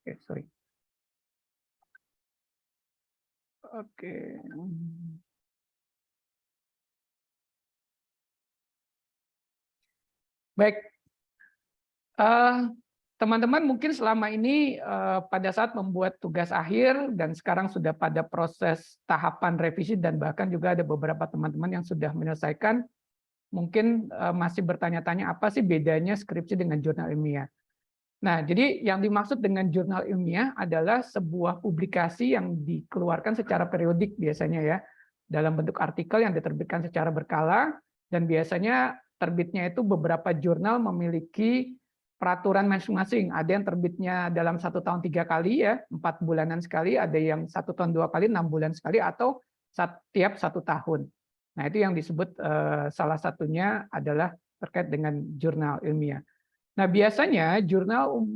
Oke, sorry. Oke. Baik, teman-teman mungkin selama ini pada saat membuat tugas akhir dan sekarang sudah pada proses tahapan revisi dan bahkan juga ada beberapa teman-teman yang sudah menyelesaikan, mungkin masih bertanya-tanya apa sih bedanya skripsi dengan jurnal ilmiah. Nah, jadi yang dimaksud dengan jurnal ilmiah adalah sebuah publikasi yang dikeluarkan secara periodik biasanya ya, dalam bentuk artikel yang diterbitkan secara berkala, dan biasanya terbitnya itu beberapa jurnal memiliki peraturan masing-masing. Ada yang terbitnya dalam 1 tahun 3 kali ya, 4 bulanan sekali, ada yang 1 tahun 2 kali, 6 bulan sekali, atau setiap 1 tahun. Nah, itu yang disebut salah satunya adalah terkait dengan jurnal ilmiah. Nah, biasanya jurnal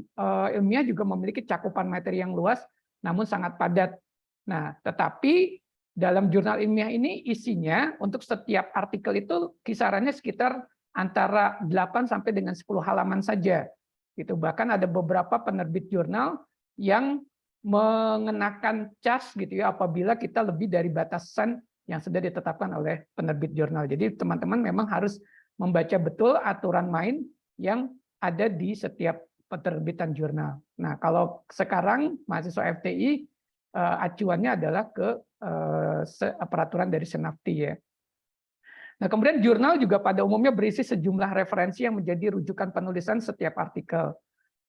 ilmiah juga memiliki cakupan materi yang luas, namun sangat padat. Nah, tetapi dalam jurnal ilmiah ini isinya untuk setiap artikel itu kisarannya sekitar antara 8 sampai dengan 10 halaman saja. Gitu. Bahkan ada beberapa penerbit jurnal yang mengenakan cas gitu ya apabila kita lebih dari batasan yang sudah ditetapkan oleh penerbit jurnal. Jadi teman-teman memang harus membaca betul aturan main yang ada di setiap penerbitan jurnal. Nah, kalau sekarang mahasiswa FTI acuannya adalah ke peraturan dari Senafti ya. Nah, kemudian jurnal juga pada umumnya berisi sejumlah referensi yang menjadi rujukan penulisan setiap artikel.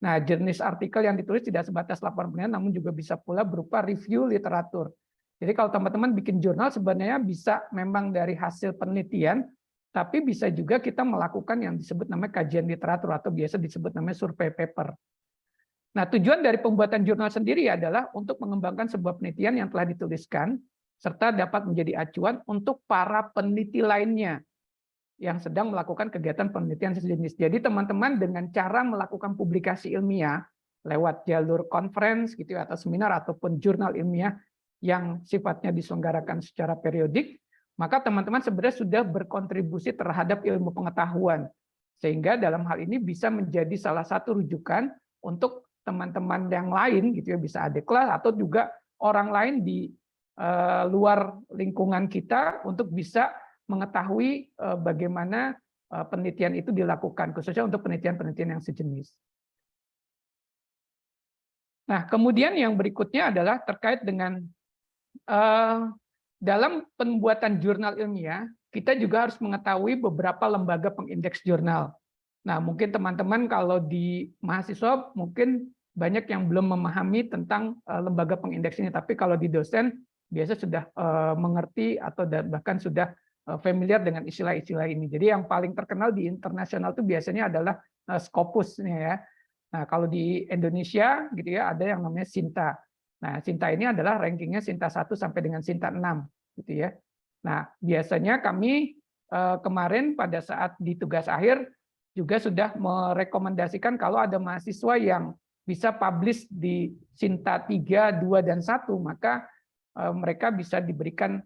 Nah, jenis artikel yang ditulis tidak sebatas laporan penelitian, namun juga bisa pula berupa review literatur. Jadi kalau teman-teman bikin jurnal sebenarnya bisa memang dari hasil penelitian, tapi bisa juga kita melakukan yang disebut namanya kajian literatur atau biasa disebut namanya survei paper. Nah, tujuan dari pembuatan jurnal sendiri adalah untuk mengembangkan sebuah penelitian yang telah dituliskan, serta dapat menjadi acuan untuk para peneliti lainnya yang sedang melakukan kegiatan penelitian sejenis. Jadi teman-teman dengan cara melakukan publikasi ilmiah lewat jalur conference gitu atau seminar ataupun jurnal ilmiah yang sifatnya diselenggarakan secara periodik, maka teman-teman sebenarnya sudah berkontribusi terhadap ilmu pengetahuan. Sehingga dalam hal ini bisa menjadi salah satu rujukan untuk teman-teman yang lain gitu ya, bisa adik kelas atau juga orang lain di luar lingkungan kita untuk bisa mengetahui bagaimana penelitian itu dilakukan, khususnya untuk penelitian-penelitian yang sejenis. Nah, kemudian yang berikutnya adalah terkait dengan dalam pembuatan jurnal ilmiah, kita juga harus mengetahui beberapa lembaga pengindeks jurnal. Nah, mungkin teman-teman kalau di mahasiswa mungkin banyak yang belum memahami tentang lembaga pengindeks ini, tapi kalau di dosen biasa sudah mengerti atau bahkan sudah familiar dengan istilah-istilah ini. Jadi yang paling terkenal di internasional itu biasanya adalah Scopus ya. Nah, kalau di Indonesia gitu ya ada yang namanya Sinta. Nah, Sinta ini adalah rankingnya Sinta 1 sampai dengan Sinta 6 gitu ya. Nah, biasanya kami kemarin pada saat di tugas akhir juga sudah merekomendasikan kalau ada mahasiswa yang bisa publish di Sinta 3, 2 dan 1, maka mereka bisa diberikan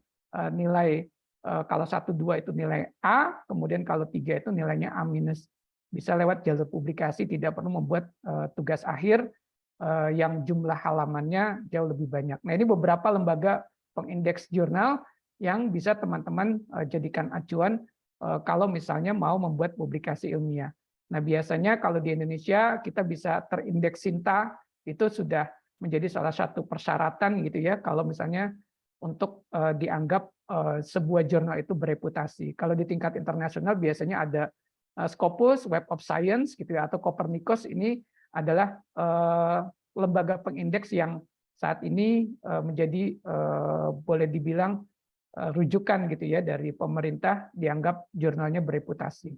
nilai kalau 1, 2 itu nilai A, kemudian kalau 3 itu nilainya A-. Bisa lewat jalur publikasi, tidak perlu membuat tugas akhir yang jumlah halamannya jauh lebih banyak. Nah, ini beberapa lembaga pengindeks jurnal yang bisa teman-teman jadikan acuan kalau misalnya mau membuat publikasi ilmiah. Nah, biasanya kalau di Indonesia kita bisa terindeks Sinta, itu sudah menjadi salah satu persyaratan gitu ya, kalau misalnya untuk dianggap sebuah jurnal itu bereputasi. Kalau di tingkat internasional biasanya ada Scopus, Web of Science gitu ya, atau Copernicus. Ini adalah lembaga pengindeks yang saat ini menjadi boleh dibilang rujukan gitu ya dari pemerintah, dianggap jurnalnya bereputasi.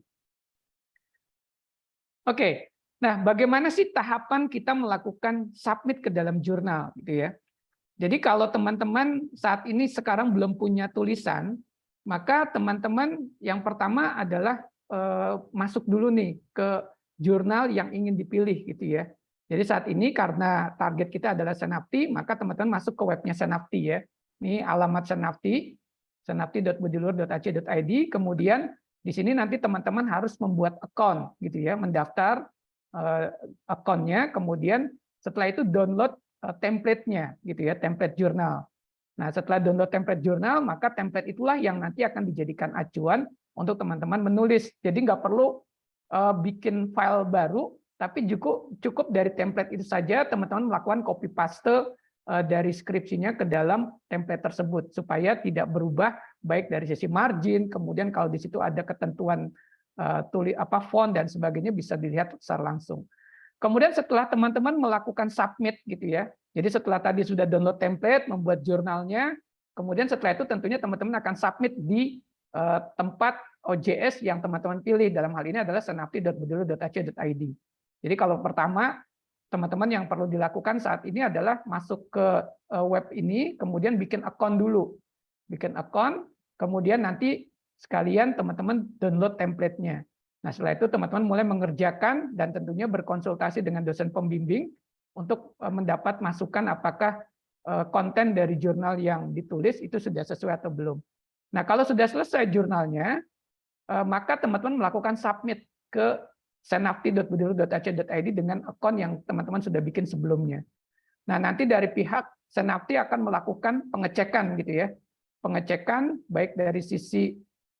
Oke, nah bagaimana sih tahapan kita melakukan submit ke dalam jurnal gitu ya? Jadi kalau teman-teman saat ini sekarang belum punya tulisan, maka teman-teman yang pertama adalah masuk dulu nih ke jurnal yang ingin dipilih gitu ya. Jadi saat ini karena target kita adalah Senafti, maka teman-teman masuk ke webnya Senafti ya. Ini alamat Senafti, senafti.budiluhur.ac.id. Kemudian di sini nanti teman-teman harus membuat account gitu ya, mendaftar akunnya, kemudian Setelah itu download template-nya gitu ya, template jurnal. Nah, setelah download template jurnal, maka template itulah yang nanti akan dijadikan acuan untuk teman-teman menulis. Jadi nggak perlu bikin file baru, tapi cukup dari template itu saja teman-teman melakukan copy paste dari skripsinya ke dalam template tersebut supaya tidak berubah baik dari sisi margin, kemudian kalau di situ ada ketentuan font dan sebagainya bisa dilihat secara langsung. Kemudian setelah teman-teman melakukan submit gitu ya. Jadi setelah tadi sudah download template, membuat jurnalnya, kemudian setelah itu tentunya teman-teman akan submit di tempat OJS yang teman-teman pilih. Dalam hal ini adalah senapti.bedulu.ac.id. Jadi kalau pertama, teman-teman yang perlu dilakukan saat ini adalah masuk ke web ini, kemudian bikin account dulu. Bikin account, kemudian nanti sekalian teman-teman download template-nya. Nah, setelah itu teman-teman mulai mengerjakan dan tentunya berkonsultasi dengan dosen pembimbing untuk mendapat masukan apakah konten dari jurnal yang ditulis itu sudah sesuai atau belum. Nah, kalau sudah selesai jurnalnya, maka teman-teman melakukan submit ke senapti.bedulu.ac.id dengan akun yang teman-teman sudah bikin sebelumnya. Nah, nanti dari pihak Senapti akan melakukan pengecekan gitu ya. Pengecekan baik dari sisi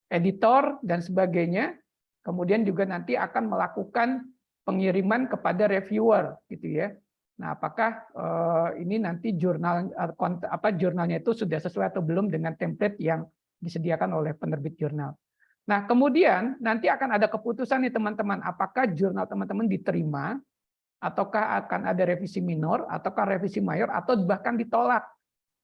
editor dan sebagainya. Kemudian juga nanti akan melakukan pengiriman kepada reviewer gitu ya. Nah, apakah ini nanti jurnalnya itu sudah sesuai atau belum dengan template yang disediakan oleh penerbit jurnal. Nah, kemudian nanti akan ada keputusan nih teman-teman, apakah jurnal teman-teman diterima, ataukah akan ada revisi minor, ataukah revisi mayor, atau bahkan ditolak.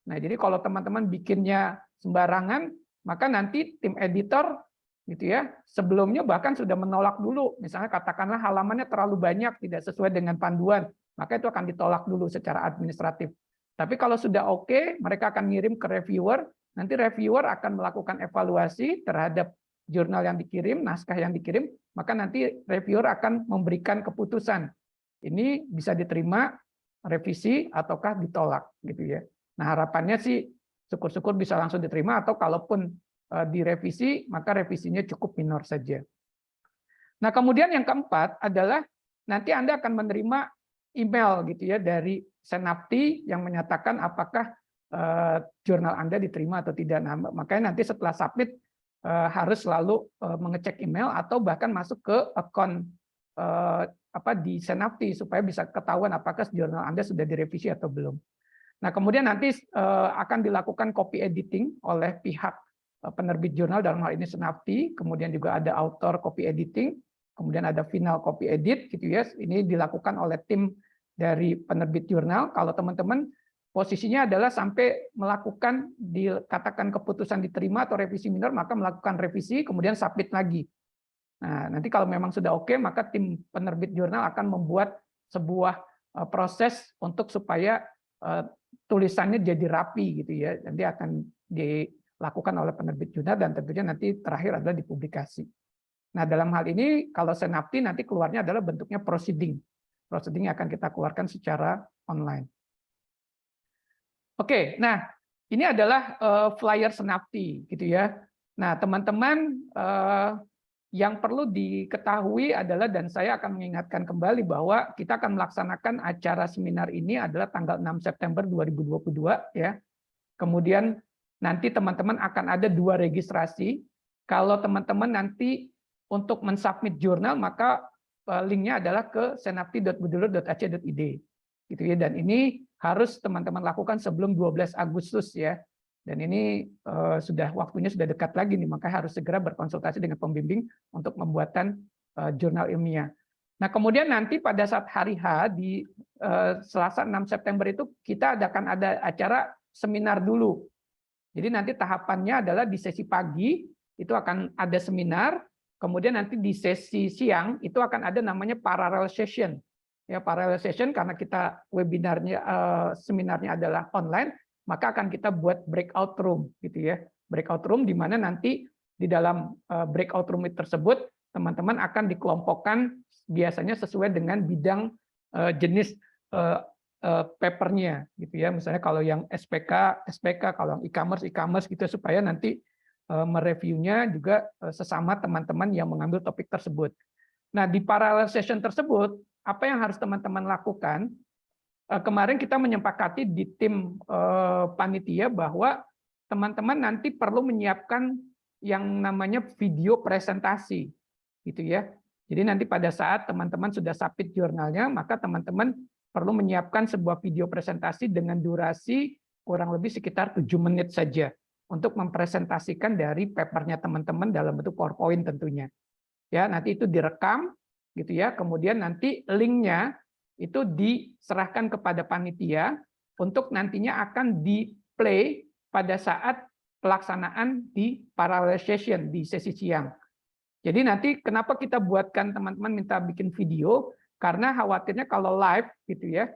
Nah, jadi kalau teman-teman bikinnya sembarangan, maka nanti tim editor gitu ya, sebelumnya bahkan sudah menolak dulu, misalnya katakanlah halamannya terlalu banyak, tidak sesuai dengan panduan, maka itu akan ditolak dulu secara administratif. Tapi kalau sudah oke, mereka akan ngirim ke reviewer, nanti reviewer akan melakukan evaluasi terhadap jurnal yang dikirim, naskah yang dikirim, maka nanti reviewer akan memberikan keputusan. Ini bisa diterima, revisi, ataukah ditolak gitu ya. Nah, harapannya sih syukur-syukur bisa langsung diterima, atau kalaupun direvisi, maka revisinya cukup minor saja. Nah, kemudian yang keempat adalah nanti Anda akan menerima email gitu ya dari Senapti yang menyatakan apakah jurnal Anda diterima atau tidak. Nah, makanya nanti setelah submit harus selalu mengecek email atau bahkan masuk ke akun di Senapti supaya bisa ketahuan apakah jurnal Anda sudah direvisi atau belum. Nah, kemudian nanti akan dilakukan copy editing oleh pihak penerbit jurnal, dalam hal ini Senapti, kemudian juga ada author copy editing, kemudian ada final copy edit gitu ya. Ini dilakukan oleh tim dari penerbit jurnal. Kalau teman-teman posisinya adalah sampai melakukan dikatakan keputusan diterima atau revisi minor, maka melakukan revisi kemudian submit lagi. Nah, nanti kalau memang sudah oke, maka tim penerbit jurnal akan membuat sebuah proses untuk supaya tulisannya jadi rapi gitu ya. Nanti akan dilakukan oleh penerbit jurnal dan tentunya nanti terakhir adalah dipublikasi. Nah, dalam hal ini kalau Senapti nanti keluarnya adalah bentuknya proceeding. Proceeding akan kita keluarkan secara online. Oke, nah ini adalah flyer Senapti gitu ya. Nah, teman-teman yang perlu diketahui adalah, dan saya akan mengingatkan kembali bahwa kita akan melaksanakan acara seminar ini adalah tanggal 6 September 2022 ya. Kemudian nanti teman-teman akan ada 2 registrasi. Kalau teman-teman nanti untuk mensubmit jurnal, maka linknya adalah ke senapti.bedulu.ac.id gitu ya. Dan ini harus teman-teman lakukan sebelum 12 Agustus ya. Dan ini waktunya sudah dekat lagi nih, maka harus segera berkonsultasi dengan pembimbing untuk pembuatan jurnal ilmiah. Nah, kemudian nanti pada saat hari H di Selasa 6 September itu kita akan ada acara seminar dulu. Jadi nanti tahapannya adalah di sesi pagi itu akan ada seminar, kemudian nanti di sesi siang itu akan ada namanya parallel session. Ya, parallel session karena kita webinarnya seminarnya adalah online, maka akan kita buat breakout room gitu ya. Breakout room di mana nanti di dalam breakout room tersebut teman-teman akan dikelompokkan biasanya sesuai dengan bidang jenis papernya gitu ya. Misalnya kalau yang SPK, kalau yang e-commerce gitu, supaya nanti mereviewnya juga sesama teman-teman yang mengambil topik tersebut. Nah, di parallel session tersebut apa yang harus teman-teman lakukan? kemarin kita menyepakati di tim panitia bahwa teman-teman nanti perlu menyiapkan yang namanya video presentasi, gitu ya. Jadi nanti pada saat teman-teman sudah submit jurnalnya, maka teman-teman perlu menyiapkan sebuah video presentasi dengan durasi kurang lebih sekitar 7 menit saja untuk mempresentasikan dari papernya teman-teman dalam bentuk PowerPoint tentunya. Ya, nanti itu direkam, gitu ya. Kemudian nanti linknya itu diserahkan kepada panitia untuk nantinya akan di-play pada saat pelaksanaan di parallel session, di sesi siang. Jadi nanti kenapa kita buatkan teman-teman minta bikin video, karena khawatirnya kalau live gitu ya,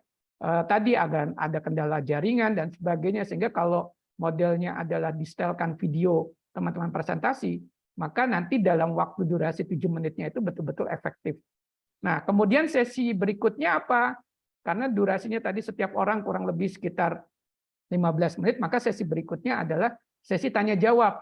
tadi ada kendala jaringan dan sebagainya, sehingga kalau modelnya adalah di-setelkan video teman-teman presentasi, maka nanti dalam waktu durasi 7 menitnya itu betul-betul efektif. Nah, kemudian sesi berikutnya apa? Karena durasinya tadi setiap orang kurang lebih sekitar 15 menit, maka sesi berikutnya adalah sesi tanya jawab.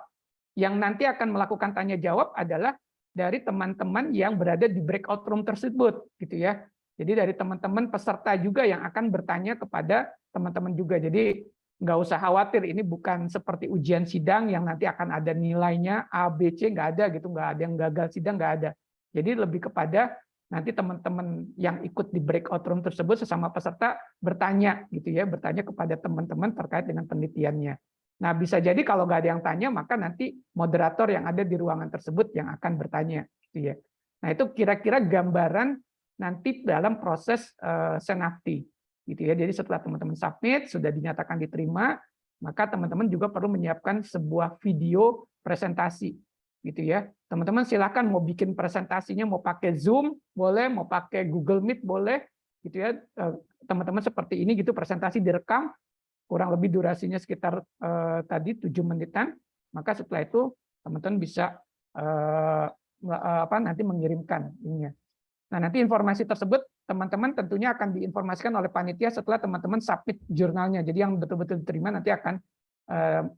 Yang nanti akan melakukan tanya jawab adalah dari teman-teman yang berada di breakout room tersebut, gitu ya. Jadi dari teman-teman peserta juga yang akan bertanya kepada teman-teman juga. Jadi nggak usah khawatir, ini bukan seperti ujian sidang yang nanti akan ada nilainya A, B, C, nggak ada gitu, nggak ada yang gagal sidang, nggak ada. Jadi lebih kepada nanti teman-teman yang ikut di breakout room tersebut sesama peserta bertanya gitu ya, bertanya kepada teman-teman terkait dengan penelitiannya. Nah, bisa jadi kalau nggak ada yang tanya, maka nanti moderator yang ada di ruangan tersebut yang akan bertanya gitu ya. Nah, itu kira-kira gambaran nanti dalam proses Senafti gitu ya. Jadi setelah teman-teman submit sudah dinyatakan diterima, maka teman-teman juga perlu menyiapkan sebuah video presentasi gitu ya. Teman-teman silakan mau bikin presentasinya mau pakai Zoom boleh, mau pakai Google Meet boleh gitu ya. Teman-teman seperti ini gitu, presentasi direkam kurang lebih durasinya sekitar tadi 7 menitan. Maka setelah itu teman-teman bisa nanti mengirimkan ininya. Nah, nanti informasi tersebut teman-teman tentunya akan diinformasikan oleh panitia setelah teman-teman submit jurnalnya. Jadi yang betul-betul diterima nanti akan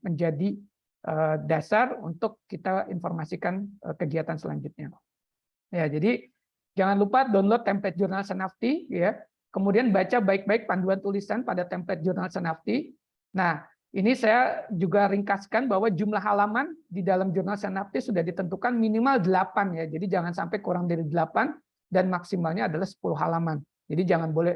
menjadi dasar untuk kita informasikan kegiatan selanjutnya. Ya, jadi jangan lupa download template jurnal Senafti ya. Kemudian baca baik-baik panduan tulisan pada template jurnal Senafti. Nah, ini saya juga ringkaskan bahwa jumlah halaman di dalam jurnal Senafti sudah ditentukan minimal 8 ya. Jadi jangan sampai kurang dari 8 dan maksimalnya adalah 10 halaman. Jadi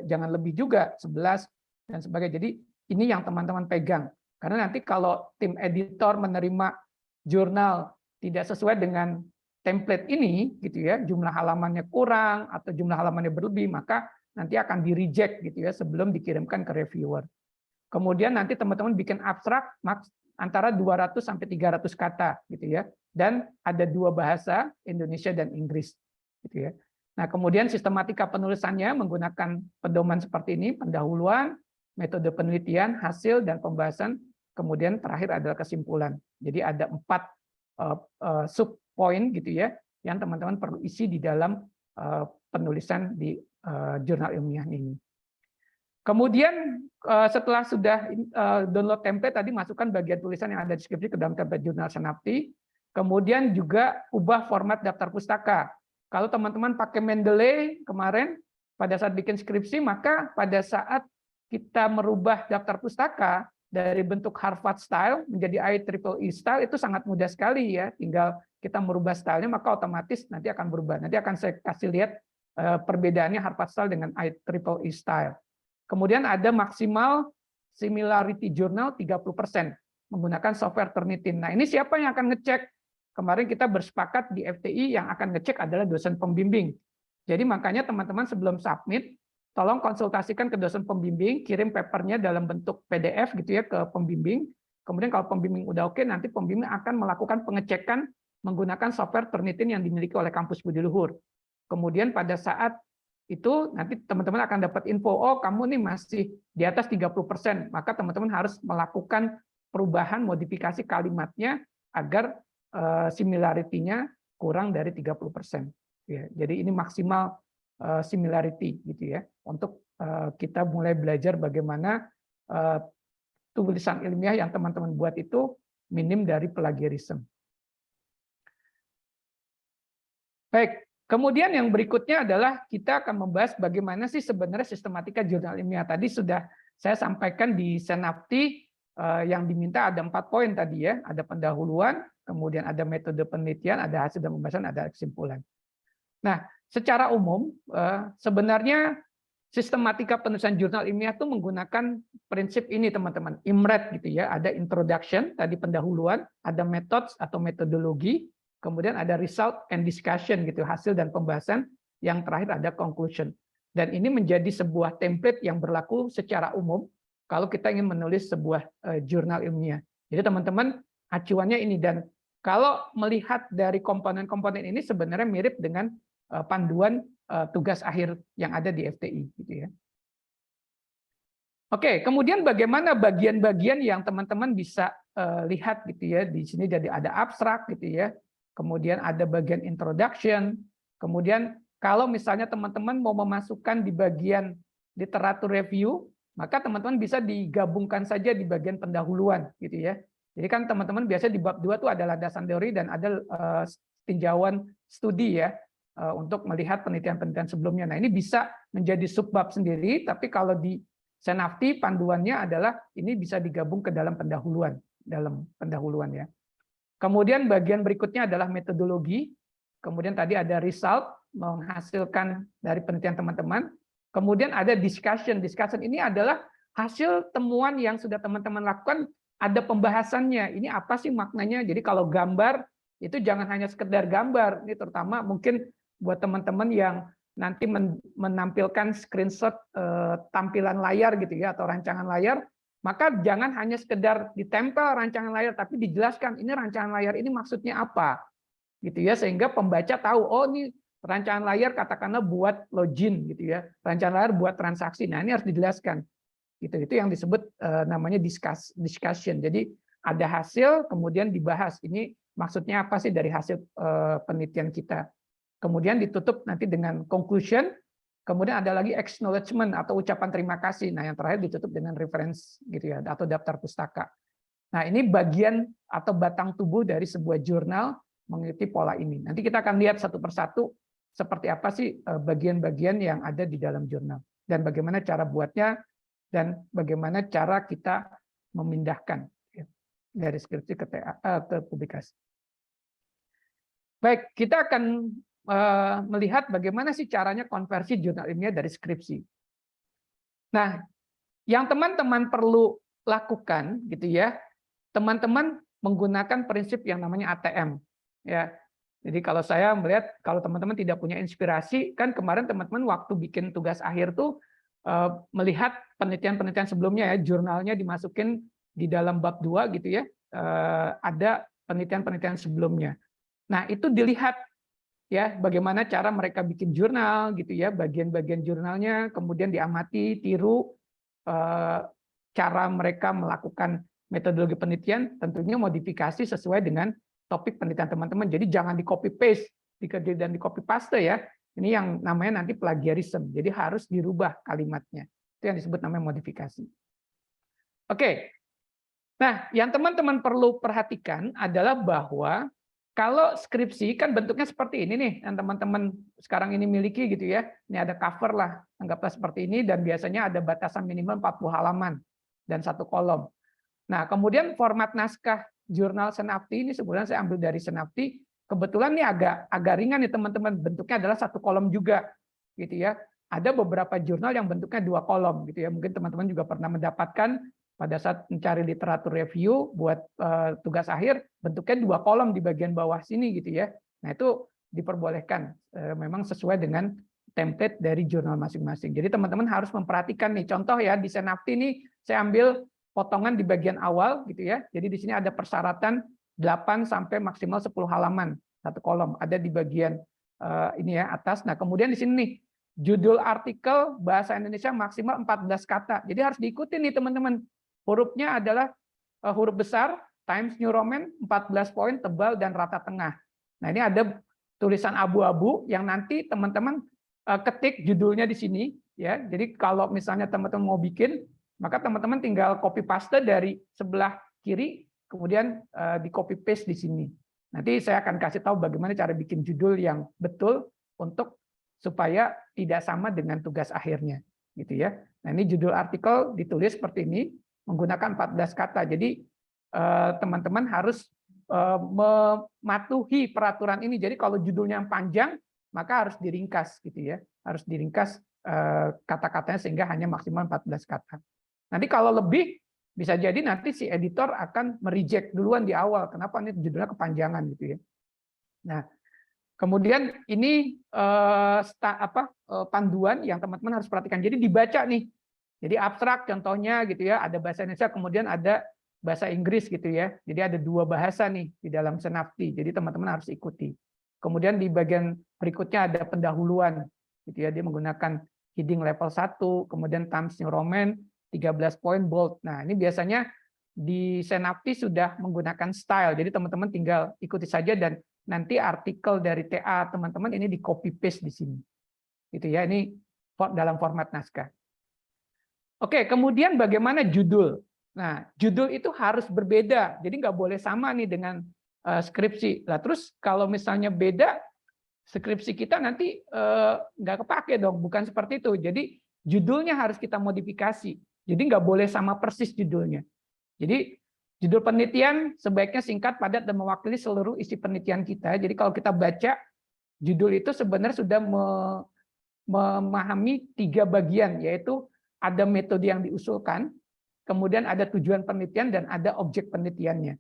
jangan lebih juga 11 dan sebagainya. Jadi ini yang teman-teman pegang. Karena nanti kalau tim editor menerima jurnal tidak sesuai dengan template ini gitu ya, jumlah halamannya kurang atau jumlah halamannya berlebih, maka nanti akan di-reject gitu ya sebelum dikirimkan ke reviewer. Kemudian nanti teman-teman bikin abstrak antara 200 sampai 300 kata gitu ya. Dan ada 2 bahasa, Indonesia dan Inggris gitu ya. Nah, kemudian sistematika penulisannya menggunakan pedoman seperti ini, pendahuluan, metode penelitian, hasil dan pembahasan, kemudian terakhir adalah kesimpulan. Jadi ada 4 sub poin gitu ya yang teman-teman perlu isi di dalam penulisan di jurnal ilmiah ini. Kemudian setelah sudah download template tadi, masukkan bagian tulisan yang ada di deskripsi ke dalam template jurnal Senafti. Kemudian juga ubah format daftar pustaka. Kalau teman-teman pakai Mendeley kemarin pada saat bikin skripsi, maka pada saat kita merubah daftar pustaka dari bentuk Harvard style menjadi IEEE style itu sangat mudah sekali ya. Tinggal kita merubah stylenya maka otomatis nanti akan berubah. Nanti akan saya kasih lihat perbedaannya Harvard style dengan IEEE style. Kemudian ada maksimal similarity journal 30% menggunakan software Turnitin. Nah, ini siapa yang akan ngecek? Kemarin kita bersepakat di FTI yang akan ngecek adalah dosen pembimbing. Jadi makanya teman-teman sebelum submit, tolong konsultasikan ke dosen pembimbing, kirim papernya dalam bentuk PDF gitu ya ke pembimbing. Kemudian kalau pembimbing udah oke, nanti pembimbing akan melakukan pengecekan menggunakan software Turnitin yang dimiliki oleh kampus Budi Luhur. Kemudian pada saat itu nanti teman-teman akan dapat info, oh kamu nih masih di atas 30%, maka teman-teman harus melakukan perubahan modifikasi kalimatnya agar similarity-nya kurang dari 30%. Ya, jadi ini maksimal similarity gitu ya, untuk kita mulai belajar bagaimana tulisan ilmiah yang teman-teman buat itu minim dari plagiarisme. Baik, Kemudian yang berikutnya adalah kita akan membahas bagaimana sih sebenarnya sistematika jurnal ilmiah. Tadi sudah saya sampaikan di Senapti yang diminta ada 4 poin tadi ya. Ada pendahuluan, kemudian ada metode penelitian, ada hasil dan pembahasan, ada kesimpulan. Nah, secara umum sebenarnya sistematika penulisan jurnal ilmiah itu menggunakan prinsip ini teman-teman, IMRET gitu ya. Ada introduction, tadi pendahuluan, ada methods atau metodologi, kemudian ada result and discussion gitu, hasil dan pembahasan, yang terakhir ada conclusion. Dan ini menjadi sebuah template yang berlaku secara umum kalau kita ingin menulis sebuah jurnal ilmiah. Jadi teman-teman acuannya ini, dan kalau melihat dari komponen-komponen ini sebenarnya mirip dengan panduan tugas akhir yang ada di FTI gitu ya. Oke, kemudian bagaimana bagian-bagian yang teman-teman bisa lihat gitu ya. Di sini jadi ada abstrak gitu ya. Kemudian ada bagian introduction. Kemudian kalau misalnya teman-teman mau memasukkan di bagian literatur review, maka teman-teman bisa digabungkan saja di bagian pendahuluan gitu ya. Jadi kan teman-teman biasa di bab 2 tuh ada landasan teori dan ada tinjauan studi ya, untuk melihat penelitian-penelitian sebelumnya. Nah, ini bisa menjadi subbab sendiri, tapi kalau di Senapti panduannya adalah ini bisa digabung ke dalam pendahuluan ya. Kemudian bagian berikutnya adalah metodologi. Kemudian tadi ada result, menghasilkan dari penelitian teman-teman. Kemudian ada discussion. Discussion ini adalah hasil temuan yang sudah teman-teman lakukan, ada pembahasannya. Ini apa sih maknanya? Jadi kalau gambar, itu jangan hanya sekedar gambar. Ini terutama mungkin buat teman-teman yang nanti menampilkan screenshot tampilan layar gitu ya, atau rancangan layar, maka jangan hanya sekedar ditempel rancangan layar, tapi dijelaskan ini rancangan layar ini maksudnya apa, gitu ya, sehingga pembaca tahu, oh ini rancangan layar katakanlah buat login gitu ya, rancangan layar buat transaksi. Nah ini harus dijelaskan, gitu. Itu yang disebut namanya discussion. Jadi ada hasil kemudian dibahas. Ini maksudnya apa sih dari hasil penelitian kita. Kemudian ditutup nanti dengan conclusion. Kemudian ada lagi acknowledgement atau ucapan terima kasih. Nah, yang terakhir ditutup dengan reference gitu ya, atau daftar pustaka. Nah, ini bagian atau batang tubuh dari sebuah jurnal mengikuti pola ini. Nanti kita akan lihat satu persatu seperti apa sih bagian-bagian yang ada di dalam jurnal dan bagaimana cara buatnya dan bagaimana cara kita memindahkan ya, dari skripsi ke publikasi. Baik, kita akan melihat bagaimana sih caranya konversi jurnal ilmiah dari skripsi. Nah, yang teman-teman perlu lakukan gitu ya, teman-teman menggunakan prinsip yang namanya ATM ya. Jadi kalau saya melihat kalau teman-teman tidak punya inspirasi, kan kemarin teman-teman waktu bikin tugas akhir tuh melihat penelitian-penelitian sebelumnya ya, jurnalnya dimasukin di dalam bab 2 gitu ya, ada penelitian-penelitian sebelumnya. Nah, itu dilihat ya bagaimana cara mereka bikin jurnal gitu ya, bagian-bagian jurnalnya, kemudian diamati, tiru cara mereka melakukan metodologi penelitian, tentunya modifikasi sesuai dengan topik penelitian teman-teman. Jadi jangan di copy paste dan di copy paste ya. Ini yang namanya nanti plagiarism. Jadi harus dirubah kalimatnya. Itu yang disebut namanya modifikasi. Oke. Nah, yang teman-teman perlu perhatikan adalah bahwa kalau skripsi kan bentuknya seperti ini nih, yang teman-teman sekarang ini miliki gitu ya. Ini ada cover lah, anggaplah seperti ini, dan biasanya ada batasan minimal 40 halaman dan 1 kolom. Nah, kemudian format naskah jurnal Senapti ini sebenarnya saya ambil dari Senapti. Kebetulan ini agak ringan nih teman-teman, bentuknya adalah 1 kolom juga gitu ya. Ada beberapa jurnal yang bentuknya 2 kolom gitu ya. Mungkin teman-teman juga pernah mendapatkan pada saat mencari literatur review buat tugas akhir, bentuknya 2 kolom di bagian bawah sini gitu ya. Nah itu diperbolehkan, memang sesuai dengan template dari jurnal masing-masing. Jadi teman-teman harus memperhatikan nih, contoh ya di Senapti ini saya ambil potongan di bagian awal gitu ya. Jadi di sini ada persyaratan 8 sampai maksimal 10 halaman, 1 kolom, ada di bagian ini ya atas. Nah kemudian di sini nih, judul artikel bahasa Indonesia maksimal 14 kata. Jadi harus diikuti nih teman-teman. Hurufnya adalah huruf besar, Times New Roman, 14 poin, tebal, dan rata tengah. Nah ini ada tulisan abu-abu yang nanti teman-teman ketik judulnya di sini. Ya. Jadi kalau misalnya teman-teman mau bikin, maka teman-teman tinggal copy paste dari sebelah kiri, kemudian di copy paste di sini. Nanti saya akan kasih tahu bagaimana cara bikin judul yang betul untuk supaya tidak sama dengan tugas akhirnya, gitu ya. Nah, ini judul artikel ditulis seperti ini menggunakan 14 kata. Jadi teman-teman harus mematuhi peraturan ini. Jadi kalau judulnya yang panjang, maka harus diringkas, gitu ya. Harus diringkas kata-katanya sehingga hanya maksimal 14 kata. Nanti kalau lebih, bisa jadi nanti si editor akan mereject duluan di awal. Kenapa ini judulnya kepanjangan, gitu ya. Nah, kemudian ini panduan yang teman-teman harus perhatikan. Jadi dibaca nih. Jadi abstrak contohnya gitu ya, ada bahasa Indonesia, kemudian ada bahasa Inggris gitu ya. Jadi ada 2 bahasa nih di dalam Senapti. Jadi teman-teman harus ikuti. Kemudian di bagian berikutnya ada pendahuluan gitu ya. Dia menggunakan heading level 1, kemudian Times New Roman 13 poin bold. Nah, ini biasanya di Senapti sudah menggunakan style. Jadi teman-teman tinggal ikuti saja dan nanti artikel dari TA teman-teman ini di copy paste di sini. Gitu ya, ini dalam format naskah. Oke, kemudian bagaimana judul? Nah, judul itu harus berbeda. Jadi nggak boleh sama nih dengan skripsi. Nah, terus kalau misalnya beda, skripsi kita nanti nggak kepake dong. Bukan seperti itu. Jadi judulnya harus kita modifikasi. Jadi nggak boleh sama persis judulnya. Jadi judul penelitian sebaiknya singkat, padat, dan mewakili seluruh isi penelitian kita. Jadi kalau kita baca, judul itu sebenarnya sudah memahami 3 bagian, yaitu ada metode yang diusulkan, kemudian ada tujuan penelitian, dan ada objek penelitiannya.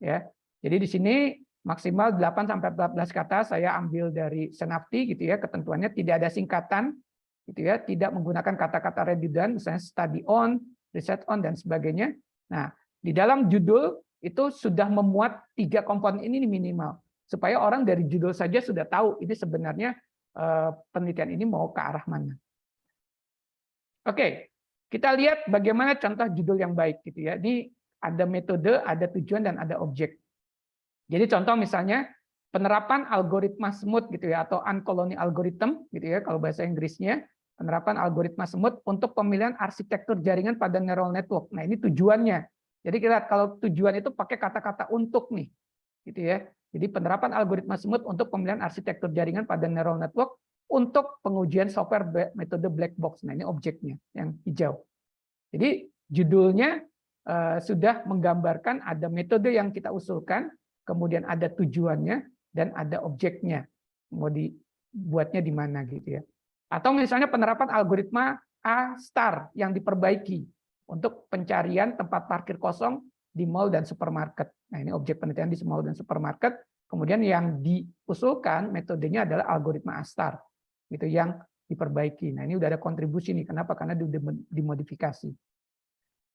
Ya, jadi di sini maksimal 8-14 kata saya ambil dari Senapti, gitu ya. Ketentuannya tidak ada singkatan, gitu ya. Tidak menggunakan kata-kata redundant, misalnya study on, research on, dan sebagainya. Nah, di dalam judul itu sudah memuat 3 komponen ini minimal, supaya orang dari judul saja sudah tahu ini sebenarnya penelitian ini mau ke arah mana. Oke, kita lihat bagaimana contoh judul yang baik, gitu ya. Ini ada metode, ada tujuan, dan ada objek. Jadi contoh misalnya penerapan algoritma semut, gitu ya, atau uncolony algorithm, gitu ya, kalau bahasa Inggrisnya penerapan algoritma semut untuk pemilihan arsitektur jaringan pada neural network. Nah, ini tujuannya. Jadi kita lihat kalau tujuan itu pakai kata-kata untuk nih, gitu ya. Jadi penerapan algoritma semut untuk pemilihan arsitektur jaringan pada neural network untuk pengujian software metode black box. Nah, ini objeknya yang hijau. Jadi judulnya sudah menggambarkan ada metode yang kita usulkan, kemudian ada tujuannya, dan ada objeknya. Mau dibuatnya di mana, gitu ya. Atau misalnya penerapan algoritma A* yang diperbaiki untuk pencarian tempat parkir kosong di mall dan supermarket. Nah, ini objek penelitian di mall dan supermarket. Kemudian yang diusulkan metodenya adalah algoritma A*, gitu, yang diperbaiki. Nah, ini udah ada kontribusi nih. Kenapa? Karena dimodifikasi.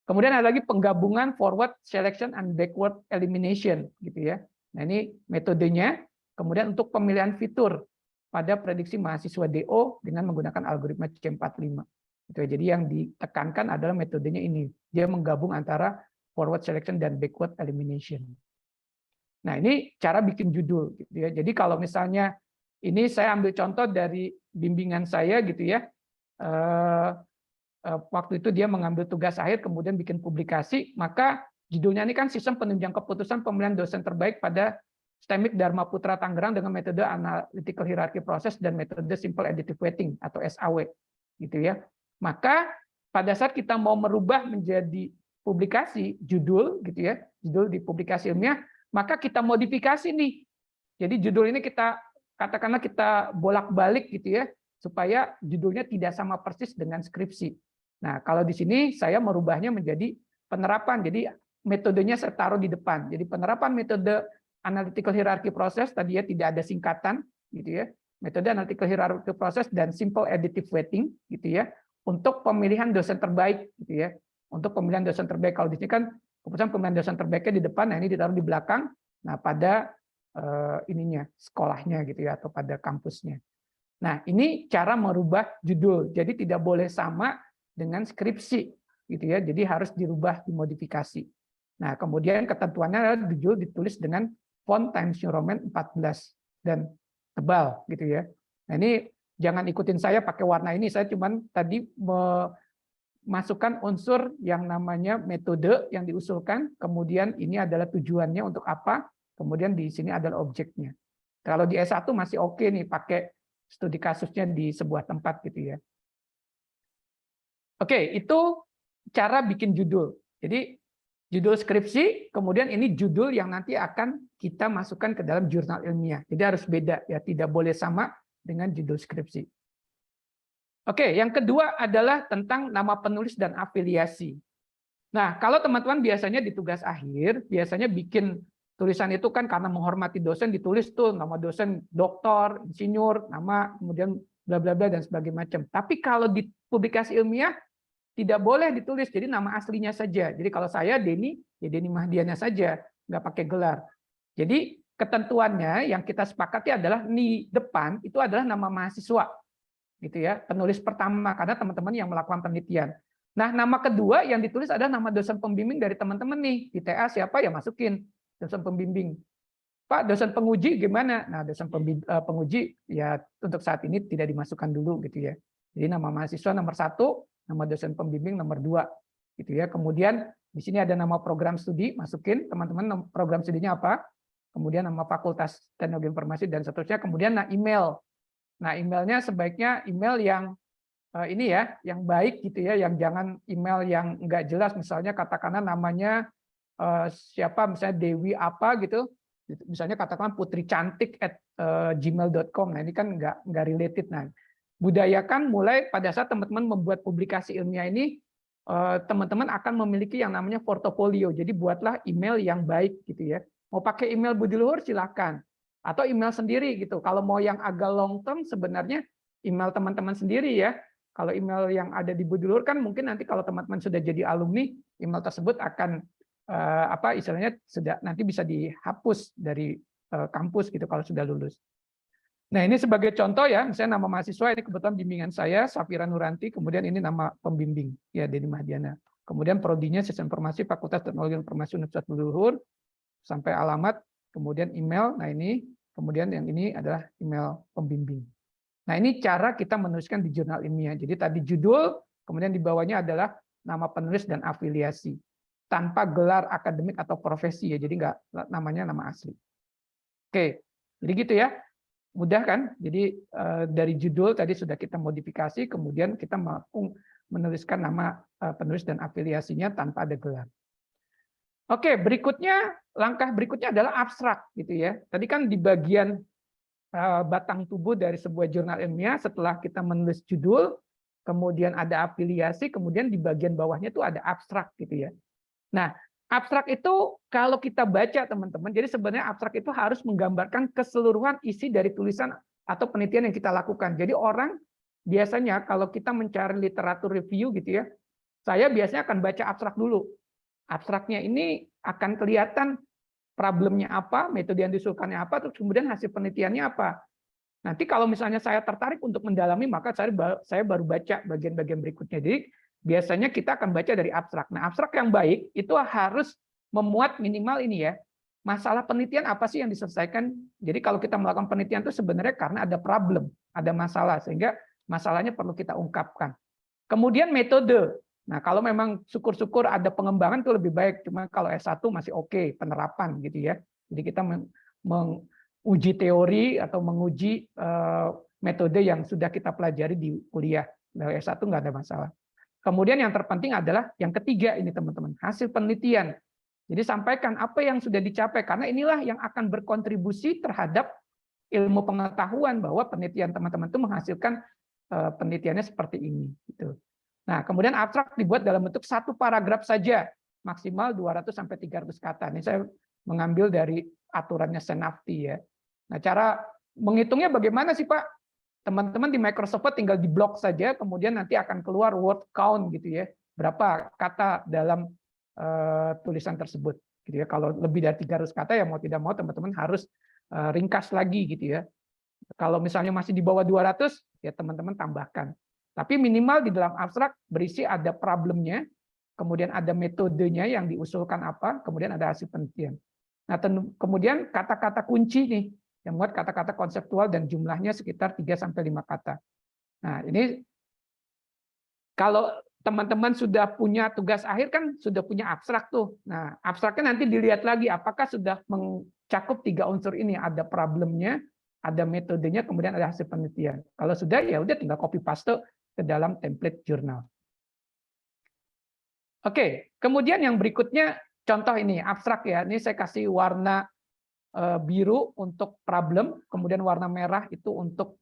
Kemudian ada lagi penggabungan forward selection and backward elimination, gitu ya. Nah, ini metodenya. Kemudian untuk pemilihan fitur pada prediksi mahasiswa DO dengan menggunakan algoritma C45. Jadi yang ditekankan adalah metodenya ini. Dia menggabung antara forward selection dan backward elimination. Nah, ini cara bikin judul, gitu ya. Jadi kalau misalnya ini saya ambil contoh dari bimbingan saya, gitu ya. Waktu itu dia mengambil tugas akhir, kemudian bikin publikasi, maka judulnya ini kan sistem penunjang keputusan pemilihan dosen terbaik pada STEMIC Dharma Putra Tangerang dengan metode analytical hierarchy process dan metode simple additive weighting atau SAW, gitu ya. Maka pada saat kita mau merubah menjadi publikasi judul, gitu ya, judul di publikasi ilmiah, maka kita modifikasi nih. Jadi judul ini kita katakanlah kita bolak-balik, gitu ya, supaya judulnya tidak sama persis dengan skripsi. Nah, kalau di sini saya merubahnya menjadi penerapan. Jadi metodenya saya taruh di depan. Jadi penerapan metode analytical hierarchy process tadi ya, tidak ada singkatan, gitu ya. Metode analytical hierarchy process dan simple additive weighting, gitu ya, untuk pemilihan dosen terbaik, gitu ya. Untuk pemilihan dosen terbaik, kalau di sini kan keputusan pemilihan dosen terbaiknya di depan, nah ini ditaruh di belakang. Nah, pada ininya sekolahnya, gitu ya, atau pada kampusnya. Nah, ini cara merubah judul. Jadi tidak boleh sama dengan skripsi, gitu ya. Jadi harus dirubah, dimodifikasi. Nah, kemudian ketentuannya adalah judul ditulis dengan font Times New Roman 14 dan tebal, gitu ya. Nah, ini jangan ikutin saya pakai warna ini. Saya cuman tadi memasukkan unsur yang namanya metode yang diusulkan, kemudian ini adalah tujuannya untuk apa, kemudian di sini adalah objeknya. Kalau di S1 masih oke nih pakai studi kasusnya di sebuah tempat gitu ya. Oke, itu cara bikin judul. Jadi judul skripsi, kemudian ini judul yang nanti akan kita masukkan ke dalam jurnal ilmiah. Jadi harus beda ya, tidak boleh sama dengan judul skripsi. Oke, yang kedua adalah tentang nama penulis dan afiliasi. Nah, kalau teman-teman biasanya di tugas akhir, biasanya bikin tulisan itu kan karena menghormati dosen ditulis tuh nama dosen doktor, insinyur, nama, kemudian bla bla bla dan sebagainya macam. Tapi kalau di publikasi ilmiah tidak boleh ditulis, jadi nama aslinya saja. Jadi kalau saya Denny, ya Denny Mahdiana saja, nggak pakai gelar. Jadi ketentuannya yang kita sepakati adalah di depan itu adalah nama mahasiswa, gitu ya, penulis pertama karena teman-teman yang melakukan penelitian. Nah, nama kedua yang ditulis adalah nama dosen pembimbing dari teman-teman nih. Di TA siapa ya masukin dosen pembimbing. Pak, dosen penguji gimana? Nah, dosen penguji ya untuk saat ini tidak dimasukkan dulu gitu ya. Jadi nama mahasiswa nomor 1, nama dosen pembimbing nomor 2 gitu ya. Kemudian di sini ada nama program studi, masukin teman-teman program studinya apa. Kemudian nama fakultas teknologi informasi dan seterusnya. Kemudian email. Nah, emailnya sebaiknya email yang ini ya, yang baik gitu ya, yang jangan email yang enggak jelas, misalnya katakanlah namanya siapa, misalnya Dewi apa gitu, misalnya katakan putricantik@gmail.com. Nah, ini kan enggak related. Nah, budayakan mulai pada saat teman-teman membuat publikasi ilmiah ini, teman-teman akan memiliki yang namanya portofolio. Jadi buatlah email yang baik gitu ya. Mau pakai email Budi Luhur silakan, atau email sendiri gitu. Kalau mau yang agak long term sebenarnya email teman-teman sendiri ya. Kalau email yang ada di Budi Luhur kan mungkin nanti kalau teman-teman sudah jadi alumni, email tersebut akan apa istilahnya sudah nanti bisa dihapus dari kampus gitu kalau sudah lulus. Nah, ini sebagai contoh ya, misalnya nama mahasiswa ini kebetulan bimbingan saya Safira Nuranti, kemudian ini nama pembimbing ya Denny Mahdiana. Kemudian prodinya Sistem Informasi Fakultas Teknologi Informasi Universitas Budi Luhur, sampai alamat, kemudian email. Nah, ini kemudian yang ini adalah email pembimbing. Nah, ini cara kita menuliskan di jurnal ilmiah. Jadi tadi judul, kemudian di bawahnya adalah nama penulis dan afiliasi. Tanpa gelar akademik atau profesi ya, jadi nggak namanya nama asli. Oke, jadi gitu ya. Mudah kan? Jadi dari judul tadi sudah kita modifikasi, kemudian kita menuliskan nama penulis dan afiliasinya tanpa ada gelar. Oke, berikutnya, langkah berikutnya adalah abstrak gitu ya. Tadi kan di bagian batang tubuh dari sebuah jurnal ilmiah, setelah kita menulis judul, kemudian ada afiliasi, kemudian di bagian bawahnya itu ada abstrak gitu ya. Nah, abstrak itu kalau kita baca teman-teman, jadi sebenarnya abstrak itu harus menggambarkan keseluruhan isi dari tulisan atau penelitian yang kita lakukan. Jadi orang biasanya kalau kita mencari literatur review gitu ya, saya biasanya akan baca abstrak dulu. Abstraknya ini akan kelihatan problemnya apa, metode yang diusulkannya apa, terus kemudian hasil penelitiannya apa. Nanti kalau misalnya saya tertarik untuk mendalami, maka saya baru baca bagian-bagian berikutnya. Jadi biasanya kita akan baca dari abstrak. Nah, abstrak yang baik itu harus memuat minimal ini ya, masalah penelitian apa sih yang diselesaikan. Jadi kalau kita melakukan penelitian itu sebenarnya karena ada problem, ada masalah, sehingga masalahnya perlu kita ungkapkan. Kemudian metode. Nah, kalau memang syukur-syukur ada pengembangan itu lebih baik. Cuma kalau S1 masih oke, penerapan gitu ya. Jadi kita menguji teori atau menguji metode yang sudah kita pelajari di kuliah. Nah, S1 nggak ada masalah. Kemudian yang terpenting adalah yang ketiga ini teman-teman, hasil penelitian. Jadi sampaikan apa yang sudah dicapai, karena inilah yang akan berkontribusi terhadap ilmu pengetahuan bahwa penelitian teman-teman itu menghasilkan penelitiannya seperti ini. Gitu. Nah, kemudian abstrak dibuat dalam bentuk satu paragraf saja, maksimal 200-300 kata. Ini saya mengambil dari aturannya Senafti ya. Nah, cara menghitungnya bagaimana sih Pak? Teman-teman di Microsoft Word tinggal di blok saja, kemudian nanti akan keluar word count gitu ya, berapa kata dalam tulisan tersebut. Gitu ya. Kalau lebih dari 300 kata ya mau tidak mau teman-teman harus ringkas lagi gitu ya. Kalau misalnya masih di bawah 200 ya teman-teman tambahkan. Tapi minimal di dalam abstrak berisi ada problemnya, kemudian ada metodenya yang diusulkan apa, kemudian ada hasil penelitian. Nah, kemudian kata-kata kunci nih yang buat kata-kata konseptual dan jumlahnya sekitar 3-5 kata. Nah, ini kalau teman-teman sudah punya tugas akhir kan sudah punya abstrak tuh. Nah, abstraknya nanti dilihat lagi apakah sudah mencakup 3 unsur ini, ada problemnya, ada metodenya, kemudian ada hasil penelitian. Kalau sudah, ya udah tinggal copy paste ke dalam template jurnal. Oke, kemudian yang berikutnya contoh ini abstrak ya. Ini saya kasih warna biru untuk problem, kemudian warna merah itu untuk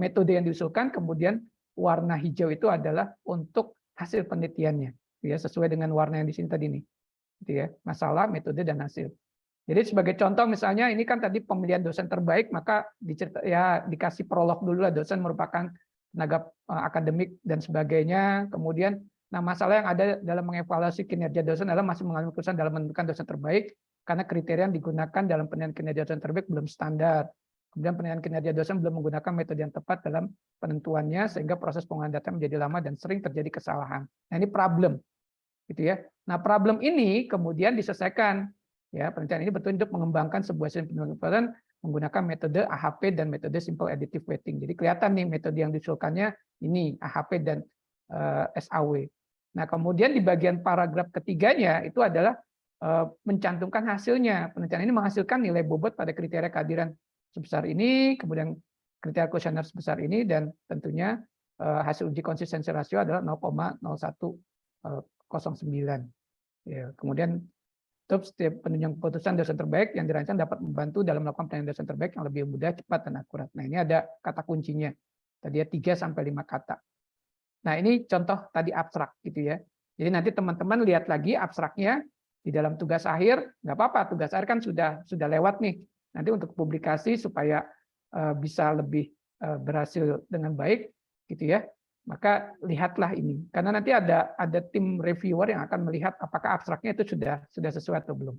metode yang diusulkan, kemudian warna hijau itu adalah untuk hasil penelitiannya, ya sesuai dengan warna yang di sini tadi nih, gitu ya, masalah, metode dan hasil. Jadi sebagai contoh misalnya ini kan tadi pemilihan dosen terbaik, maka dikasih prolog dulu lah, dosen merupakan tenaga akademik dan sebagainya. Kemudian nah masalah yang ada dalam mengevaluasi kinerja dosen adalah masih mengalami kesulitan dalam menentukan dosen terbaik karena kriteria yang digunakan dalam penilaian kinerja dosen terbaik belum standar. Kemudian penilaian kinerja dosen belum menggunakan metode yang tepat dalam penentuannya sehingga proses pengolahan data menjadi lama dan sering terjadi kesalahan. Nah ini problem, gitu ya. Nah problem ini kemudian diselesaikan. Ya, penelitian ini betul untuk mengembangkan sebuah sistem penelitian menggunakan metode AHP dan metode simple additive weighting. Jadi kelihatan nih metode yang diusulkannya ini AHP dan SAW. Nah, kemudian di bagian paragraf ketiganya itu adalah mencantumkan hasilnya. Penelitian ini menghasilkan nilai bobot pada kriteria kehadiran sebesar ini, kemudian kriteria kuesioner sebesar ini, dan tentunya hasil uji konsistensi rasio adalah 0,0109. Ya, kemudian setiap penunjang keputusan dosen terbaik yang dirancang dapat membantu dalam melakukan penilaian dosen terbaik yang lebih mudah, cepat, dan akurat. Nah, ini ada kata kuncinya. Tadi ya 3-5 kata. Nah, ini contoh tadi abstrak gitu ya. Jadi nanti teman-teman lihat lagi abstraknya di dalam tugas akhir, nggak apa-apa, tugas akhir kan sudah lewat nih. Nanti untuk publikasi supaya bisa lebih berhasil dengan baik gitu ya. Maka lihatlah ini, karena nanti ada tim reviewer yang akan melihat apakah abstraknya itu sudah sesuai atau belum.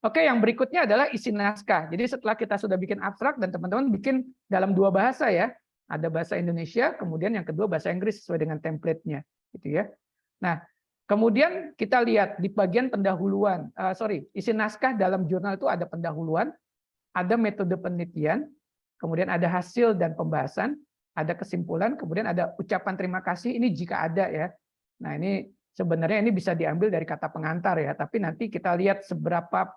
Oke, yang berikutnya adalah isi naskah. Jadi setelah kita sudah bikin abstrak dan teman-teman bikin dalam 2 bahasa ya, ada bahasa Indonesia, kemudian yang kedua bahasa Inggris sesuai dengan template-nya, gitu ya. Nah, kemudian kita lihat di bagian pendahuluan, isi naskah dalam jurnal itu ada pendahuluan, ada metode penelitian, kemudian ada hasil dan pembahasan, ada kesimpulan, kemudian ada ucapan terima kasih, ini jika ada ya. Nah ini sebenarnya ini bisa diambil dari kata pengantar ya, tapi nanti kita lihat seberapa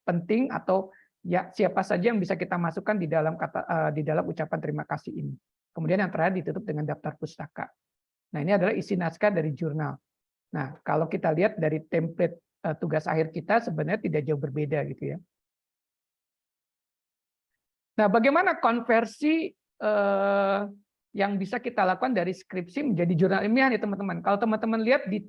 penting atau ya siapa saja yang bisa kita masukkan di dalam ucapan terima kasih ini. Kemudian yang terakhir ditutup dengan daftar pustaka. Nah ini adalah isi naskah dari jurnal. Nah kalau kita lihat dari template tugas akhir kita sebenarnya tidak jauh berbeda gitu ya. Nah bagaimana konversi yang bisa kita lakukan dari skripsi menjadi jurnal ilmiah nih teman-teman. Kalau teman-teman lihat di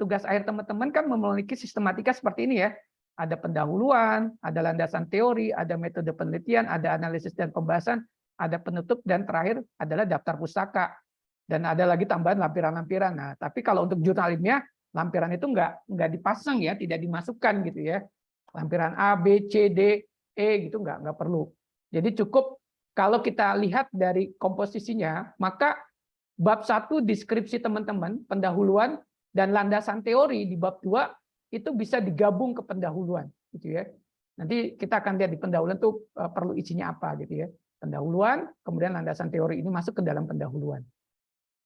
tugas akhir teman-teman kan memiliki sistematika seperti ini ya. Ada pendahuluan, ada landasan teori, ada metode penelitian, ada analisis dan pembahasan, ada penutup, dan terakhir adalah daftar pustaka. Dan ada lagi tambahan lampiran-lampiran. Nah, tapi kalau untuk jurnal ilmiah, lampiran itu nggak dipasang ya, tidak dimasukkan gitu ya. Lampiran A, B, C, D, E gitu nggak perlu. Jadi cukup kalau kita lihat dari komposisinya, maka bab 1 deskripsi teman-teman, pendahuluan dan landasan teori di bab 2 itu bisa digabung ke pendahuluan gitu ya. Nanti kita akan lihat di pendahuluan tuh perlu isinya apa gitu ya. Pendahuluan, kemudian landasan teori ini masuk ke dalam pendahuluan.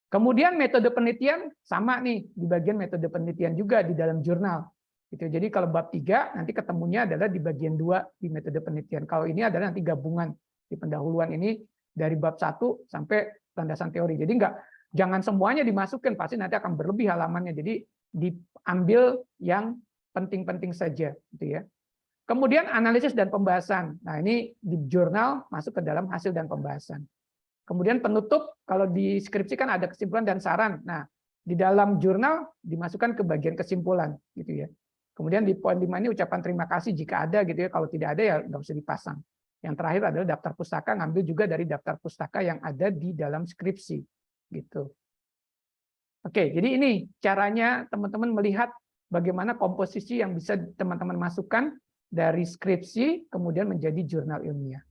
Kemudian metode penelitian sama nih di bagian metode penelitian juga di dalam jurnal. Gitu. Jadi kalau bab 3 nanti ketemunya adalah di bagian 2 di metode penelitian. Kalau ini adalah nanti gabungan di pendahuluan ini dari bab 1 sampai landasan teori. Jadi jangan semuanya dimasukkan, pasti nanti akan berlebih halamannya. Jadi diambil yang penting-penting saja gitu ya. Kemudian analisis dan pembahasan. Nah, ini di jurnal masuk ke dalam hasil dan pembahasan. Kemudian penutup, kalau di skripsi kan ada kesimpulan dan saran. Nah, di dalam jurnal dimasukkan ke bagian kesimpulan gitu ya. Kemudian di poin 5 ini ucapan terima kasih jika ada gitu ya. Kalau tidak ada ya nggak usah dipasang. Yang terakhir adalah daftar pustaka, ngambil juga dari daftar pustaka yang ada di dalam skripsi gitu. Oke, jadi ini caranya teman-teman melihat bagaimana komposisi yang bisa teman-teman masukkan dari skripsi kemudian menjadi jurnal ilmiah.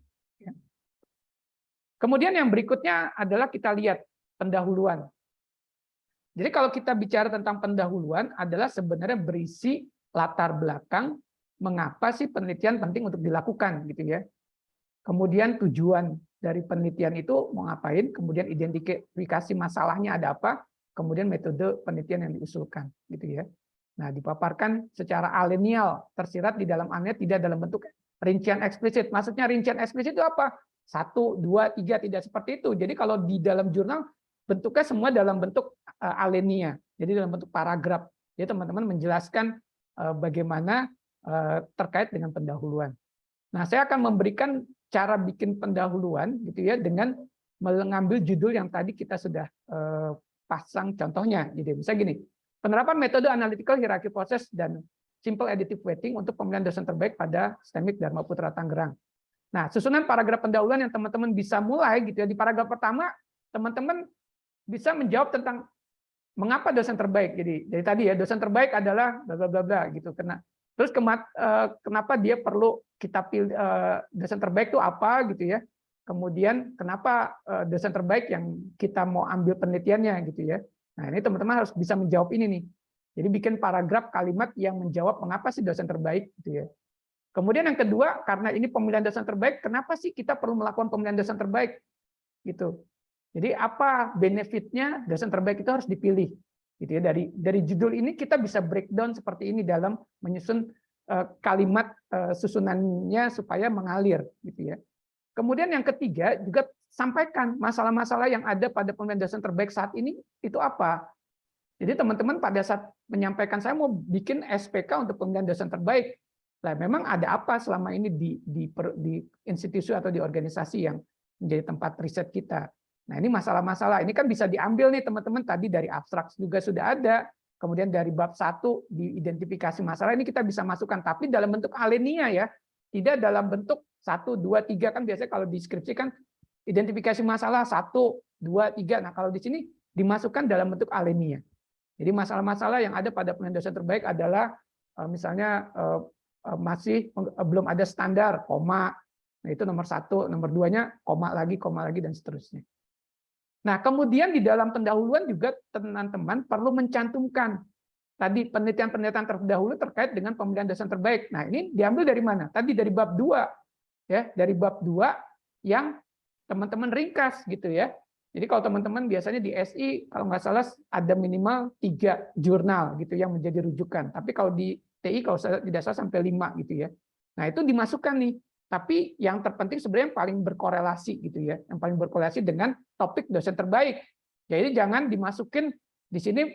Kemudian yang berikutnya adalah kita lihat pendahuluan. Jadi kalau kita bicara tentang pendahuluan adalah sebenarnya berisi latar belakang mengapa sih penelitian penting untuk dilakukan gitu ya. Kemudian tujuan dari penelitian itu mau ngapain, kemudian identifikasi masalahnya ada apa, kemudian metode penelitian yang diusulkan gitu ya. Nah, dipaparkan secara alenial, tersirat di dalam tidak dalam bentuk rincian eksplisit. Maksudnya rincian eksplisit itu apa? 1, 2, 3, tidak seperti itu. Jadi kalau di dalam jurnal bentuknya semua dalam bentuk alinea, jadi dalam bentuk paragraf. Jadi teman-teman menjelaskan bagaimana terkait dengan pendahuluan. Nah, saya akan memberikan cara bikin pendahuluan gitu ya dengan mengambil judul yang tadi kita sudah pasang contohnya. Jadi bisa gini, penerapan metode analytical hierarchy process dan simple additive weighting untuk pemilihan dosen terbaik pada STEMIK Dharma Putra Tangerang. Nah, susunan paragraf pendahuluan yang teman-teman bisa mulai gitu ya. Di paragraf pertama, teman-teman bisa menjawab tentang mengapa dosen terbaik. Jadi tadi ya, dosen terbaik adalah bla bla bla bla gitu. Terus kenapa dia perlu kita pilih dosen terbaik itu apa gitu ya. Kemudian kenapa dosen terbaik yang kita mau ambil penelitiannya gitu ya. Nah, ini teman-teman harus bisa menjawab ini nih. Jadi bikin paragraf kalimat yang menjawab mengapa sih dosen terbaik gitu ya. Kemudian yang kedua, karena ini pemilihan dosen terbaik, kenapa sih kita perlu melakukan pemilihan dosen terbaik? Gitu. Jadi apa benefitnya dosen terbaik itu harus dipilih? Gitu ya. Dari judul ini kita bisa breakdown seperti ini dalam menyusun kalimat susunannya supaya mengalir gitu ya. Kemudian yang ketiga juga sampaikan masalah-masalah yang ada pada pemilihan dosen terbaik saat ini itu apa. Jadi teman-teman pada saat menyampaikan saya mau bikin SPK untuk pemilihan dosen terbaik, nah memang ada apa selama ini di institusi atau di organisasi yang menjadi tempat riset kita. Nah ini masalah-masalah, ini kan bisa diambil nih teman-teman, tadi dari abstrak juga sudah ada, kemudian dari bab 1 di identifikasi masalah, ini kita bisa masukkan, tapi dalam bentuk alinea ya, tidak dalam bentuk 1, 2, 3, kan biasanya kalau di skripsi kan identifikasi masalah 1, 2, 3, nah kalau di sini dimasukkan dalam bentuk alinea. Jadi masalah-masalah yang ada pada pemilihan dosen terbaik adalah misalnya masih belum ada standar, koma, nah itu nomor 1, nomor 2-nya koma lagi, dan seterusnya. Nah, kemudian di dalam pendahuluan juga teman-teman perlu mencantumkan tadi penelitian-penelitian terdahulu terkait dengan pemilihan dosen terbaik. Nah, ini diambil dari mana? Tadi dari bab 2, ya, dari bab 2 yang teman-teman ringkas gitu ya. Jadi kalau teman-teman biasanya di SI kalau nggak salah ada minimal 3 jurnal gitu yang menjadi rujukan. Tapi kalau di TI kalau tidak salah sampai 5 gitu ya. Nah, itu dimasukkan nih. Tapi yang terpenting sebenarnya yang paling berkorelasi gitu ya, yang paling berkorelasi dengan topik dosen terbaik. Jadi jangan dimasukin di sini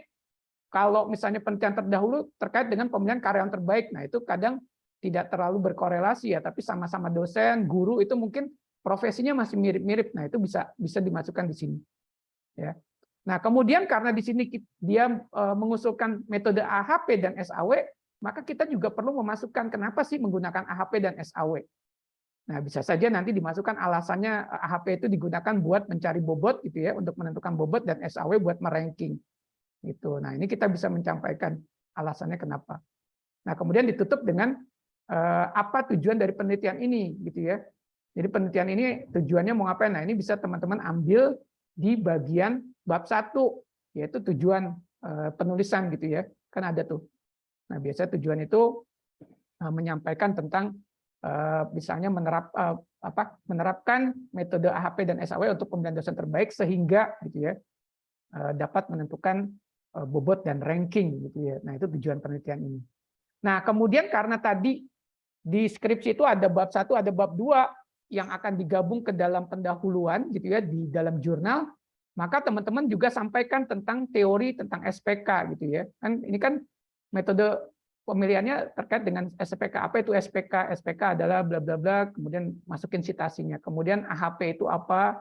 kalau misalnya penelitian terdahulu terkait dengan pemilihan karyawan terbaik. Nah, itu kadang tidak terlalu berkorelasi ya, tapi sama-sama dosen, guru itu mungkin profesinya masih mirip-mirip. Nah, itu bisa dimasukkan di sini. Ya. Nah, kemudian karena di sini dia mengusulkan metode AHP dan SAW, maka kita juga perlu memasukkan kenapa sih menggunakan AHP dan SAW. Nah, bisa saja nanti dimasukkan alasannya AHP itu digunakan buat mencari bobot gitu ya, untuk menentukan bobot, dan SAW buat meranking. Gitu. Nah, ini kita bisa menyampaikan alasannya kenapa. Nah, kemudian ditutup dengan apa tujuan dari penelitian ini gitu ya. Jadi penelitian ini tujuannya mau ngapain? Nah, ini bisa teman-teman ambil di bagian bab 1, yaitu tujuan penulisan gitu ya. Kan ada tuh. Nah, biasanya tujuan itu menyampaikan tentang misalnya menerapkan metode AHP dan SAW untuk pemilihan dosen terbaik sehingga gitu ya dapat menentukan bobot dan ranking gitu ya. Nah, itu tujuan penelitian ini. Nah, kemudian karena tadi di skripsi itu ada bab 1, ada bab 2 yang akan digabung ke dalam pendahuluan gitu ya di dalam jurnal, maka teman-teman juga sampaikan tentang teori tentang SPK gitu ya. Kan ini kan metode pemilihannya terkait dengan SPK. Apa itu SPK? SPK adalah bla bla bla, kemudian masukin citasinya. Kemudian AHP itu apa?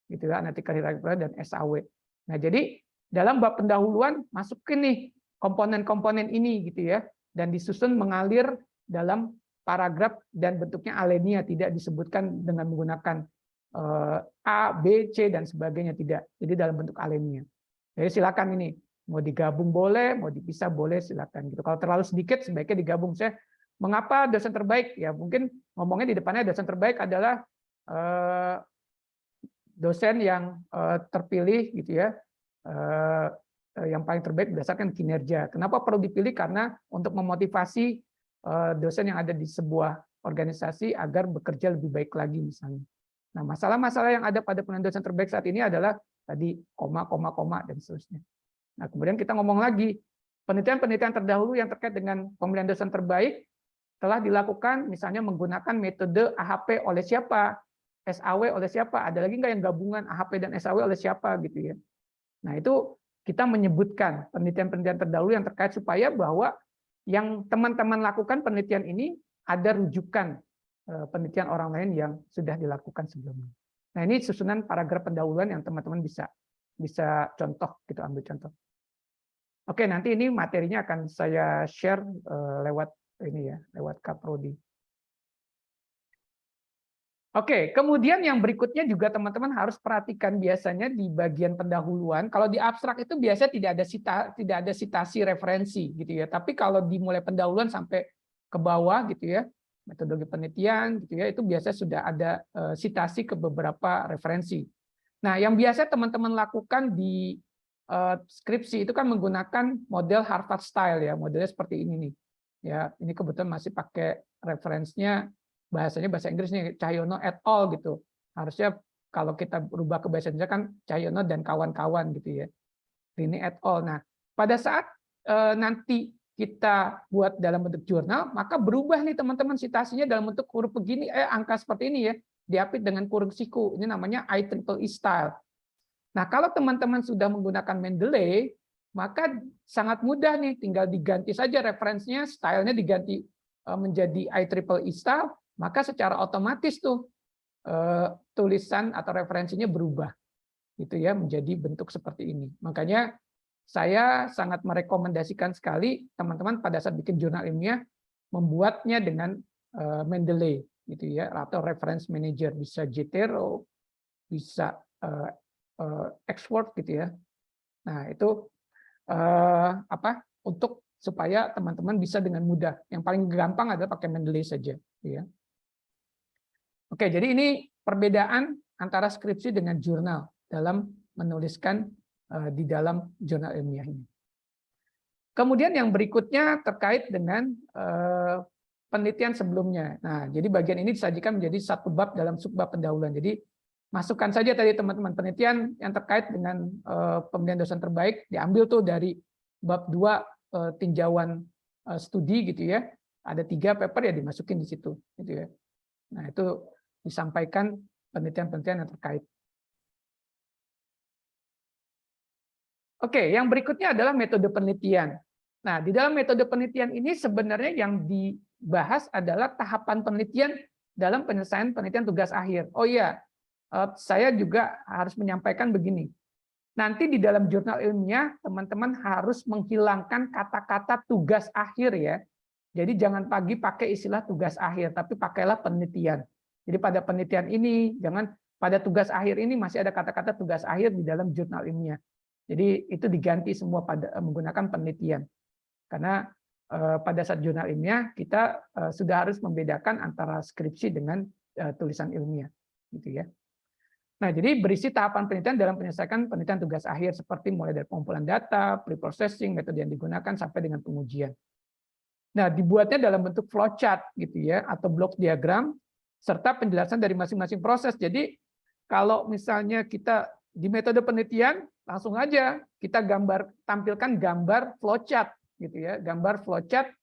Gitu ya, analytical hierarchy dan SAW. Nah, jadi dalam bab pendahuluan masukin nih komponen-komponen ini gitu ya, dan disusun mengalir dalam paragraf dan bentuknya alinea, tidak disebutkan dengan menggunakan A, B, C dan sebagainya, tidak. Jadi dalam bentuk alinea. Jadi silakan ini mau digabung boleh, mau dipisah boleh, silakan gitu. Kalau terlalu sedikit sebaiknya digabung. Saya mengapa dosen terbaik? Ya mungkin ngomongnya di depannya dosen terbaik adalah dosen yang terpilih gitu ya, yang paling terbaik berdasarkan kinerja. Kenapa perlu dipilih? Karena untuk memotivasi dosen yang ada di sebuah organisasi agar bekerja lebih baik lagi misalnya. Nah, masalah-masalah yang ada pada pemilihan dosen terbaik saat ini adalah tadi koma, dan seterusnya. Nah, kemudian kita ngomong lagi penelitian-penelitian terdahulu yang terkait dengan pemilihan dosen terbaik telah dilakukan misalnya menggunakan metode AHP oleh siapa, SAW oleh siapa, ada lagi nggak yang gabungan AHP dan SAW oleh siapa gitu ya. Nah itu kita menyebutkan penelitian-penelitian terdahulu yang terkait supaya bahwa yang teman-teman lakukan penelitian ini ada rujukan penelitian orang lain yang sudah dilakukan sebelumnya. Nah ini susunan paragraf pendahuluan yang teman-teman bisa contoh, gitu ambil contoh. Oke, nanti ini materinya akan saya share lewat ini ya, lewat Kaprodi. Oke, kemudian yang berikutnya juga teman-teman harus perhatikan biasanya di bagian pendahuluan. Kalau di abstrak itu biasanya tidak ada citasi referensi gitu ya. Tapi kalau dimulai pendahuluan sampai ke bawah gitu ya, metodologi penelitian gitu ya, itu biasanya sudah ada citasi ke beberapa referensi. Nah, yang biasa teman-teman lakukan di skripsi itu kan menggunakan model Harvard Style ya, modelnya seperti ini nih. Ya, ini kebetulan masih pakai referensinya bahasanya bahasa Inggris nih, Cahyono et al. Gitu. Harusnya kalau kita berubah ke bahasa Indonesia kan Cahyono dan kawan-kawan gitu ya. Ini et al. Nah, pada saat nanti kita buat dalam bentuk jurnal, maka berubah nih teman-teman citasinya dalam bentuk huruf begini, angka seperti ini ya, diapit dengan kurung siku. Ini namanya IEEE style. Nah, kalau teman-teman sudah menggunakan Mendeley, maka sangat mudah nih, tinggal diganti saja referensinya, stylenya diganti menjadi IEEE style, maka secara otomatis tuh tulisan atau referensinya berubah gitu ya menjadi bentuk seperti ini. Makanya saya sangat merekomendasikan sekali teman-teman pada saat bikin jurnal ilmiah membuatnya dengan Mendeley gitu ya, atau reference manager, bisa Zotero, bisa Export gitu ya. Nah itu untuk supaya teman-teman bisa dengan mudah. Yang paling gampang adalah pakai Mendeley saja. Ya. Oke, jadi ini perbedaan antara skripsi dengan jurnal dalam menuliskan di dalam jurnal ilmiah ini. Kemudian yang berikutnya terkait dengan penelitian sebelumnya. Nah, jadi bagian ini disajikan menjadi satu bab dalam subbab pendahuluan. Jadi masukkan saja tadi teman-teman penelitian yang terkait dengan pemilihan dosen terbaik diambil tuh dari bab 2 tinjauan studi gitu ya. Ada 3 paper ya dimasukin di situ gitu ya. Nah, itu disampaikan penelitian-penelitian yang terkait. Oke, yang berikutnya adalah metode penelitian. Nah, di dalam metode penelitian ini sebenarnya yang dibahas adalah tahapan penelitian dalam penyelesaian penelitian tugas akhir. Oh iya, saya juga harus menyampaikan begini. Nanti di dalam jurnal ilmiah, teman-teman harus menghilangkan kata-kata tugas akhir ya. Jadi jangan pakai istilah tugas akhir, tapi pakailah penelitian. Jadi pada penelitian ini, jangan pada tugas akhir ini masih ada kata-kata tugas akhir di dalam jurnal ilmiah. Jadi itu diganti semua pada menggunakan penelitian. Karena pada saat jurnal ilmiah, kita sudah harus membedakan antara skripsi dengan tulisan ilmiah. Gitu ya. Nah, jadi berisi tahapan penelitian dalam penyelesaian penelitian tugas akhir seperti mulai dari pengumpulan data, pre-processing, metode yang digunakan sampai dengan pengujian. Nah, dibuatnya dalam bentuk flowchart gitu ya atau block diagram serta penjelasan dari masing-masing proses. Jadi kalau misalnya kita di metode penelitian langsung aja kita tampilkan gambar flowchart gitu ya, gambar flowchart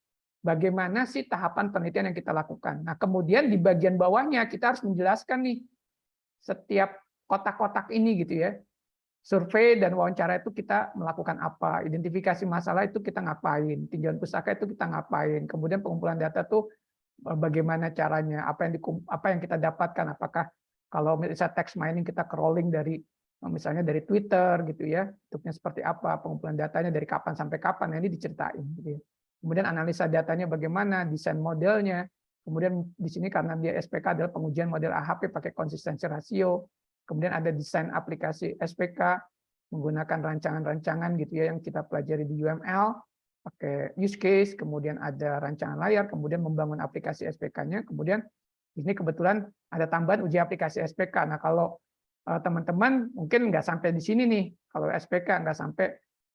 bagaimana sih tahapan penelitian yang kita lakukan. Nah, kemudian di bagian bawahnya kita harus menjelaskan nih setiap kotak-kotak ini gitu ya. Survei dan wawancara itu kita melakukan apa, identifikasi masalah itu kita ngapain, tinjauan pustaka itu kita ngapain, kemudian pengumpulan data tuh bagaimana caranya, apa yang kita dapatkan, apakah kalau misalnya text mining kita crawling dari misalnya dari Twitter gitu ya, bentuknya seperti apa, pengumpulan datanya dari kapan sampai kapan, nah ini diceritain gitu ya. Kemudian analisa datanya bagaimana, desain modelnya, kemudian di sini karena dia SPK adalah pengujian model AHP pakai konsistensi rasio. Kemudian ada desain aplikasi SPK menggunakan rancangan-rancangan gitu ya yang kita pelajari di UML, pakai use case, kemudian ada rancangan layar, kemudian membangun aplikasi SPK-nya, kemudian di sini kebetulan ada tambahan uji aplikasi SPK. Nah, kalau teman-teman mungkin nggak sampai di sini nih, kalau SPK nggak sampai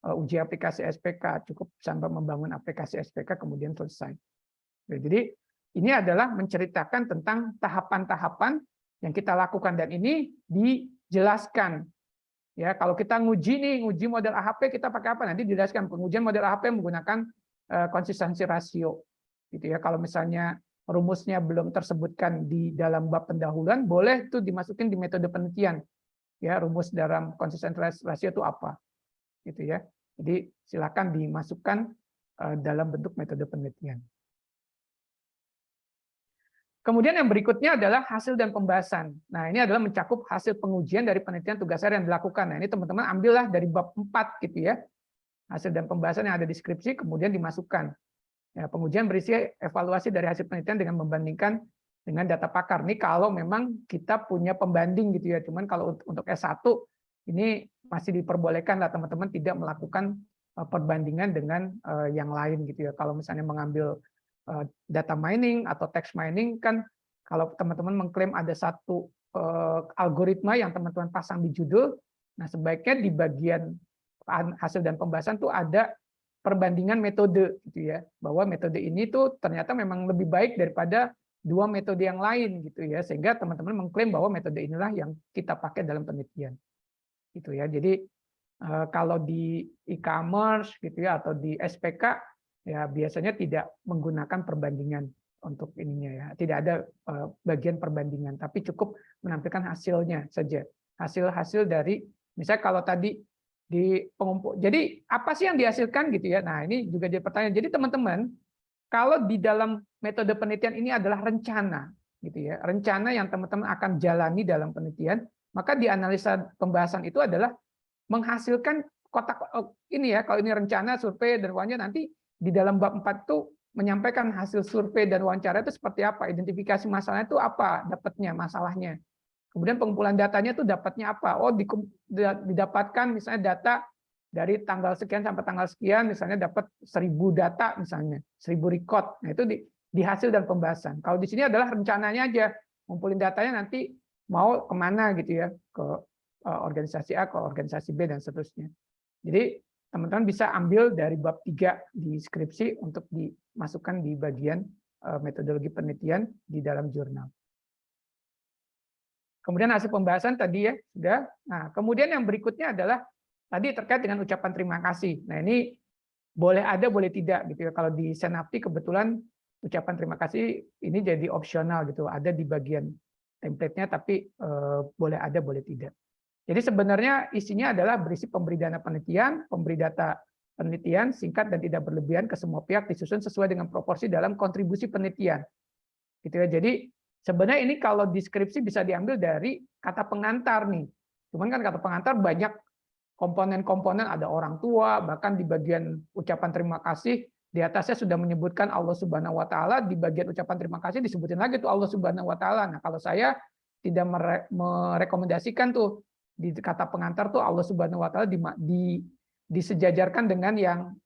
uji aplikasi SPK, cukup sampai membangun aplikasi SPK kemudian selesai. Jadi ini adalah menceritakan tentang tahapan-tahapan yang kita lakukan dan ini dijelaskan ya. Kalau kita nguji model AHP kita pakai apa, nanti dijelaskan pengujian model AHP menggunakan konsistensi rasio gitu ya. Kalau misalnya rumusnya belum tersebutkan di dalam bab pendahuluan, boleh itu dimasukin di metode penelitian. Ya, rumus dalam consistency ratio itu apa? Gitu ya. Jadi silakan dimasukkan dalam bentuk metode penelitian. Kemudian yang berikutnya adalah hasil dan pembahasan. Nah, ini adalah mencakup hasil pengujian dari penelitian tugas akhir yang dilakukan. Nah, ini teman-teman ambillah dari bab 4 gitu ya. Hasil dan pembahasan yang ada di skripsi kemudian dimasukkan. Ya, pengujian berisi evaluasi dari hasil penelitian dengan membandingkan dengan data pakar. Ini kalau memang kita punya pembanding gitu ya. Cuman kalau untuk S1 ini masih diperbolehkan lah teman-teman tidak melakukan perbandingan dengan yang lain gitu ya. Kalau misalnya mengambil data mining atau text mining kan kalau teman-teman mengklaim ada satu algoritma yang teman-teman pasang di judul, nah sebaiknya di bagian hasil dan pembahasan tuh ada perbandingan metode gitu ya, bahwa metode ini tuh ternyata memang lebih baik daripada dua metode yang lain gitu ya, sehingga teman-teman mengklaim bahwa metode inilah yang kita pakai dalam penelitian gitu ya. Jadi kalau di e-commerce gitu ya atau di SPK ya biasanya tidak menggunakan perbandingan untuk ininya ya, tidak ada bagian perbandingan, tapi cukup menampilkan hasilnya saja, hasil-hasil dari misalnya kalau tadi di pengumpul. Jadi apa sih yang dihasilkan gitu ya? Nah ini juga jadi pertanyaan. Jadi teman-teman kalau di dalam metode penelitian ini adalah rencana gitu ya, rencana yang teman-teman akan jalani dalam penelitian, maka di analisa pembahasan itu adalah menghasilkan kotak ini ya, kalau ini rencana, survei, dan wawancara, nanti di dalam bab 4 itu menyampaikan hasil survei dan wawancara itu seperti apa, identifikasi masalahnya itu apa, dapatnya masalahnya. Kemudian pengumpulan datanya itu dapatnya apa? Oh, didapatkan misalnya data dari tanggal sekian sampai tanggal sekian, misalnya dapat 1000 data misalnya, 1000 record. Nah, itu di hasil dan pembahasan. Kalau di sini adalah rencananya aja, ngumpulin datanya nanti mau kemana gitu ya, ke organisasi A ke organisasi B dan seterusnya. Jadi teman-teman bisa ambil dari bab 3 di skripsi untuk dimasukkan di bagian metodologi penelitian di dalam jurnal. Kemudian hasil pembahasan tadi ya sudah. Nah, kemudian yang berikutnya adalah tadi terkait dengan ucapan terima kasih. Nah, ini boleh ada boleh tidak gitu ya. Kalau di Senapti kebetulan ucapan terima kasih ini jadi opsional gitu, ada di bagian template-nya tapi boleh ada boleh tidak. Jadi sebenarnya isinya adalah berisi pemberi dana penelitian, pemberi data penelitian singkat dan tidak berlebihan ke semua pihak disusun sesuai dengan proporsi dalam kontribusi penelitian. Gitu ya. Jadi sebenarnya ini kalau deskripsi bisa diambil dari kata pengantar nih. Cuman kan kata pengantar banyak komponen-komponen, ada orang tua, bahkan di bagian ucapan terima kasih di atasnya sudah menyebutkan Allah Subhanahu wa taala, di bagian ucapan terima kasih disebutin lagi tuh Allah Subhanahu wa taala. Nah, kalau saya tidak merekomendasikan tuh di kata pengantar tuh Allah Subhanahu wa taala disejajarkan dengan yang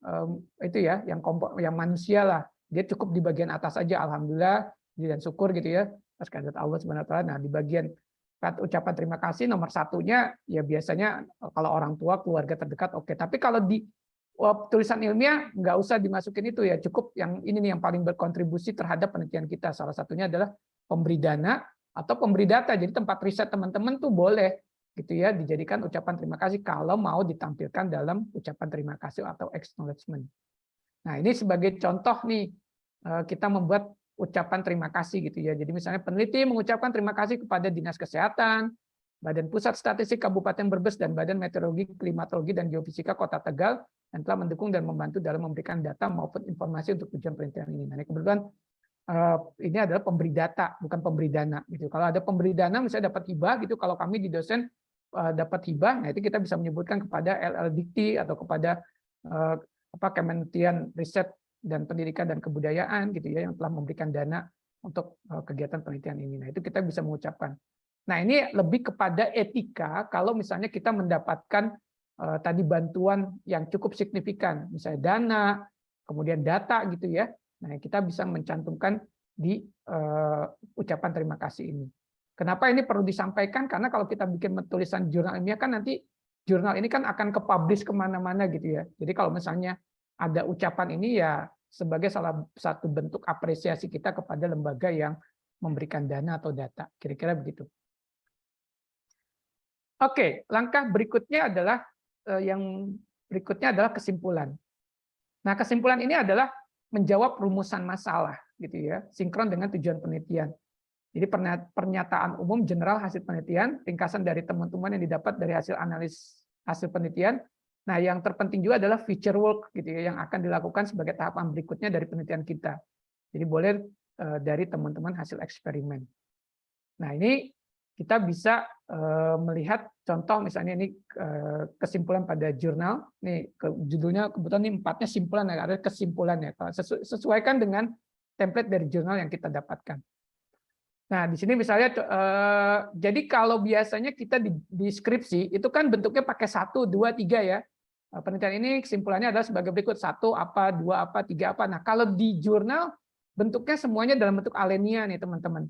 itu ya, yang manusia lah. Dia cukup di bagian atas aja alhamdulillah dan syukur gitu ya. Pas kehadirat Allah Subhanahu wa taala. Nah, di bagian ucapan terima kasih nomor satunya ya biasanya kalau orang tua keluarga terdekat oke. Tapi kalau di tulisan ilmiah nggak usah dimasukin itu ya, cukup yang ini nih yang paling berkontribusi terhadap penelitian kita. Salah satunya adalah pemberi dana atau pemberi data. Jadi tempat riset teman-teman tuh boleh gitu ya dijadikan ucapan terima kasih kalau mau ditampilkan dalam ucapan terima kasih atau acknowledgement. Nah, ini sebagai contoh nih kita membuat ucapan terima kasih gitu ya. Jadi misalnya peneliti mengucapkan terima kasih kepada Dinas Kesehatan, Badan Pusat Statistik Kabupaten Brebes dan Badan Meteorologi, Klimatologi dan Geofisika Kota Tegal yang telah mendukung dan membantu dalam memberikan data maupun informasi untuk tujuan penelitian ini. Nah, kebetulan ini adalah pemberi data, bukan pemberi dana gitu. Kalau ada pemberi dana misalnya dapat hibah gitu, kalau kami di dosen dapat hibah, nah itu kita bisa menyebutkan kepada LLDikti atau kepada Kementerian Riset dan Pendidikan dan Kebudayaan gitu ya yang telah memberikan dana untuk kegiatan penelitian ini. Nah, itu kita bisa mengucapkan. Nah, ini lebih kepada etika kalau misalnya kita mendapatkan tadi bantuan yang cukup signifikan, misalnya dana, kemudian data gitu ya. Nah, kita bisa mencantumkan di ucapan terima kasih ini. Kenapa ini perlu disampaikan? Karena kalau kita bikin tulisan jurnal ilmiah kan nanti jurnal ini kan akan ke-publish kemana-mana gitu ya. Jadi kalau misalnya ada ucapan ini ya sebagai salah satu bentuk apresiasi kita kepada lembaga yang memberikan dana atau data. Kira-kira begitu. Oke, langkah berikutnya adalah kesimpulan. Nah, kesimpulan ini adalah menjawab rumusan masalah gitu ya, sinkron dengan tujuan penelitian. Jadi pernyataan umum general hasil penelitian, ringkasan dari teman-teman yang didapat dari hasil analis hasil penelitian. Nah, yang terpenting juga adalah future work gitu ya, yang akan dilakukan sebagai tahapan berikutnya dari penelitian kita. Jadi boleh dari teman-teman hasil eksperimen. Nah, ini kita bisa melihat contoh misalnya ini kesimpulan pada jurnal. Nih judulnya kebetulan ini 4-nya simpulan, ada kesimpulannya. Sesuaikan dengan template dari jurnal yang kita dapatkan. Nah, di sini misalnya, jadi kalau biasanya kita di skripsi itu kan bentuknya pakai 1, 2, 3 ya. Penelitian ini kesimpulannya adalah sebagai berikut: 1 apa, 2 apa, 3 apa. Nah, kalau di jurnal bentuknya semuanya dalam bentuk alinea nih teman-teman.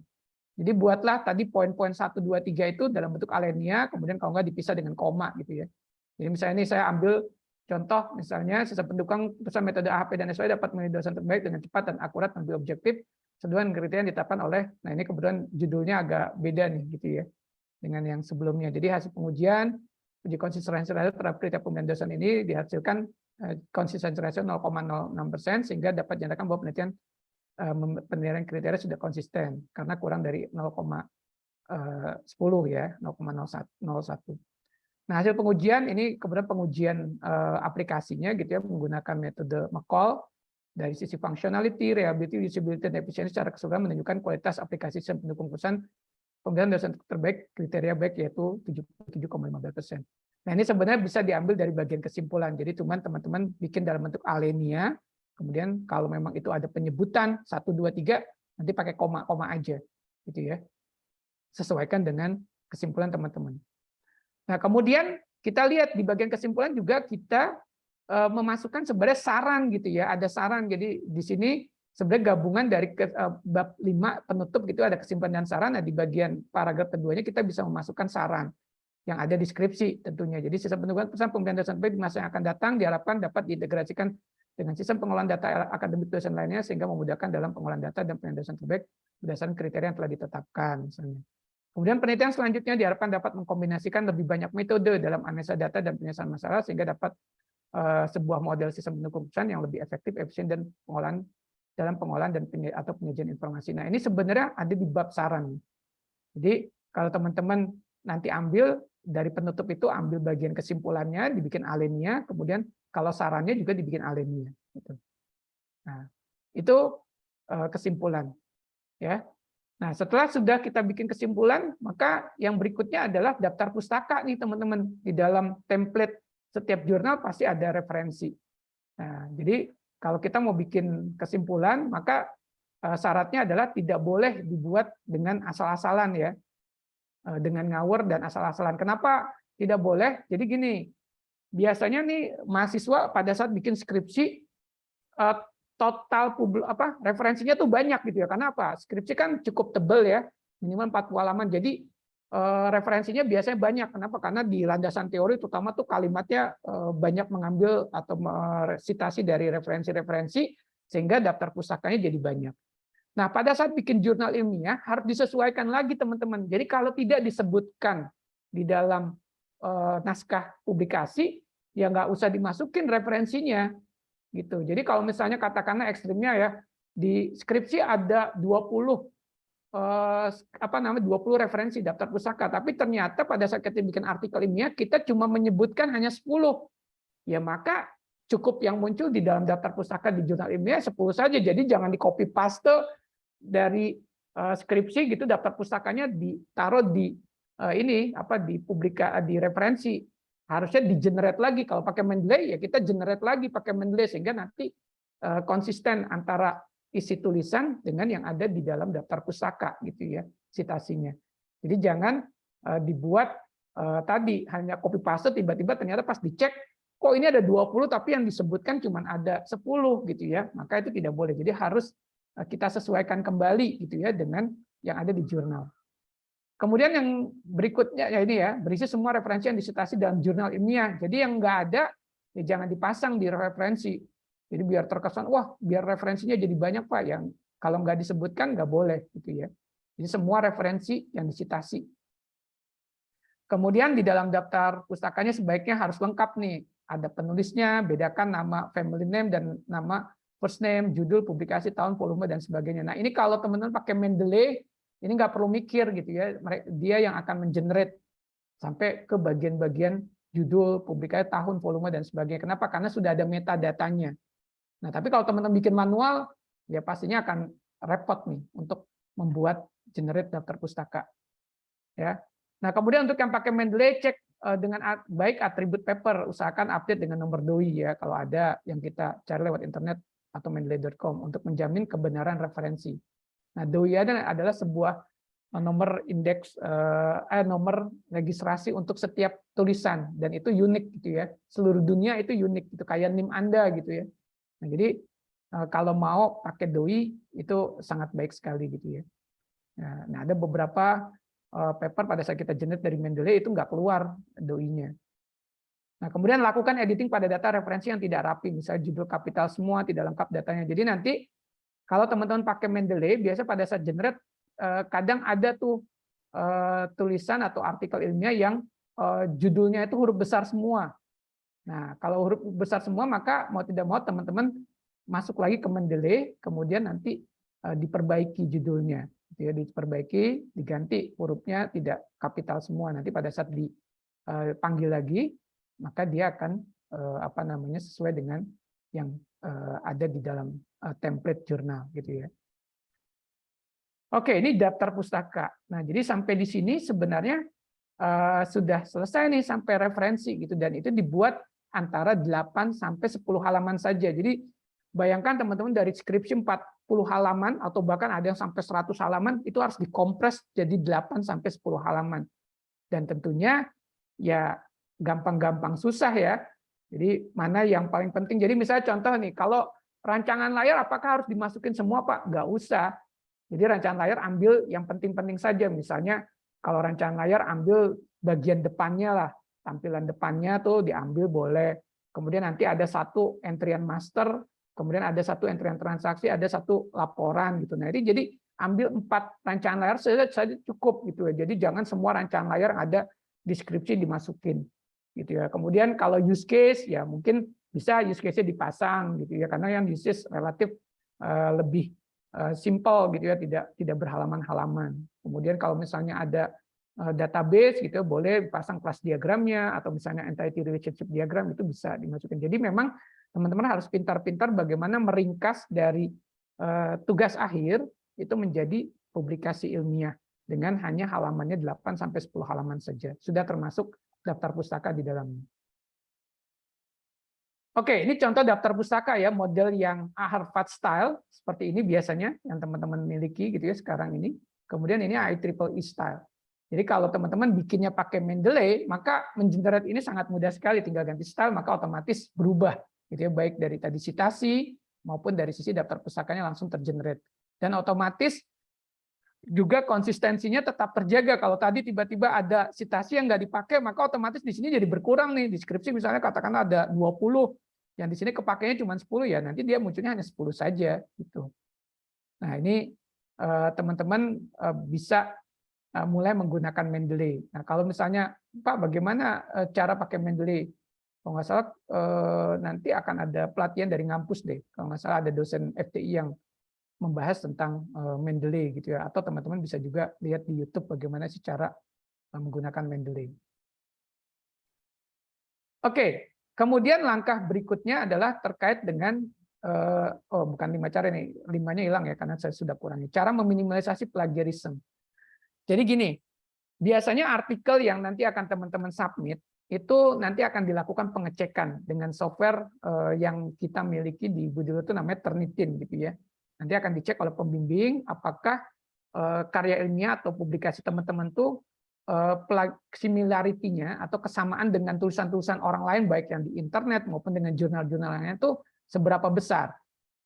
Jadi buatlah tadi poin-poin 1, 2, 3 itu dalam bentuk alinea, kemudian kalau nggak dipisah dengan koma gitu ya. Jadi misalnya ini saya ambil contoh, misalnya sistem pendukung putusan metode AHP dan SOE dapat menjadi dosen terbaik dengan cepat dan akurat dan lebih objektif sesuai dengan kriteria yang ditetapkan oleh, nah ini kebetulan judulnya agak beda nih gitu ya dengan yang sebelumnya. Jadi hasil pengujian uji konsistensi rasio terhadap kriteria pemilihan dosen ini dihasilkan konsistensi rasio 0,06% sehingga dapat dinyatakan bahwa penilaian kriteria sudah konsisten karena kurang dari 0,10 ya, 0,01. Nah, hasil pengujian ini kemudian pengujian aplikasinya gitu ya menggunakan metode McCall dari sisi functionality, reliability, usability, dan efisiensi secara keseluruhan menunjukkan kualitas aplikasi sistem pendukung putusan pemilihan dosen terbaik kriteria baik yaitu 77,15%. Nah, ini sebenarnya bisa diambil dari bagian kesimpulan. Jadi teman-teman bikin dalam bentuk alinea, kemudian kalau memang itu ada penyebutan 1, 2, 3 nanti pakai koma-koma aja gitu ya. Sesuaikan dengan kesimpulan teman-teman. Nah, kemudian kita lihat di bagian kesimpulan juga kita memasukkan sebenarnya saran gitu ya, ada saran. Jadi di sini sebenarnya gabungan dari bab 5 penutup gitu ada kesimpulan dan saran. Nah, di bagian paragraf keduanya kita bisa memasukkan saran yang ada di skripsi tentunya. Jadi sistem penentuan pesan pemilihan dosen terbaik di masa yang akan datang diharapkan dapat diintegrasikan dengan sistem pengolahan data akademik dosen lainnya sehingga memudahkan dalam pengolahan data dan pemilihan dosen terbaik berdasarkan kriteria yang telah ditetapkan misalnya. Kemudian penelitian selanjutnya diharapkan dapat mengkombinasikan lebih banyak metode dalam analisa data dan penyelesaian masalah sehingga dapat sebuah model sistem pendukung keputusan yang lebih efektif, efisien dan pengolahan dan atau penyajian informasi. Nah, ini sebenarnya ada di bab saran. Jadi kalau teman-teman nanti ambil dari penutup itu ambil bagian kesimpulannya, dibikin alinea, kemudian kalau sarannya juga dibikin alinea. Nah, itu kesimpulan, ya. Nah, setelah sudah kita bikin kesimpulan, maka yang berikutnya adalah daftar pustaka nih teman-teman. Di dalam template setiap jurnal pasti ada referensi. Nah, jadi kalau kita mau bikin kesimpulan, maka syaratnya adalah tidak boleh dibuat dengan asal-asalan ya, dengan ngawur dan asal-asalan. Kenapa tidak boleh? Jadi gini, biasanya nih mahasiswa pada saat bikin skripsi total referensinya tuh banyak gitu ya. Karena apa? Skripsi kan cukup tebel ya, minimal 40 halaman. Jadi referensinya biasanya banyak. Kenapa? Karena di landasan teori terutama tuh kalimatnya banyak mengambil atau citasi dari referensi-referensi sehingga daftar pustakanya jadi banyak. Nah, pada saat bikin jurnal ilmiah harus disesuaikan lagi teman-teman. Jadi kalau tidak disebutkan di dalam naskah publikasi, ya nggak usah dimasukin referensinya. Gitu. Jadi kalau misalnya katakanlah ekstrimnya ya di skripsi ada 20 referensi daftar pustaka, tapi ternyata pada saat kita bikin artikel ilmiah kita cuma menyebutkan hanya 10. Ya maka cukup yang muncul di dalam daftar pustaka di jurnal ilmiah 10 saja. Jadi jangan di copy paste dari skripsi gitu daftar pustakanya ditaruh di di referensi. Harusnya di-generate lagi. Kalau pakai Mendeley, ya kita generate lagi pakai Mendeley, sehingga nanti konsisten antara isi tulisan dengan yang ada di dalam daftar pustaka, gitu ya, citasinya. Jadi jangan dibuat tadi, hanya copy paste, tiba-tiba ternyata pas dicek, kok ini ada 20, tapi yang disebutkan cuma ada 10, gitu ya. Maka itu tidak boleh. Jadi harus kita sesuaikan kembali, gitu ya, dengan yang ada di jurnal. Kemudian yang berikutnya ya ini ya, berisi semua referensi yang disitasi dalam jurnal ilmiah. Jadi yang nggak ada ya jangan dipasang di referensi. Jadi biar terkesan wah biar referensinya jadi banyak Pak, yang kalau nggak disebutkan nggak boleh gitu ya. Jadi semua referensi yang disitasi. Kemudian di dalam daftar pustakanya sebaiknya harus lengkap nih. Ada penulisnya, bedakan nama family name dan nama first name, judul, publikasi, tahun, volume, dan sebagainya. Nah, ini kalau teman-teman pakai Mendeley, ini nggak perlu mikir gitu ya. Dia yang akan mengenerate sampai ke bagian-bagian judul, publikasi, tahun, volume, dan sebagainya. Kenapa? Karena sudah ada metadatanya. Nah, tapi kalau teman-teman bikin manual, ya pastinya akan repot nih untuk membuat generate daftar pustaka. Ya. Nah, kemudian untuk yang pakai Mendeley, cek dengan baik atribut paper, usahakan update dengan nomor DOI ya kalau ada yang kita cari lewat internet atau mendeley.com untuk menjamin kebenaran referensi. Nah, DOI adalah sebuah nomor indeks nomor registrasi untuk setiap tulisan dan itu unik gitu ya. Seluruh dunia itu unik gitu kayak NIM Anda gitu ya. Nah, jadi kalau mau pakai DOI itu sangat baik sekali gitu ya. Nah, ada beberapa paper pada saat kita generate dari Mendeley itu nggak keluar DOI-nya. Nah, kemudian lakukan editing pada data referensi yang tidak rapi, misalnya judul kapital semua, tidak lengkap datanya. Jadi nanti kalau teman-teman pakai Mendeley, biasa pada saat generate kadang ada tuh tulisan atau artikel ilmiah yang judulnya itu huruf besar semua. Nah, kalau huruf besar semua, maka mau tidak mau teman-teman masuk lagi ke Mendeley, kemudian nanti diperbaiki judulnya. Ya, diperbaiki, diganti hurufnya tidak kapital semua. Nanti pada saat dipanggil lagi, maka dia akan sesuai dengan yang ada di dalam template jurnal gitu ya. Oke, ini daftar pustaka. Nah, jadi sampai di sini sebenarnya sudah selesai nih sampai referensi gitu, dan itu dibuat antara 8 sampai 10 halaman saja. Jadi bayangkan teman-teman dari skripsi 40 halaman atau bahkan ada yang sampai 100 halaman itu harus dikompres jadi 8 sampai 10 halaman. Dan tentunya ya gampang-gampang susah ya. Jadi mana yang paling penting. Jadi misalnya contoh nih, kalau rancangan layar apakah harus dimasukin semua, Pak? Nggak usah. Jadi rancangan layar ambil yang penting-penting saja. Misalnya kalau rancangan layar ambil bagian depannya lah, tampilan depannya tuh diambil boleh. Kemudian nanti ada satu entrian master, kemudian ada satu entrian transaksi, ada satu laporan gitu. Nah, jadi ambil 4 rancangan layar saja cukup gitu ya. Jadi jangan semua rancangan layar yang ada deskripsi dimasukin gitu ya. Kemudian kalau use case ya mungkin bisa use case-nya dipasang gitu ya, karena yang use case relatif lebih simple gitu ya, tidak berhalaman-halaman. Kemudian kalau misalnya ada database gitu boleh pasang kelas diagramnya atau misalnya entity relationship diagram itu bisa dimasukin. Jadi memang teman-teman harus pintar-pintar bagaimana meringkas dari tugas akhir itu menjadi publikasi ilmiah dengan hanya halamannya 8 sampai 10 halaman saja. Sudah termasuk daftar pustaka di dalamnya. Oke, ini contoh daftar pustaka ya, model yang Harvard style seperti ini biasanya yang teman-teman miliki gitu ya sekarang ini. Kemudian ini IEEE style. Jadi kalau teman-teman bikinnya pakai Mendeley, maka mengenerate ini sangat mudah sekali, tinggal ganti style maka otomatis berubah gitu ya, baik dari tadi citasi maupun dari sisi daftar pustakanya langsung tergenerate. Dan otomatis juga konsistensinya tetap terjaga. Kalau tadi tiba-tiba ada citasi yang nggak dipakai, maka otomatis di sini jadi berkurang nih. Deskripsi misalnya katakanlah ada 20, yang di sini kepakainya cuma 10 ya, nanti dia munculnya hanya 10 saja gitu. Nah, ini teman-teman bisa mulai menggunakan Mendeley. Nah, kalau misalnya Pak bagaimana cara pakai Mendeley? Kalau nggak salah nanti akan ada pelatihan dari ngampus deh. Kalau nggak salah ada dosen FTI yang membahas tentang Mendeley gitu ya, atau teman-teman bisa juga lihat di YouTube bagaimana sih cara menggunakan Mendeley. Oke, kemudian langkah berikutnya adalah terkait dengan bukan 5 cara nih, 5-nya hilang ya karena saya sudah kurangi. Cara meminimalisasi plagiarisme. Jadi gini, biasanya artikel yang nanti akan teman-teman submit itu nanti akan dilakukan pengecekan dengan software yang kita miliki di Budilo itu namanya Turnitin gitu ya. Nanti akan dicek oleh pembimbing apakah karya ilmiah atau publikasi teman-teman tuh similarity-nya atau kesamaan dengan tulisan-tulisan orang lain baik yang di internet maupun dengan jurnal-jurnal lainnya itu seberapa besar.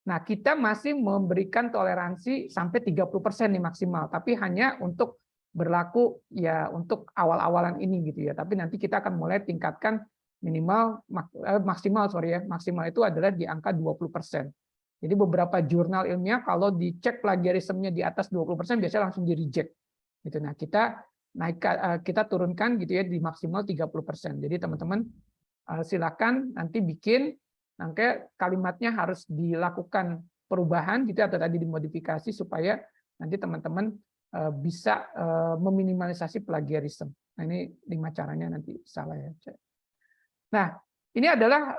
Nah, kita masih memberikan toleransi sampai 30% nih maksimal, tapi hanya untuk berlaku ya untuk awal-awalan ini gitu ya. Tapi nanti kita akan mulai tingkatkan maksimal itu adalah di angka 20%. Jadi beberapa jurnal ilmiah kalau dicek plagiarismenya di atas 20% biasanya langsung di-reject. Gitu. Nah, kita turunkan gitu ya di maksimal 30%. Jadi teman-teman silakan nanti bikin Nah, kalimatnya harus dilakukan perubahan gitu atau tadi dimodifikasi supaya nanti teman-teman bisa meminimalisasi plagiarisme. Nah, ini 5 caranya nanti salah ya. Nah, ini adalah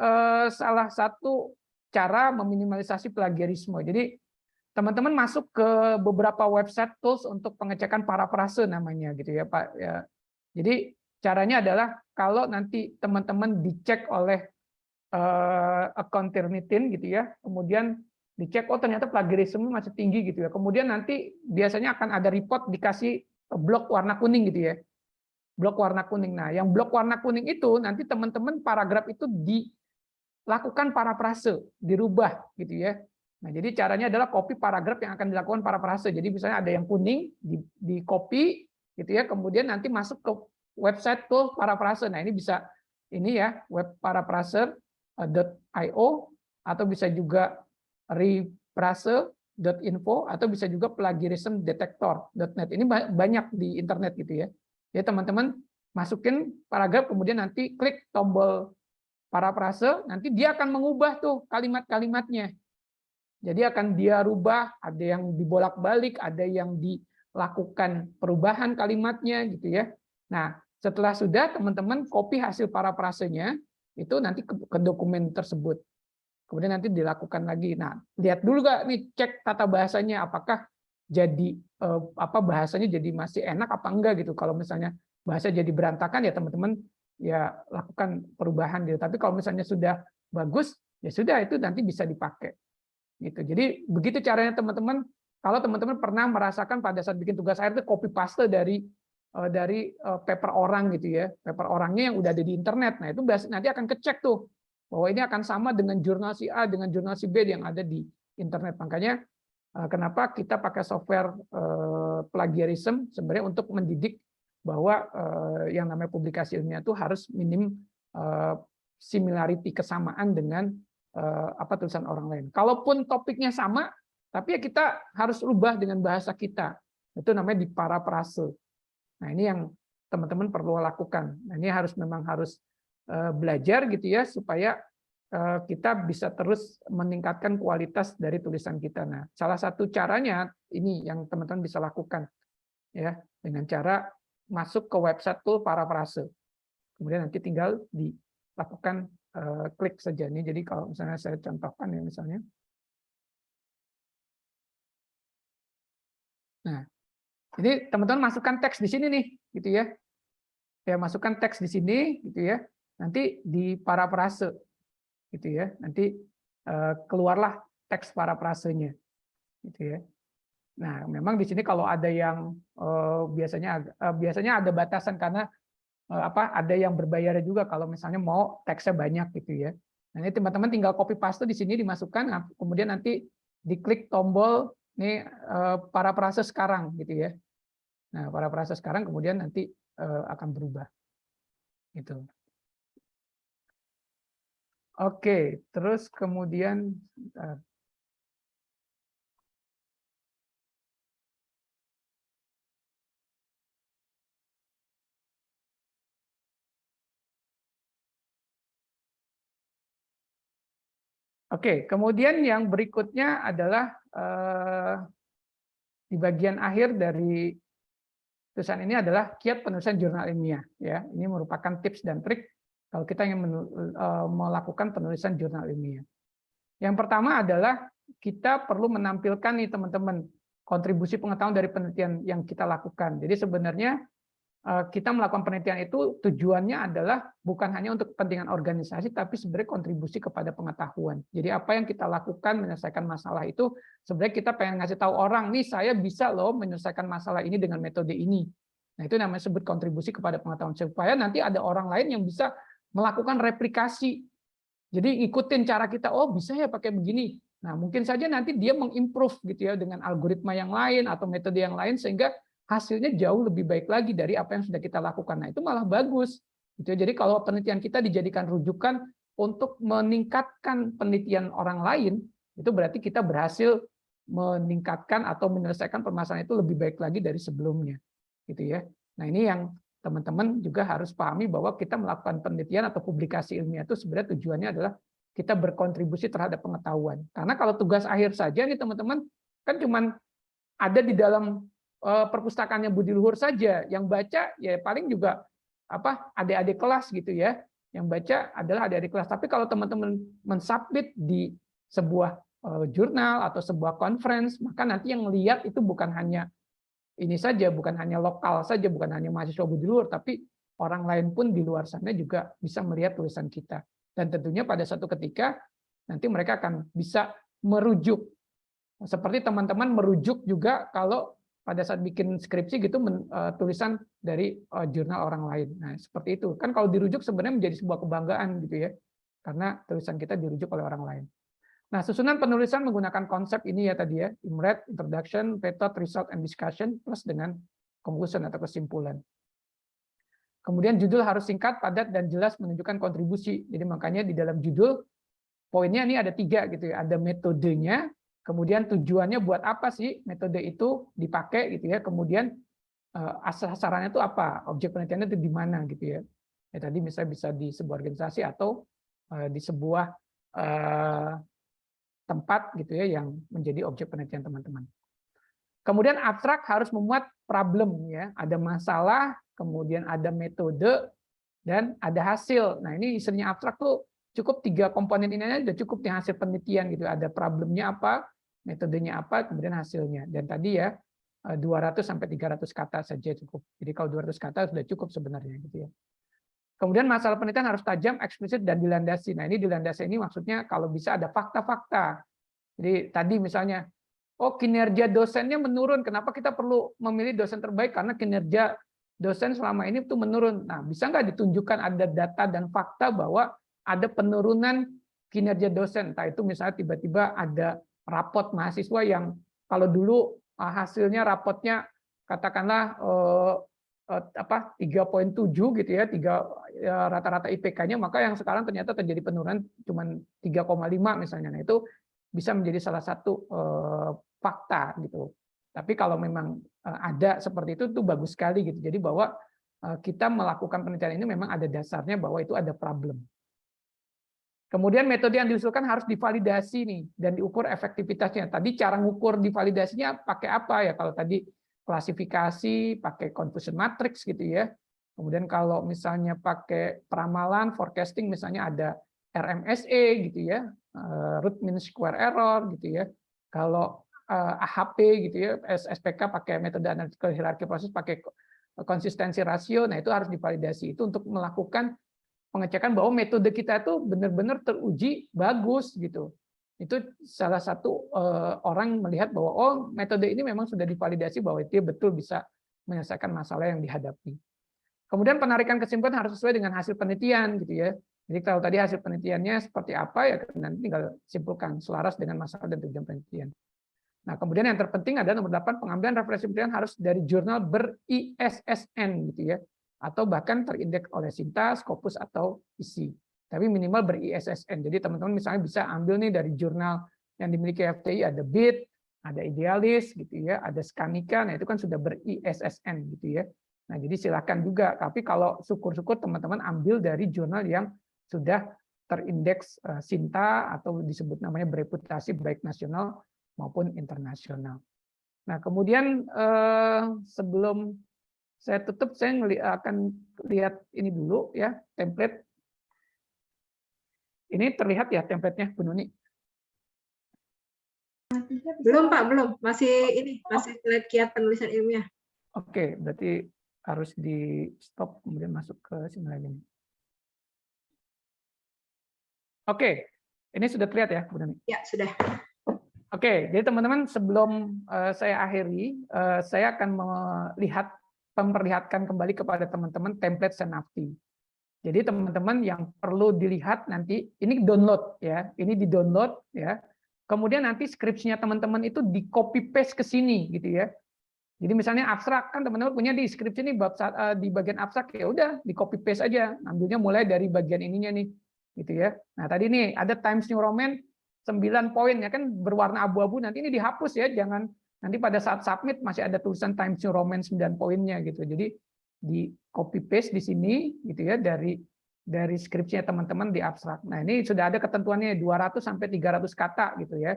salah satu cara meminimalisasi plagiarisme. Jadi teman-teman masuk ke beberapa website tools untuk pengecekan parafrase namanya gitu ya Pak. Ya. Jadi caranya adalah kalau nanti teman-teman dicek oleh account Turnitin gitu ya, kemudian dicek oh ternyata plagiarisme masih tinggi gitu ya. Kemudian nanti biasanya akan ada report dikasih blok warna kuning gitu ya. Blok warna kuning. Nah, yang blok warna kuning itu nanti teman-teman paragraf itu dilakukan parafrase, dirubah gitu ya. Nah, jadi caranya adalah copy paragraf yang akan dilakukan parafrase. Jadi misalnya ada yang kuning, di copy gitu ya, kemudian nanti masuk ke website tool parafrase. Nah, ini bisa ini ya, web paraphrase.io atau bisa juga reprase.info atau bisa juga plagiarismdetector.net. Ini banyak di internet gitu ya. Ya teman-teman masukin paragraf, kemudian nanti klik tombol parafrase, nanti dia akan mengubah tuh kalimat-kalimatnya. Jadi akan dia rubah, ada yang dibolak-balik, ada yang dilakukan perubahan kalimatnya gitu ya. Nah, setelah sudah teman-teman copy hasil parafrasenya itu nanti ke dokumen tersebut. Kemudian nanti dilakukan lagi. Nah, lihat dulu nggak nih, cek tata bahasanya apakah jadi bahasanya jadi masih enak apa enggak gitu. Kalau misalnya bahasa jadi berantakan ya teman-teman ya lakukan perubahan gitu. Tapi kalau misalnya sudah bagus ya sudah itu nanti bisa dipakai gitu. Jadi begitu caranya teman-teman. Kalau teman-teman pernah merasakan pada saat bikin tugas akhir itu copy paste dari paper orang gitu ya, paper orangnya yang udah ada di internet. Nah itu nanti akan kecek tuh bahwa ini akan sama dengan jurnal si A dengan jurnal si B yang ada di internet. Makanya kenapa kita pakai software plagiarism sebenarnya untuk mendidik bahwa yang namanya publikasi ilmiah itu harus minim similarity, kesamaan dengan tulisan orang lain. Kalaupun topiknya sama, tapi ya kita harus ubah dengan bahasa kita. Itu namanya diparafrase. Nah ini yang teman-teman perlu lakukan. Nah, ini memang harus belajar gitu ya supaya kita bisa terus meningkatkan kualitas dari tulisan kita. Nah, salah satu caranya ini yang teman-teman bisa lakukan ya dengan cara masuk ke website tool parafrase. Kemudian nanti tinggal dilakukan klik saja nih. Jadi kalau misalnya saya contohkan ya misalnya. Nah, ini teman-teman masukkan teks di sini nih, gitu ya. Ya masukkan teks di sini, gitu ya. Nanti di parafrase gitu ya. Nanti keluarlah teks parafrasenya gitu ya. Nah, memang di sini kalau ada yang biasanya ada batasan karena ada yang berbayar juga kalau misalnya mau teksnya banyak gitu ya. Nah, ini teman-teman tinggal copy paste di sini dimasukkan, kemudian nanti diklik tombol ini parafrase sekarang gitu ya. Nah, parafrase sekarang kemudian nanti akan berubah gitu. Oke, terus kemudian kemudian yang berikutnya adalah di bagian akhir dari tulisan ini adalah kiat penulisan jurnal ilmiah. Ya, ini merupakan tips dan trik kalau kita ingin melakukan penulisan jurnal ilmiah. Yang pertama adalah kita perlu menampilkan nih teman-teman kontribusi pengetahuan dari penelitian yang kita lakukan. Jadi sebenarnya kita melakukan penelitian itu tujuannya adalah bukan hanya untuk kepentingan organisasi, tapi sebenarnya kontribusi kepada pengetahuan. Jadi apa yang kita lakukan menyelesaikan masalah itu, sebenarnya kita pengen ngasih tahu orang, nih saya bisa loh menyelesaikan masalah ini dengan metode ini. Nah itu namanya sebut kontribusi kepada pengetahuan, supaya nanti ada orang lain yang bisa melakukan replikasi. Jadi ikutin cara kita, oh bisa ya pakai begini. Nah mungkin saja nanti dia mengimprove gitu ya dengan algoritma yang lain atau metode yang lain sehingga hasilnya jauh lebih baik lagi dari apa yang sudah kita lakukan. Nah, itu malah bagus. Gitu. Jadi kalau penelitian kita dijadikan rujukan untuk meningkatkan penelitian orang lain, itu berarti kita berhasil meningkatkan atau menyelesaikan permasalahan itu lebih baik lagi dari sebelumnya. Gitu ya. Nah, ini yang teman-teman juga harus pahami bahwa kita melakukan penelitian atau publikasi ilmiah itu sebenarnya tujuannya adalah kita berkontribusi terhadap pengetahuan. Karena kalau tugas akhir saja nih teman-teman, kan cuman ada di dalam perpustakaannya Budi Luhur saja, yang baca ya paling juga adik-adik kelas gitu ya, yang baca adalah adik-adik kelas. Tapi kalau teman-teman mensubmit di sebuah jurnal atau sebuah conference, maka nanti yang lihat itu bukan hanya ini saja, bukan hanya lokal saja, bukan hanya mahasiswa Budi Luhur, tapi orang lain pun di luar sana juga bisa melihat tulisan kita. Dan tentunya pada suatu ketika nanti mereka akan bisa merujuk. Seperti teman-teman merujuk juga kalau pada saat bikin skripsi gitu tulisan dari jurnal orang lain. Nah, seperti itu. Kan kalau dirujuk sebenarnya menjadi sebuah kebanggaan gitu ya. Karena tulisan kita dirujuk oleh orang lain. Nah, susunan penulisan menggunakan konsep ini ya tadi ya, IMRED, Introduction, Method, Result, and Discussion, plus dengan conclusion atau kesimpulan. Kemudian judul harus singkat, padat, dan jelas menunjukkan kontribusi. Jadi makanya di dalam judul, poinnya ini ada 3 gitu ya. Ada metodenya, kemudian tujuannya buat apa sih metode itu dipakai gitu ya. Kemudian sasarannya itu apa, objek penelitiannya itu di mana gitu ya. Ya tadi misalnya bisa di sebuah organisasi atau di sebuah tempat gitu ya yang menjadi objek penelitian teman-teman. Kemudian abstrak harus memuat problem ya, ada masalah, kemudian ada metode dan ada hasil. Nah, ini istilahnya abstrak tuh cukup 3 komponen ini aja udah cukup di hasil penelitian gitu. Ada problemnya apa, metodenya apa, kemudian hasilnya. Dan tadi ya 200 sampai 300 kata saja cukup. Jadi kalau 200 kata sudah cukup sebenarnya gitu ya. Kemudian masalah penelitian harus tajam, eksplisit, dan dilandasi. Nah, ini dilandasi ini maksudnya kalau bisa ada fakta-fakta. Jadi tadi misalnya, oh kinerja dosennya menurun, kenapa kita perlu memilih dosen terbaik? Karena kinerja dosen selama ini itu menurun. Nah, bisa nggak ditunjukkan ada data dan fakta bahwa ada penurunan kinerja dosen? Entah itu misalnya tiba-tiba ada rapot mahasiswa yang kalau dulu hasilnya rapotnya katakanlah 3,7 gitu ya, rata-rata IPK-nya, maka yang sekarang ternyata terjadi penurunan cuma 3,5 misalnya. Nah, itu bisa menjadi salah satu fakta gitu. Tapi kalau memang ada seperti itu bagus sekali gitu. Jadi bahwa kita melakukan penelitian ini memang ada dasarnya bahwa itu ada problem. Kemudian metode yang diusulkan harus divalidasi nih dan diukur efektivitasnya. Tadi cara ngukur divalidasinya pakai apa ya? Kalau tadi klasifikasi, pakai confusion matrix gitu ya. Kemudian kalau misalnya pakai peramalan, forecasting misalnya ada RMSE gitu ya, root mean square error gitu ya. Kalau AHP gitu ya, SPK pakai metode analytical hierarchy proses, pakai konsistensi rasio. Nah, itu harus divalidasi. Itu untuk melakukan pengecekan bahwa metode kita itu benar-benar teruji bagus gitu. Itu salah satu orang melihat bahwa oh metode ini memang sudah divalidasi bahwa dia betul bisa menyelesaikan masalah yang dihadapi. Kemudian penarikan kesimpulan harus sesuai dengan hasil penelitian gitu ya. Jadi kalau tadi hasil penelitiannya seperti apa ya nanti tinggal simpulkan selaras dengan masalah dan tujuan penelitian. Nah, kemudian yang terpenting adalah nomor 8, pengambilan referensi penelitian harus dari jurnal ber-ISSN gitu ya, atau bahkan terindeks oleh SINTA, Scopus atau ISI. Tapi minimal ber-ISSN. Jadi teman-teman misalnya bisa ambil nih dari jurnal yang dimiliki FTI, ada BIT, ada Idealis gitu ya, ada Skanika. Nah, itu kan sudah ber-ISSN gitu ya. Nah, jadi silakan juga. Tapi kalau syukur-syukur teman-teman ambil dari jurnal yang sudah terindeks SINTA atau disebut namanya bereputasi baik nasional maupun internasional. Nah, kemudian sebelum saya tutup, saya akan lihat ini dulu ya, template. Ini terlihat ya template-nya, Bu Nuni? Belum, Pak, belum. Masih ini, masih kiat penulisan ilmiah. Oke, berarti harus di stop kemudian masuk ke sini lagi. Oke, ini sudah terlihat ya, Bu Nuni? Ya, sudah. Oke, jadi teman-teman sebelum saya akhiri, saya akan memperlihatkan kembali kepada teman-teman template Senafti. Jadi teman-teman yang perlu dilihat nanti, ini download ya, ini di-download ya. Kemudian nanti skripsinya teman-teman itu di copy paste ke sini gitu ya. Jadi misalnya abstrak kan teman-teman punya di skripsi ini di bagian abstrak ya udah di copy paste aja, ambilnya mulai dari bagian ininya nih gitu ya. Nah, tadi nih ada Times New Roman 9 poin ya kan berwarna abu-abu, nanti ini dihapus ya, jangan nanti pada saat submit masih ada tulisan Times New Roman 9 poinnya gitu. Jadi di copy paste di sini gitu ya dari dari skripsinya teman-teman di abstrak. Nah, ini sudah ada ketentuannya 200 sampai 300 kata gitu ya.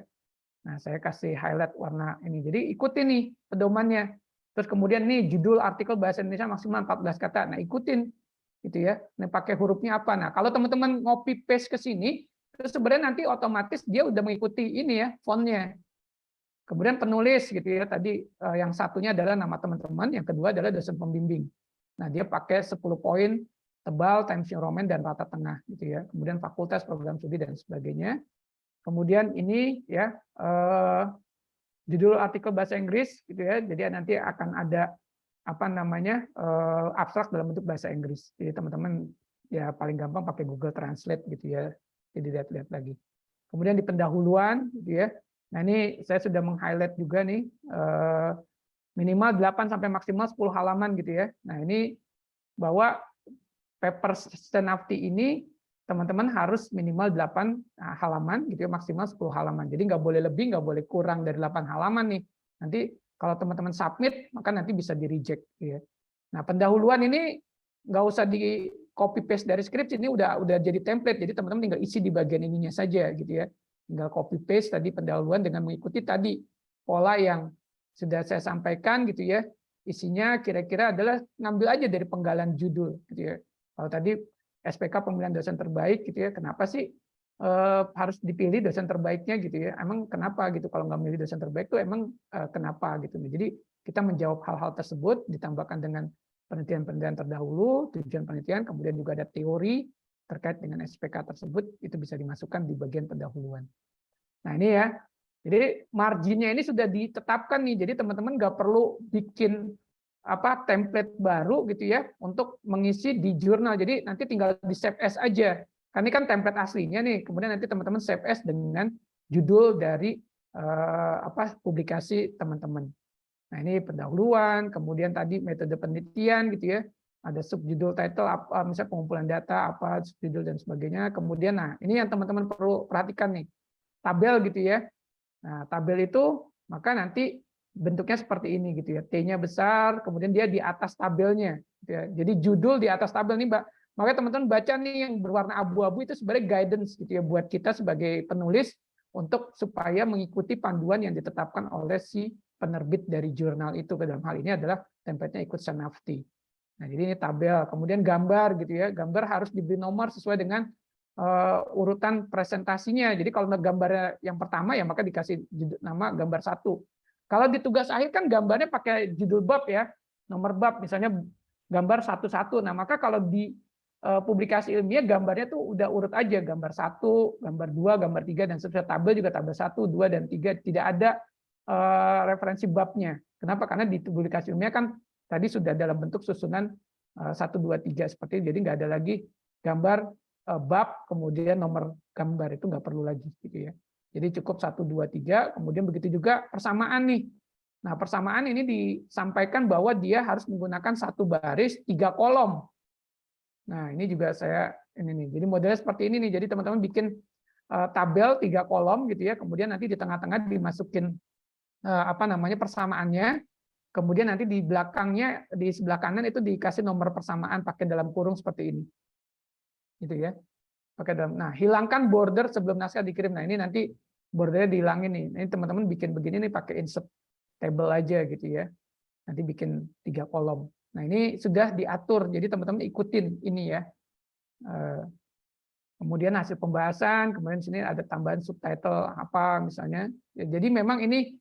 Nah, saya kasih highlight warna ini. Jadi ikutin nih pedomannya. Terus kemudian nih judul artikel bahasa Indonesia maksimal 14 kata. Nah, ikutin gitu ya. Nah, pakai hurufnya apa? Nah, kalau teman-teman copy paste ke sini, terus sebenarnya nanti otomatis dia udah mengikuti ini ya, fontnya. Kemudian penulis gitu ya. Tadi yang satunya adalah nama teman-teman, yang kedua adalah dosen pembimbing. Nah, dia pakai 10 poin tebal, Times New Roman dan rata tengah gitu ya. Kemudian fakultas, program studi dan sebagainya. Kemudian ini ya judul artikel bahasa Inggris gitu ya. Jadi nanti akan ada apa namanya abstrak dalam bentuk bahasa Inggris. Jadi teman-teman ya paling gampang pakai Google Translate gitu ya. Jadi lihat-lihat lagi. Kemudian di pendahuluan gitu ya. Nah, ini saya sudah meng-highlight juga nih minimal 8 sampai maksimal 10 halaman gitu ya. Nah, ini bahwa paper Senafti ini teman-teman harus minimal 8 halaman gitu ya, maksimal 10 halaman. Jadi nggak boleh lebih, nggak boleh kurang dari 8 halaman nih. Nanti kalau teman-teman submit, maka nanti bisa di-reject gitu ya. Nah, pendahuluan ini nggak usah di copy paste dari skripsi, ini udah jadi template. Jadi teman-teman tinggal isi di bagian ininya saja gitu ya. Tinggal copy paste tadi pendahuluan dengan mengikuti tadi pola yang sudah saya sampaikan gitu ya. Isinya kira-kira adalah ngambil aja dari penggalan judul gitu ya. Kalau tadi SPK pemilihan dosen terbaik gitu ya, kenapa sih harus dipilih dosen terbaiknya gitu ya? Emang kenapa gitu? Kalau nggak milih dosen terbaik tuh emang kenapa gitu? Jadi kita menjawab hal-hal tersebut ditambahkan dengan penelitian-penelitian terdahulu, tujuan penelitian, kemudian juga ada teori terkait dengan SPK tersebut, itu bisa dimasukkan di bagian pendahuluan. Nah, ini ya. Jadi marginnya ini sudah ditetapkan nih. Jadi teman-teman nggak perlu bikin apa template baru gitu ya untuk mengisi di jurnal. Jadi nanti tinggal di save as aja. Karena ini kan template aslinya nih. Kemudian nanti teman-teman save as dengan judul dari publikasi teman-teman. Nah, ini pendahuluan, kemudian tadi metode penelitian gitu ya. Ada subjudul title apa, misalnya pengumpulan data apa, subjudul dan sebagainya. Kemudian nah, ini yang teman-teman perlu perhatikan nih. Tabel gitu ya. Nah, tabel itu maka nanti bentuknya seperti ini gitu ya. T-nya besar, kemudian dia di atas tabelnya. Gitu ya. Jadi judul di atas tabel nih, Mbak. Makanya teman-teman baca nih yang berwarna abu-abu itu sebenarnya guidance gitu ya buat kita sebagai penulis untuk supaya mengikuti panduan yang ditetapkan oleh si penerbit dari jurnal itu. Dalam hal ini adalah template-nya ikut Senafti. Nah, jadi ini tabel, kemudian gambar gitu ya. Gambar harus diberi nomor sesuai dengan urutan presentasinya. Jadi kalau gambarnya yang pertama ya maka dikasih nama gambar 1. Kalau di tugas akhir kan gambarnya pakai judul bab ya, nomor bab misalnya gambar 11. Nah, maka kalau di publikasi ilmiah gambarnya tuh udah urut aja, gambar 1, gambar 2, gambar 3 dan seterusnya. Tabel juga tabel 1, 2 dan 3, tidak ada referensi babnya. Kenapa? Karena di publikasi ilmiah kan tadi sudah dalam bentuk susunan 1, 2, 3 seperti itu. Jadi nggak ada lagi gambar bab kemudian nomor gambar, itu nggak perlu lagi gitu ya. Jadi cukup 1, 2, 3, kemudian begitu juga persamaan nih. Nah, persamaan ini disampaikan bahwa dia harus menggunakan 1 baris 3 kolom. Nah, ini juga saya ini nih. Jadi modelnya seperti ini nih. Jadi teman-teman bikin tabel 3 kolom gitu ya. Kemudian nanti di tengah-tengah dimasukin persamaannya. Kemudian nanti di belakangnya di sebelah kanan itu dikasih nomor persamaan pakai dalam kurung seperti ini. Gitu ya. Pakai dalam. Nah, hilangkan border sebelum naskah dikirim. Nah, ini nanti bordernya dihilangin nih. Ini teman-teman bikin begini nih pakai insert table aja gitu ya. Nanti bikin 3 kolom. Nah, ini sudah diatur. Jadi teman-teman ikutin ini ya. Kemudian hasil pembahasan, kemudian sini ada tambahan subtitle apa misalnya. Jadi memang ini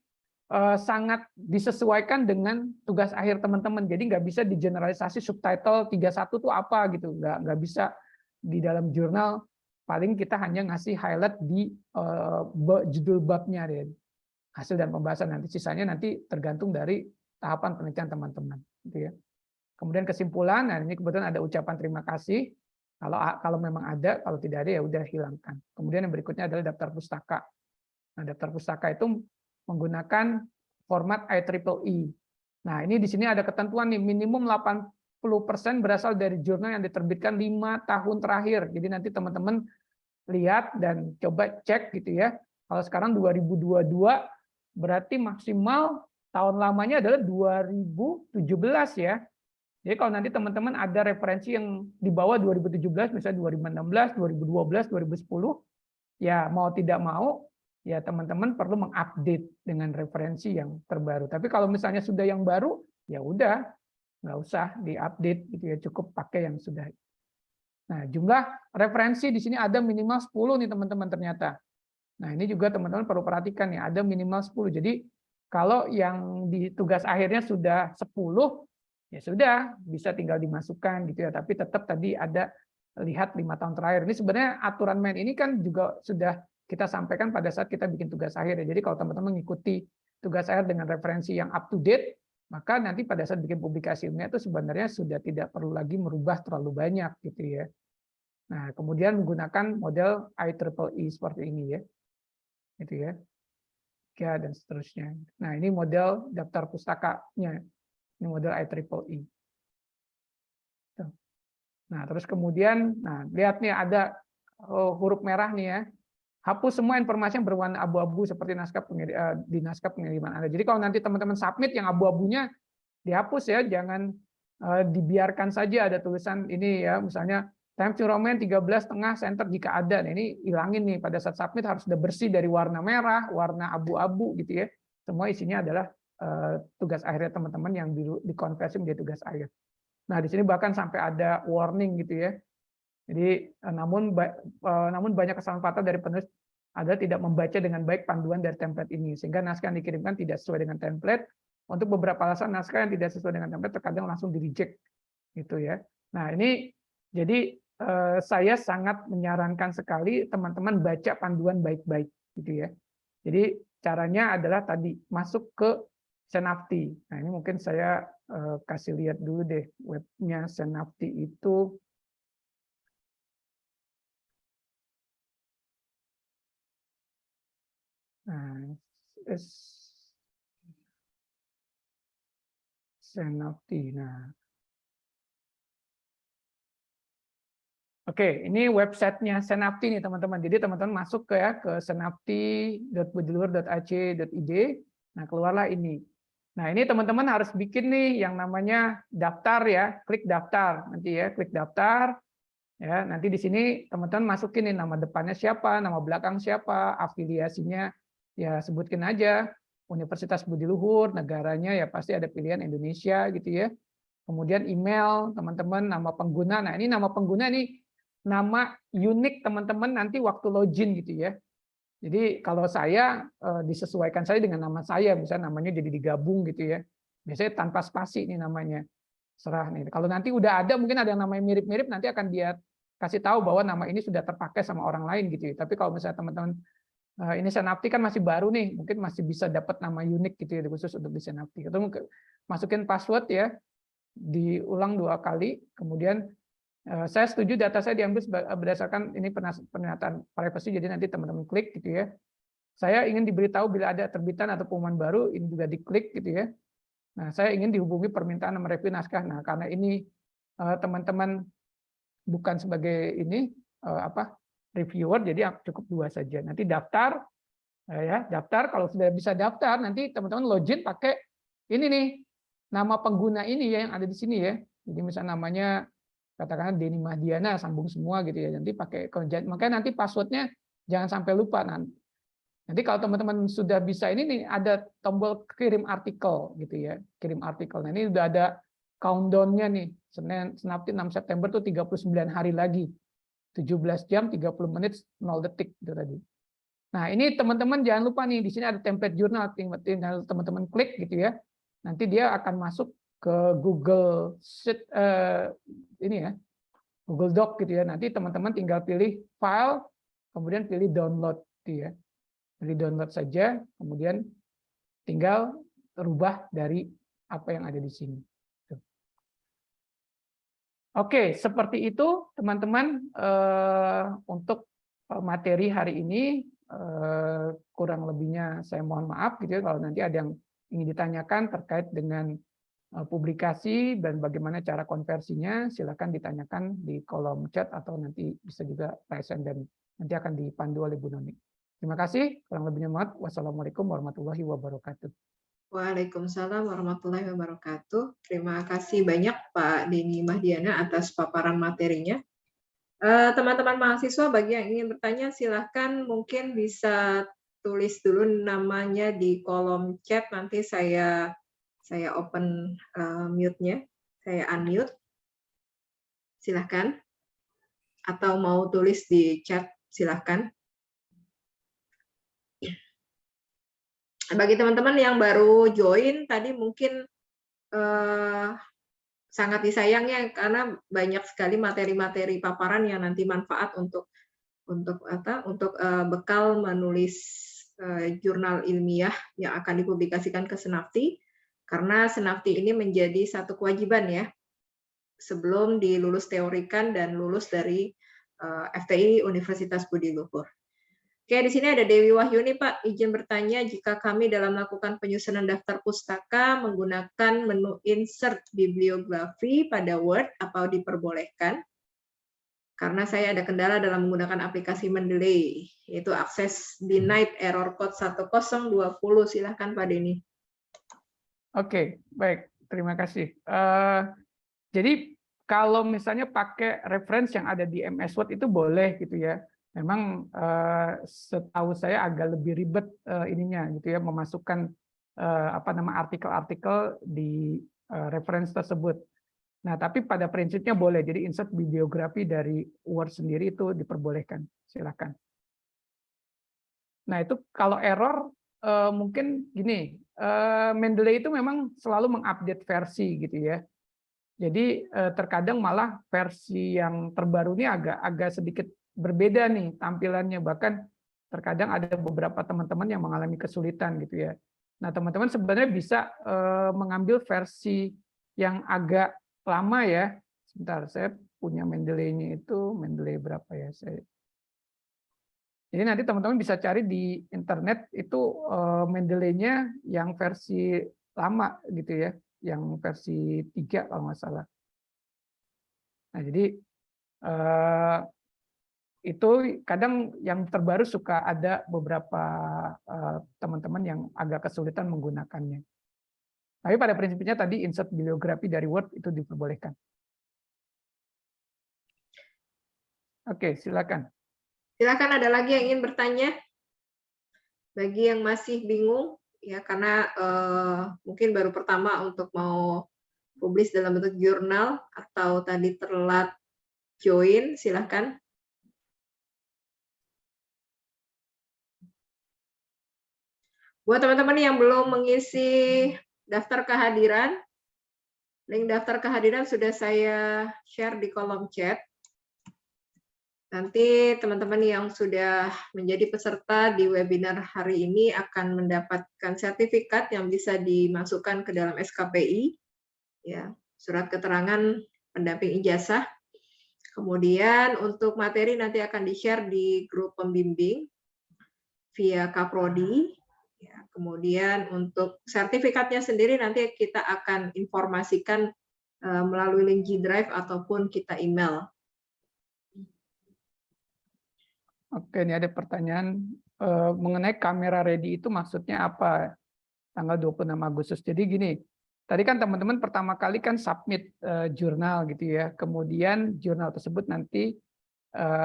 sangat disesuaikan dengan tugas akhir teman-teman. Jadi nggak bisa digeneralisasi subtitle 31 itu apa gitu. Nggak bisa di dalam jurnal. Paling kita hanya ngasih highlight di judul babnya deh. Hasil dan pembahasan nanti sisanya nanti tergantung dari tahapan penelitian teman-teman gitu ya. Kemudian kesimpulan, nah ini kebetulan ada ucapan terima kasih. Kalau memang ada, kalau tidak ada ya udah hilangkan. Kemudian yang berikutnya adalah daftar pustaka. Nah, daftar pustaka itu menggunakan format IEEE. Nah, ini di sini ada ketentuan nih minimum 80% berasal dari jurnal yang diterbitkan 5 tahun terakhir. Jadi nanti teman-teman lihat dan coba cek gitu ya. Kalau sekarang 2022 berarti maksimal tahun lamanya adalah 2017 ya. Jadi kalau nanti teman-teman ada referensi yang di bawah 2017, misalnya 2016, 2012, 2010, ya mau tidak mau, ya teman-teman perlu mengupdate dengan referensi yang terbaru. Tapi kalau misalnya sudah yang baru, ya udah, nggak usah diupdate gitu ya, cukup pakai yang sudah. Nah, jumlah referensi di sini ada minimal 10 nih teman-teman ternyata. Nah, ini juga teman-teman perlu perhatikan ya, ada minimal 10. Jadi kalau yang di tugas akhirnya sudah 10, ya sudah bisa tinggal dimasukkan gitu ya, tapi tetap tadi ada lihat 5 tahun terakhir. Ini sebenarnya aturan main ini kan juga sudah kita sampaikan pada saat kita bikin tugas akhir ya. Jadi kalau teman-teman mengikuti tugas akhir dengan referensi yang up to date, maka nanti pada saat bikin publikasi ilmiah itu sebenarnya sudah tidak perlu lagi merubah terlalu banyak gitu ya. Nah, kemudian menggunakan model IEEE seperti ini ya. Gitu ya. Ya, dan seterusnya. Nah, ini model daftar pustakanya. Ini model IEEE. Nah, terus kemudian, nah lihat nih ada huruf merah nih ya. Hapus semua informasi yang berwarna abu-abu seperti di naskah pengiriman Anda. Jadi kalau nanti teman-teman submit yang abu-abunya dihapus ya, jangan dibiarkan saja ada tulisan ini ya, misalnya Times New Roman 13,5 center jika ada. Nah, ini hilangin nih pada saat submit harus udah bersih dari warna merah, warna abu-abu gitu ya. Semua isinya adalah tugas akhirnya teman-teman yang dikonversi menjadi tugas akhir. Nah, di sini bahkan sampai ada warning gitu ya. Jadi namun banyak kesalahan fatal dari penulis adalah tidak membaca dengan baik panduan dari template ini, sehingga naskah yang dikirimkan tidak sesuai dengan template. Untuk beberapa alasan naskah yang tidak sesuai dengan template terkadang langsung di-reject gitu ya. Nah, ini jadi saya sangat menyarankan sekali teman-teman baca panduan baik-baik gitu ya. Jadi caranya adalah tadi masuk ke Senapti. Nah, ini mungkin saya kasih lihat dulu deh webnya Senapti itu. Nah, Senapti. Nah, oke, ini websitenya Senapti nih teman-teman. Jadi teman-teman masuk ke senapti.budilur.ac.id. Nah, keluarlah ini. Nah, ini teman-teman harus bikin nih yang namanya daftar ya. Klik daftar nanti ya, klik daftar. Ya, nanti di sini teman-teman masukin nih nama depannya siapa, nama belakang siapa, afiliasinya ya sebutkin aja. Universitas Budi Luhur, negaranya ya pasti ada pilihan Indonesia gitu ya. Kemudian email teman-teman, nama pengguna. Nah, ini nama pengguna ini nama unik teman-teman nanti waktu login gitu ya. Jadi kalau saya disesuaikan saya dengan nama saya, misalnya namanya jadi digabung gitu ya. Biasanya tanpa spasi ini namanya. Serah nih. Kalau nanti udah ada, mungkin ada yang namanya mirip-mirip, nanti akan dia kasih tahu bahwa nama ini sudah terpakai sama orang lain gitu ya. Tapi kalau misalnya teman-teman ini Senapti kan masih baru nih, mungkin masih bisa dapat nama unik gitu ya khusus untuk di Senapti. Atau masukin password ya, diulang 2 kali, kemudian saya setuju data saya diambil berdasarkan ini pernyataan privacy, jadi nanti teman-teman klik gitu ya. Saya ingin diberitahu bila ada terbitan atau pengumuman baru, ini juga diklik gitu ya. Nah, saya ingin dihubungi permintaan mereview naskah. Nah, karena ini teman-teman bukan sebagai ini reviewer, jadi cukup 2 saja. Nanti daftar, ya daftar. Kalau sudah bisa daftar, nanti teman-teman login pakai ini nih, nama pengguna ini ya yang ada di sini ya. Jadi misalnya namanya katakanlah Denny Mahdiana, sambung semua gitu ya. Nanti pakai, makanya nanti passwordnya jangan sampai lupa nanti. Nanti kalau teman-teman sudah bisa ini nih ada tombol kirim artikel gitu ya, kirim artikel. Nah, ini udah ada countdown-nya nih. Senapti 6 September tuh 39 hari lagi. 17 jam 30 menit 0 detik itu tadi. Nah, ini teman-teman jangan lupa nih di sini ada template jurnal, tinggal teman-teman klik gitu ya. Nanti dia akan masuk ke Google Sheet ini ya. Google Doc gitu ya. Nanti teman-teman tinggal pilih file, kemudian pilih download gitu ya. Pilih download saja, kemudian tinggal rubah dari apa yang ada di sini. Oke, seperti itu teman-teman untuk materi hari ini. Kurang lebihnya saya mohon maaf gitu ya kalau nanti ada yang ingin ditanyakan terkait dengan publikasi dan bagaimana cara konversinya, silakan ditanyakan di kolom chat atau nanti bisa juga present dan nanti akan dipandu oleh Bu Noni. Terima kasih, kurang lebihnya mohon. Wassalamualaikum warahmatullahi wabarakatuh. Waalaikumsalam warahmatullahi wabarakatuh. Terima kasih banyak Pak Denny Mahdiana atas paparan materinya. Teman-teman mahasiswa bagi yang ingin bertanya silahkan mungkin bisa tulis dulu namanya di kolom chat, nanti saya open mute-nya, saya unmute. Silahkan. Atau mau tulis di chat silahkan. Bagi teman-teman yang baru join tadi mungkin sangat disayangnya karena banyak sekali materi-materi paparan yang nanti manfaat untuk bekal menulis jurnal ilmiah yang akan dipublikasikan ke Senafti, karena Senafti ini menjadi satu kewajiban ya sebelum dilulus teorikan dan lulus dari FTI Universitas Budi Luhur. Oke, di sini ada Dewi Wahyuni, Pak. Izin bertanya, jika kami dalam melakukan penyusunan daftar pustaka menggunakan menu insert bibliografi pada Word, apa diperbolehkan? Karena saya ada kendala dalam menggunakan aplikasi Mendeley, yaitu akses denied error code 1020. Silahkan Pak Denny. Oke, baik. Terima kasih. Jadi kalau misalnya pakai reference yang ada di MS Word itu boleh gitu ya. Memang setahu saya agak lebih ribet ininya gitu ya, memasukkan artikel-artikel di reference tersebut. Nah, tapi pada prinsipnya boleh. Jadi insert bibliografi dari Word sendiri itu diperbolehkan. Silakan. Nah, itu kalau error mungkin gini, Mendeley itu memang selalu mengupdate versi gitu ya. Jadi terkadang malah versi yang terbaru ini agak sedikit berbeda nih tampilannya, bahkan terkadang ada beberapa teman-teman yang mengalami kesulitan gitu ya. Nah, teman-teman sebenarnya bisa mengambil versi yang agak lama ya. Sebentar, saya punya Mendeley-nya itu Mendeley berapa ya? Jadi nanti teman-teman bisa cari di internet itu Mendeley-nya yang versi lama gitu ya, yang versi 3 kalau nggak salah. Nah, jadi itu kadang yang terbaru suka ada beberapa teman-teman yang agak kesulitan menggunakannya. Tapi pada prinsipnya tadi insert bibliografi dari Word itu diperbolehkan. Oke, silakan. Silakan, ada lagi yang ingin bertanya? Bagi yang masih bingung, ya karena mungkin baru pertama untuk mau publis dalam bentuk jurnal atau tadi telat join, silakan. Buat teman-teman yang belum mengisi daftar kehadiran, link daftar kehadiran sudah saya share di kolom chat. Nanti teman-teman yang sudah menjadi peserta di webinar hari ini akan mendapatkan sertifikat yang bisa dimasukkan ke dalam SKPI, ya, surat keterangan pendamping ijazah. Kemudian untuk materi nanti akan di-share di grup pembimbing via Kaprodi. Ya, kemudian untuk sertifikatnya sendiri nanti kita akan informasikan melalui link G Drive ataupun kita email. Oke, ini ada pertanyaan mengenai kamera ready itu maksudnya apa? Tanggal 26 Agustus. Jadi gini, tadi kan teman-teman pertama kali kan submit jurnal gitu ya. Kemudian jurnal tersebut nanti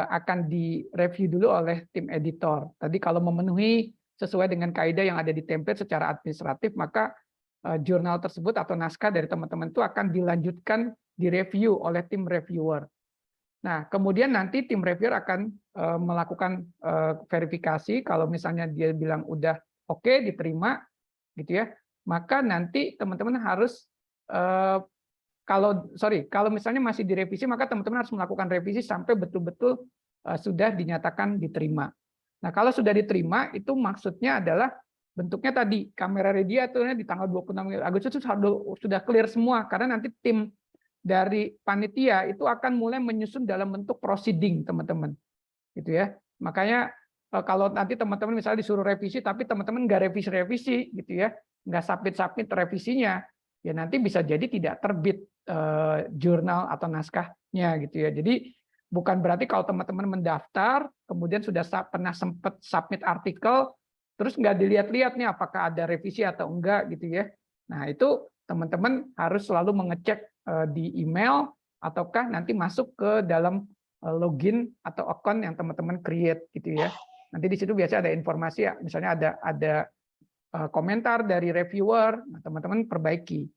akan direview dulu oleh tim editor. Tadi kalau memenuhi sesuai dengan kaidah yang ada di template secara administratif, maka jurnal tersebut atau naskah dari teman-teman itu akan dilanjutkan direview oleh tim reviewer. Nah, kemudian nanti tim reviewer akan melakukan verifikasi. Kalau misalnya dia bilang udah oke, diterima, gitu ya. Maka nanti teman-teman harus kalau misalnya masih direvisi, maka teman-teman harus melakukan revisi sampai betul-betul sudah dinyatakan diterima. Nah, kalau sudah diterima, itu maksudnya adalah bentuknya tadi kamera ready atau di tanggal 26 Agustus itu sudah clear semua, karena nanti tim dari panitia itu akan mulai menyusun dalam bentuk proceeding, teman-teman, gitu ya. Makanya kalau nanti teman-teman misalnya disuruh revisi, tapi teman-teman nggak revisi, gitu ya, nggak submit revisinya, ya nanti bisa jadi tidak terbit jurnal atau naskahnya, gitu ya. Jadi bukan berarti kalau teman-teman mendaftar, kemudian sudah pernah sempat submit artikel, terus nggak dilihat-lihat nih apakah ada revisi atau enggak gitu ya. Nah, itu teman-teman harus selalu mengecek di email ataukah nanti masuk ke dalam login atau account yang teman-teman create gitu ya. Nanti di situ biasa ada informasi ya, misalnya ada komentar dari reviewer, nah, teman-teman perbaiki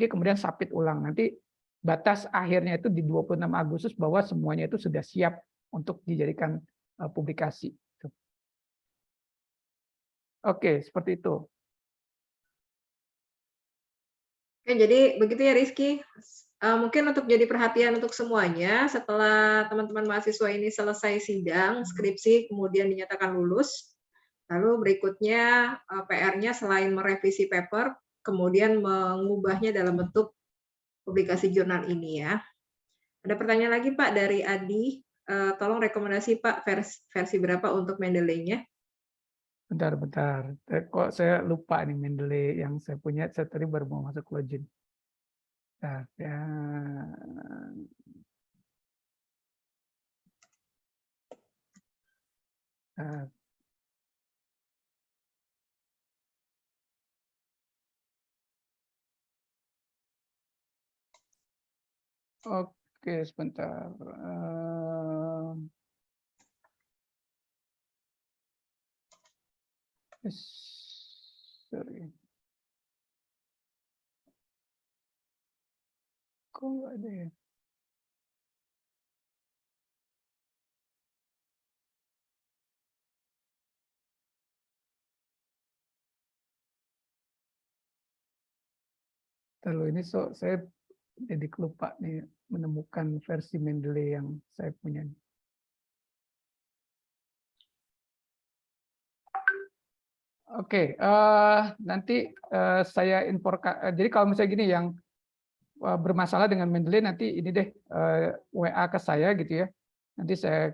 kemudian submit ulang. Nanti batas akhirnya itu di 26 Agustus bahwa semuanya itu sudah siap untuk dijadikan publikasi. Oke, seperti itu. Oke, jadi begitu ya Rizky. Mungkin untuk jadi perhatian untuk semuanya, setelah teman-teman mahasiswa ini selesai sidang, skripsi, kemudian dinyatakan lulus, lalu berikutnya PR-nya selain merevisi paper, kemudian mengubahnya dalam bentuk publikasi jurnal ini ya. Ada pertanyaan lagi Pak dari Adi, tolong rekomendasi Pak versi berapa untuk Mendeley-nya? Bentar. Kok saya lupa nih Mendeley yang saya punya, saya tadi baru mau masuk login. Nah, ya. Oke, sebentar. Sorry. Kok nggak ada ya? Lalu ini saya jadi lupa nih menemukan versi Mendeley yang saya punya. Oke, nanti saya inforkan. Jadi kalau misalnya gini yang bermasalah dengan Mendeley nanti ini deh WA ke saya gitu ya. Nanti saya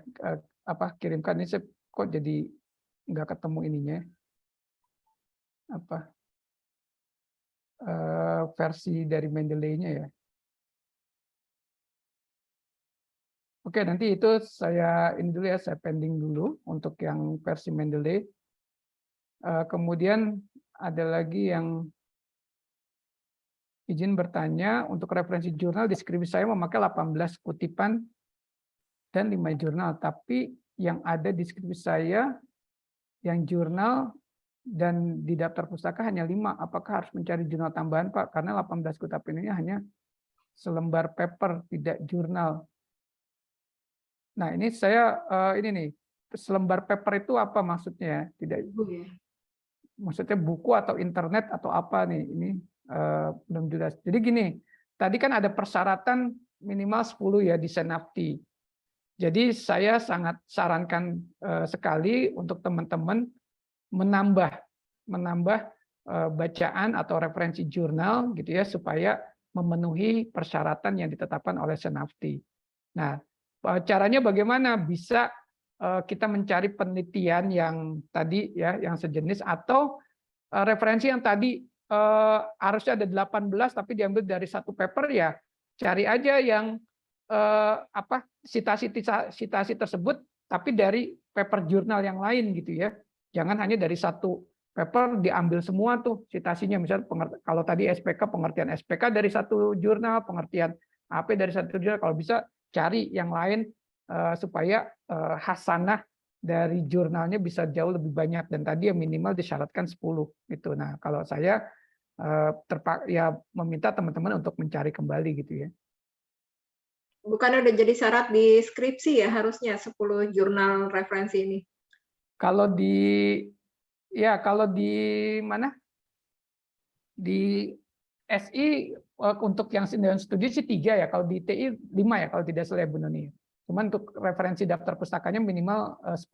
kirimkan ini saya kok jadi nggak ketemu ininya versi dari Mendeley-nya ya. Oke, nanti itu saya ini dulu ya, saya pending dulu untuk yang versi Mendeley. Kemudian ada lagi yang izin bertanya, untuk referensi jurnal deskripsi saya memakai 18 kutipan dan 5 jurnal, tapi yang ada di deskripsi saya yang jurnal dan di daftar pustaka hanya 5. Apakah harus mencari jurnal tambahan, Pak? Karena 18 kutipan ini hanya selembar paper, tidak jurnal. Nah, ini saya ini nih, selembar paper itu apa maksudnya? Tidak, maksudnya buku atau internet atau apa nih? Ini belum jelas. Jadi gini, tadi kan ada persyaratan minimal 10 ya di Senafti. Jadi saya sangat sarankan sekali untuk teman-teman menambah bacaan atau referensi jurnal gitu ya supaya memenuhi persyaratan yang ditetapkan oleh Senafti. Nah, caranya bagaimana? Bisa kita mencari penelitian yang tadi ya yang sejenis atau referensi yang tadi harusnya ada 18 tapi diambil dari satu paper ya cari aja yang citasi tersebut tapi dari paper jurnal yang lain gitu ya. Jangan hanya dari satu paper diambil semua tuh citasinya. Misalnya kalau tadi SPK, pengertian SPK dari satu jurnal, pengertian AP dari satu jurnal, kalau bisa cari yang lain supaya hasanah dari jurnalnya bisa jauh lebih banyak dan tadi yang minimal disyaratkan 10 gitu. Nah, kalau saya ya meminta teman-teman untuk mencari kembali gitu ya. Bukannya udah jadi syarat di skripsi ya harusnya 10 jurnal referensi ini. Kalau di mana? Di SI untuk yang studi sih 3 ya, kalau di TI 5 ya kalau tidak salah Bu Noni. Cuman untuk referensi daftar pustakanya minimal 10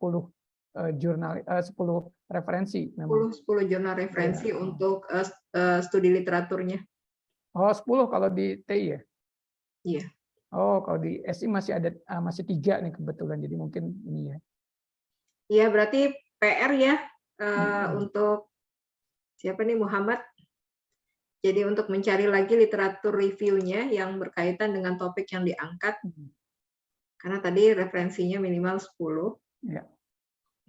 jurnal 10 referensi memang. 10 jurnal referensi untuk studi literaturnya. Oh, 10 kalau di TI ya? Iya. Oh, kalau di SI masih 3 nih kebetulan, jadi mungkin ini ya. Iya, berarti PR ya untuk siapa nih Muhammad. Jadi untuk mencari lagi literatur reviewnya yang berkaitan dengan topik yang diangkat. Karena tadi referensinya minimal 10. Ya.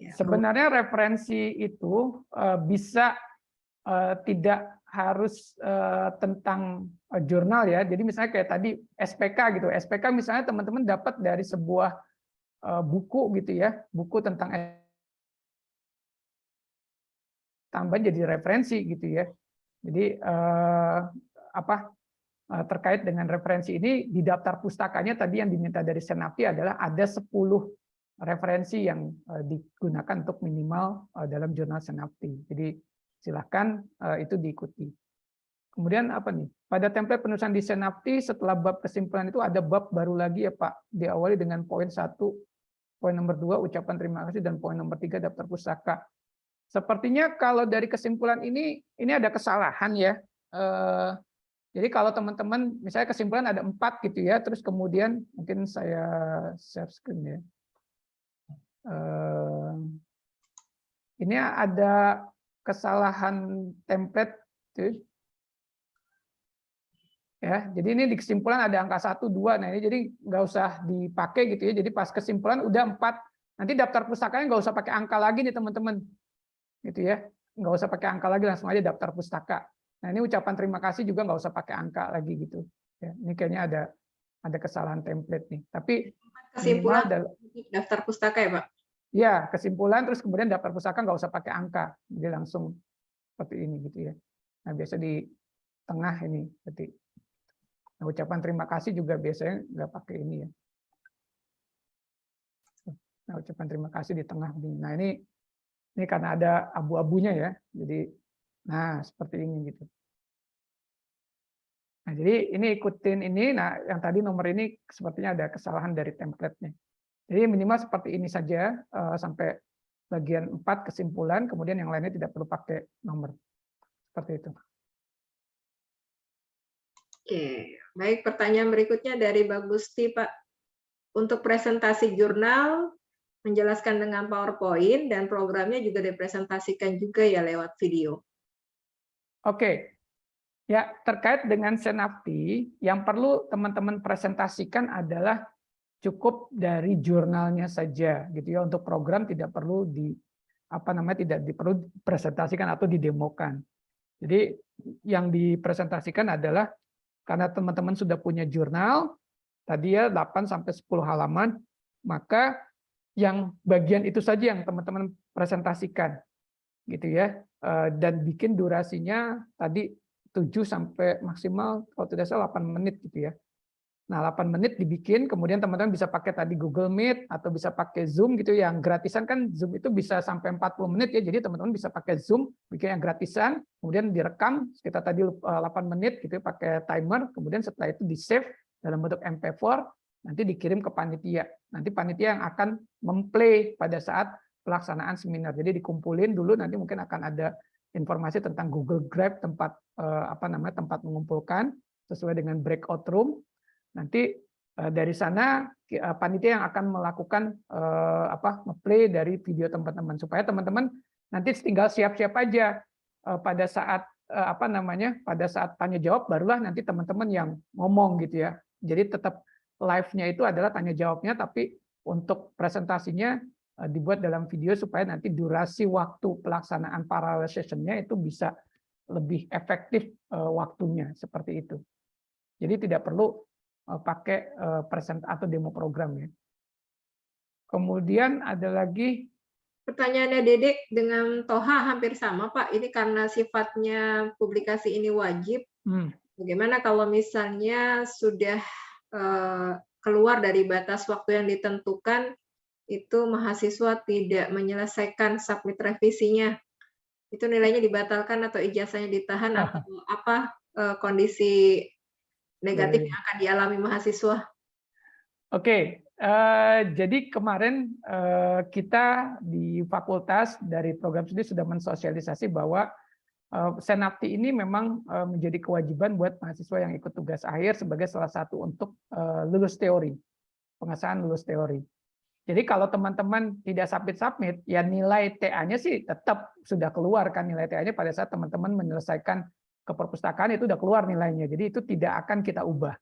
Ya, sebenarnya referensi itu bisa tidak harus tentang jurnal ya. Jadi misalnya kayak tadi SPK gitu. SPK misalnya teman-teman dapat dari sebuah buku gitu ya, buku tentang tambah jadi referensi gitu ya. Jadi terkait dengan referensi ini di daftar pustakanya tadi yang diminta dari Senapti adalah ada 10 referensi yang digunakan untuk minimal dalam jurnal Senapti. Jadi silakan itu diikuti. Kemudian apa nih? Pada template penulisan di Senapti setelah bab kesimpulan itu ada bab baru lagi ya Pak. Diawali dengan poin 1, poin nomor 2 ucapan terima kasih, dan poin nomor 3 daftar pustaka. Sepertinya kalau dari kesimpulan ini ada kesalahan ya. Jadi kalau teman-teman misalnya kesimpulan ada 4 gitu ya, terus kemudian mungkin saya share screen ya. Ini ada kesalahan template tuh. Ya, jadi ini di kesimpulan ada angka 1, 2. Nah, ini jadi nggak usah dipakai gitu ya. Jadi pas kesimpulan udah 4. Nanti daftar pustakanya nggak usah pakai angka lagi nih teman-teman. Gitu ya. Nggak usah pakai angka lagi, langsung aja daftar pustaka. Nah, ini ucapan terima kasih juga nggak usah pakai angka lagi gitu. Ya, ini kayaknya ada kesalahan template nih. Tapi kesimpulan minimal daftar pustaka ya Pak? ya, kesimpulan terus kemudian daftar pustaka nggak usah pakai angka. Jadi langsung seperti ini gitu ya. Nah, biasa di tengah ini berarti. Nah, ucapan terima kasih juga biasanya nggak pakai ini ya. Nah, ucapan terima kasih di tengah. Nah, ini karena ada abu-abunya ya. Jadi, nah seperti ini gitu. Nah, jadi ini ikutin ini. Nah, yang tadi nomor ini sepertinya ada kesalahan dari template-nya. Jadi minimal seperti ini saja sampai bagian 4 kesimpulan, kemudian yang lainnya tidak perlu pakai nomor. Seperti itu. Oke, baik, pertanyaan berikutnya dari Bagusti, Pak. Untuk presentasi jurnal, menjelaskan dengan PowerPoint, dan programnya juga dipresentasikan juga ya lewat video. Oke, ya terkait dengan Senapti, yang perlu teman-teman presentasikan adalah cukup dari jurnalnya saja, gitu ya. Untuk program tidak perlu tidak perlu presentasikan atau didemokan. Jadi yang dipresentasikan adalah karena teman-teman sudah punya jurnal, tadi ya 8 sampai 10 halaman, maka yang bagian itu saja yang teman-teman presentasikan, gitu ya. Dan bikin durasinya tadi 7 sampai maksimal kalau tidak salah 8 menit gitu ya. Nah, 8 menit dibikin, kemudian teman-teman bisa pakai tadi Google Meet atau bisa pakai Zoom gitu yang gratisan kan Zoom itu bisa sampai 40 menit ya. Jadi teman-teman bisa pakai Zoom, bikin yang gratisan, kemudian direkam sekitar tadi 8 menit gitu pakai timer, kemudian setelah itu di-save dalam bentuk MP4, nanti dikirim ke panitia. Nanti panitia yang akan memplay pada saat pelaksanaan seminar. Jadi dikumpulin dulu, nanti mungkin akan ada informasi tentang Google Drive tempat tempat mengumpulkan sesuai dengan breakout room. Nanti dari sana panitia yang akan melakukan nge-play dari video teman-teman supaya teman-teman nanti tinggal siap-siap aja pada saat pada saat tanya jawab barulah nanti teman-teman yang ngomong gitu ya. Jadi tetap live-nya itu adalah tanya jawabnya, tapi untuk presentasinya dibuat dalam video supaya nanti durasi waktu pelaksanaan parallel session-nya itu bisa lebih efektif waktunya seperti itu. Jadi tidak perlu pakai present atau demo program ya. Kemudian ada lagi pertanyaannya Dedek dengan Toha hampir sama Pak. Ini karena sifatnya publikasi ini wajib. Bagaimana kalau misalnya sudah keluar dari batas waktu yang ditentukan, itu mahasiswa tidak menyelesaikan submit revisinya, itu nilainya dibatalkan atau ijazahnya ditahan atau apa kondisi negatif yang akan dialami mahasiswa? Oke, jadi kemarin kita di fakultas dari program studi sudah mensosialisasi bahwa Senapti ini memang menjadi kewajiban buat mahasiswa yang ikut tugas akhir sebagai salah satu untuk lulus teori, pengesahan lulus teori. Jadi kalau teman-teman tidak submit, ya nilai TA-nya sih tetap sudah keluar kan nilai TA-nya pada saat teman-teman menyelesaikan ke perpustakaan itu udah keluar nilainya. Jadi itu tidak akan kita ubah.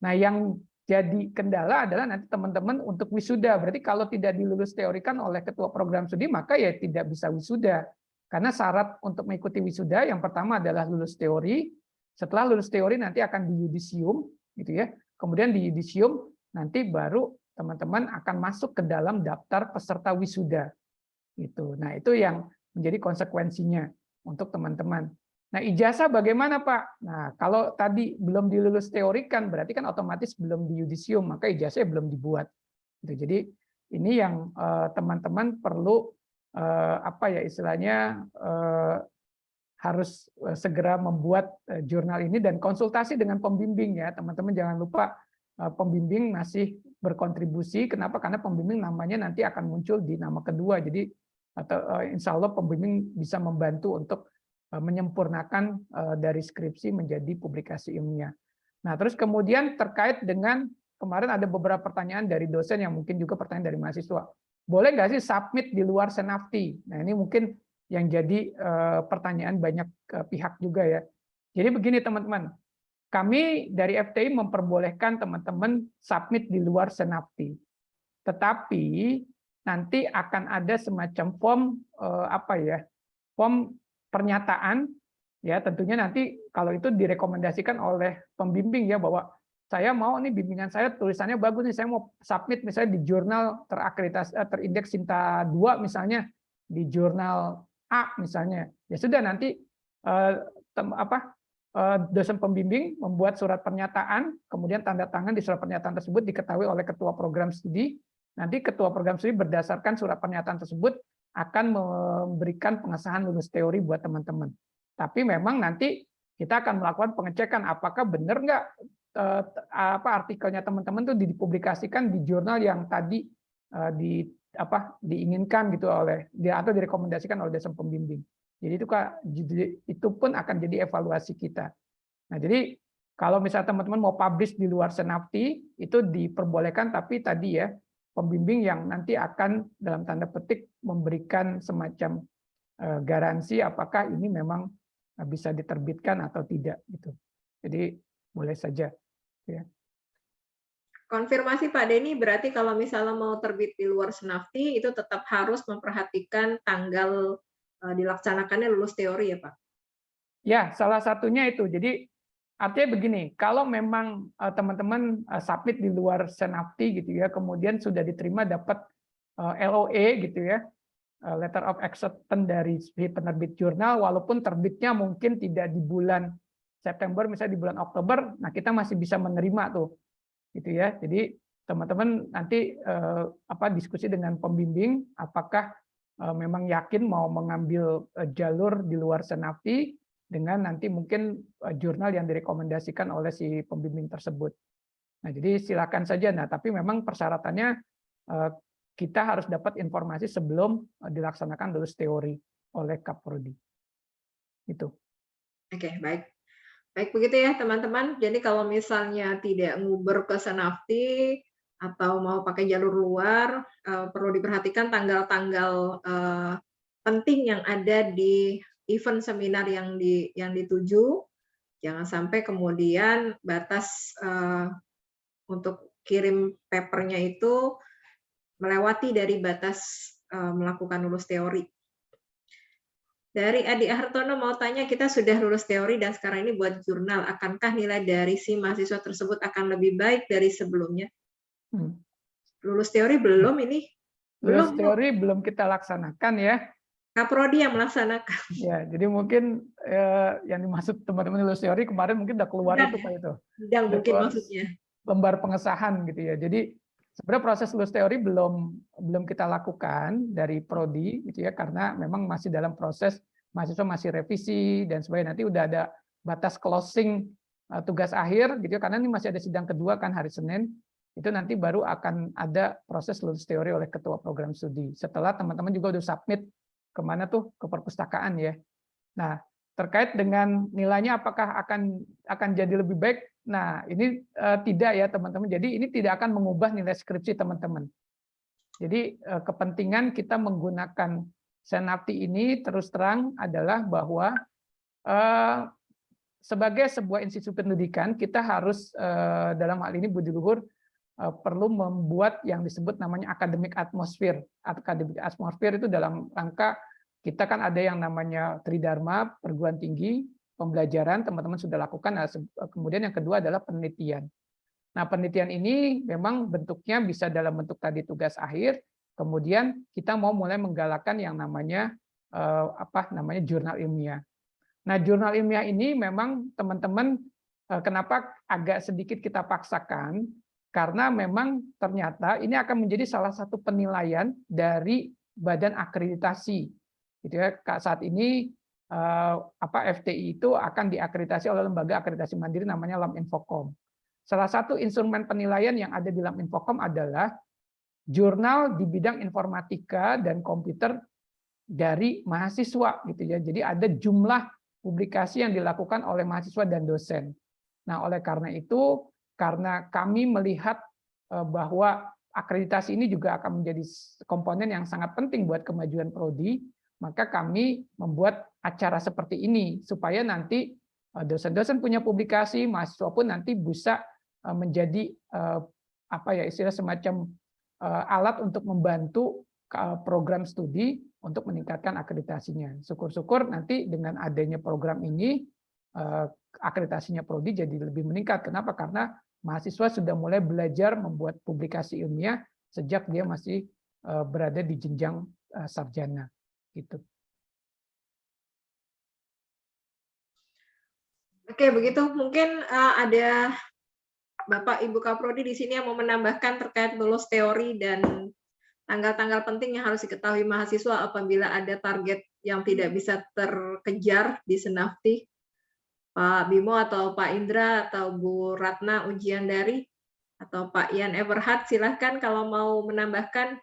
Nah, yang jadi kendala adalah nanti teman-teman untuk wisuda. Berarti kalau tidak dilulus teorikan oleh ketua program studi, maka ya tidak bisa wisuda. Karena syarat untuk mengikuti wisuda yang pertama adalah lulus teori. Setelah lulus teori nanti akan di yudisium, gitu ya. Kemudian di yudisium nanti baru teman-teman akan masuk ke dalam daftar peserta wisuda. Gitu. Nah, itu yang menjadi konsekuensinya untuk teman-teman. Nah, ijazah bagaimana, Pak? Nah, kalau tadi belum dilulus teorikan, berarti kan otomatis belum di yudisium, maka ijazahnya belum dibuat. Gitu. Jadi ini yang teman-teman perlu apa ya istilahnya harus segera membuat jurnal ini dan konsultasi dengan pembimbing ya, teman-teman jangan lupa pembimbing masih berkontribusi. Kenapa? Karena pembimbing namanya nanti akan muncul di nama kedua. Jadi atau insya Allah pembimbing bisa membantu untuk menyempurnakan dari skripsi menjadi publikasi ilmiah. Nah, terus kemudian terkait dengan kemarin ada beberapa pertanyaan dari dosen yang mungkin juga pertanyaan dari mahasiswa. Boleh nggak sih submit di luar Senafti? Nah, ini mungkin yang jadi pertanyaan banyak pihak juga ya. Jadi begini teman-teman, kami dari FTI memperbolehkan teman-teman submit di luar Senafti. Tetapi nanti akan ada semacam form apa ya? Form pernyataan ya, tentunya nanti kalau itu direkomendasikan oleh pembimbing ya bahwa saya mau nih bimbingan saya tulisannya bagus nih, saya mau submit misalnya di jurnal terakreditasi terindeks Sinta 2 misalnya, di jurnal A misalnya. Ya sudah nanti dosen pembimbing membuat surat pernyataan, kemudian tanda tangan di surat pernyataan tersebut diketahui oleh ketua program studi. Nanti ketua program studi berdasarkan surat pernyataan tersebut akan memberikan pengesahan lulus teori buat teman-teman. Tapi memang nanti kita akan melakukan pengecekan apakah benar nggak artikelnya teman-teman tuh dipublikasikan di jurnal yang tadi diinginkan gitu oleh atau direkomendasikan oleh dosen pembimbing. Jadi itu pun akan jadi evaluasi kita. Nah, jadi kalau misalnya teman-teman mau publish di luar Senafti itu diperbolehkan, tapi tadi ya pembimbing yang nanti akan dalam tanda petik memberikan semacam garansi apakah ini memang bisa diterbitkan atau tidak gitu. Jadi boleh saja ya. Konfirmasi Pak Denny, berarti kalau misalnya mau terbit di luar Senafti itu tetap harus memperhatikan tanggal dilaksanakannya lulus teori ya Pak? Ya, salah satunya itu. Jadi artinya begini, kalau memang teman-teman submit di luar Senafti gitu ya, kemudian sudah diterima dapat LOE gitu ya, letter of acceptance dari penerbit jurnal, walaupun terbitnya mungkin tidak di bulan September, misalnya di bulan Oktober, nah kita masih bisa menerima tuh, gitu ya. Jadi teman-teman nanti diskusi dengan pembimbing, apakah memang yakin mau mengambil jalur di luar Senafti dengan nanti mungkin jurnal yang direkomendasikan oleh si pembimbing tersebut. Nah, jadi silakan saja. Nah, tapi memang persyaratannya kita harus dapat informasi sebelum dilaksanakan lulus teori oleh Kaprodi. Itu. Oke, baik. Baik begitu ya teman-teman. Jadi kalau misalnya tidak nguber ke Senafti atau mau pakai jalur luar, perlu diperhatikan tanggal-tanggal penting yang ada di event seminar yang dituju. Jangan sampai kemudian batas untuk kirim papernya itu melewati dari batas melakukan lulus teori. Dari Adi Hartono mau tanya, kita sudah lulus teori dan sekarang ini buat jurnal, akankah nilai dari si mahasiswa tersebut akan lebih baik dari sebelumnya? Lulus teori belum ini? Lulus Belum, teori belum kita laksanakan ya. Kaprodi yang melaksanakan. Ya, jadi mungkin yang dimaksud teman-teman lulus teori kemarin mungkin udah keluar itu Pak itu. Sidang mungkin maksudnya. Lembar pengesahan gitu ya. Jadi sebenarnya proses lulus teori belum kita lakukan dari prodi gitu ya, karena memang masih dalam proses mahasiswa masih revisi dan sebagainya. Nanti udah ada batas closing tugas akhir gitu ya, karena ini masih ada sidang kedua kan hari Senin. Itu nanti baru akan ada proses lulus teori oleh ketua program studi. Setelah teman-teman juga udah submit kemana tuh, ke perpustakaan ya. Nah, terkait dengan nilainya apakah akan jadi lebih baik? Nah, ini tidak ya teman-teman. Jadi ini tidak akan mengubah nilai skripsi teman-teman. Jadi kepentingan kita menggunakan Senafti ini terus terang adalah bahwa sebagai sebuah institusi pendidikan kita harus dalam hal ini Budi Luhur perlu membuat yang disebut namanya academic atmosphere. Academic atmosphere itu dalam rangka kita kan ada yang namanya Tridharma, perguruan tinggi, pembelajaran, teman-teman sudah lakukan. Nah, kemudian yang kedua adalah penelitian. Nah, penelitian ini memang bentuknya bisa dalam bentuk tadi tugas akhir, kemudian kita mau mulai menggalakkan yang namanya jurnal ilmiah. Nah, jurnal ilmiah ini memang teman-teman kenapa agak sedikit kita paksakan, karena memang ternyata ini akan menjadi salah satu penilaian dari badan akreditasi. Gitu ya, saat ini FTI itu akan diakreditasi oleh lembaga akreditasi mandiri namanya LAM-Infocom. Salah satu instrumen penilaian yang ada di LAM-Infocom adalah jurnal di bidang informatika dan komputer dari mahasiswa gitu ya. Jadi ada jumlah publikasi yang dilakukan oleh mahasiswa dan dosen. Nah, oleh karena itu, karena kami melihat bahwa akreditasi ini juga akan menjadi komponen yang sangat penting buat kemajuan prodi, maka kami membuat acara seperti ini supaya nanti dosen-dosen punya publikasi, mahasiswa pun nanti bisa menjadi istilah semacam alat untuk membantu program studi untuk meningkatkan akreditasinya. Syukur-syukur nanti dengan adanya program ini akreditasinya prodi jadi lebih meningkat. Kenapa? Karena mahasiswa sudah mulai belajar membuat publikasi ilmiah sejak dia masih berada di jenjang sarjana. Gitu. Oke, begitu. Mungkin ada Bapak Ibu Kaprodi di sini yang mau menambahkan terkait lulus teori dan tanggal-tanggal penting yang harus diketahui mahasiswa apabila ada target yang tidak bisa terkejar di Senafti. Pak Bimo atau Pak Indra atau Bu Ratna Ujiandari atau Pak Ian Everhard, silahkan kalau mau menambahkan.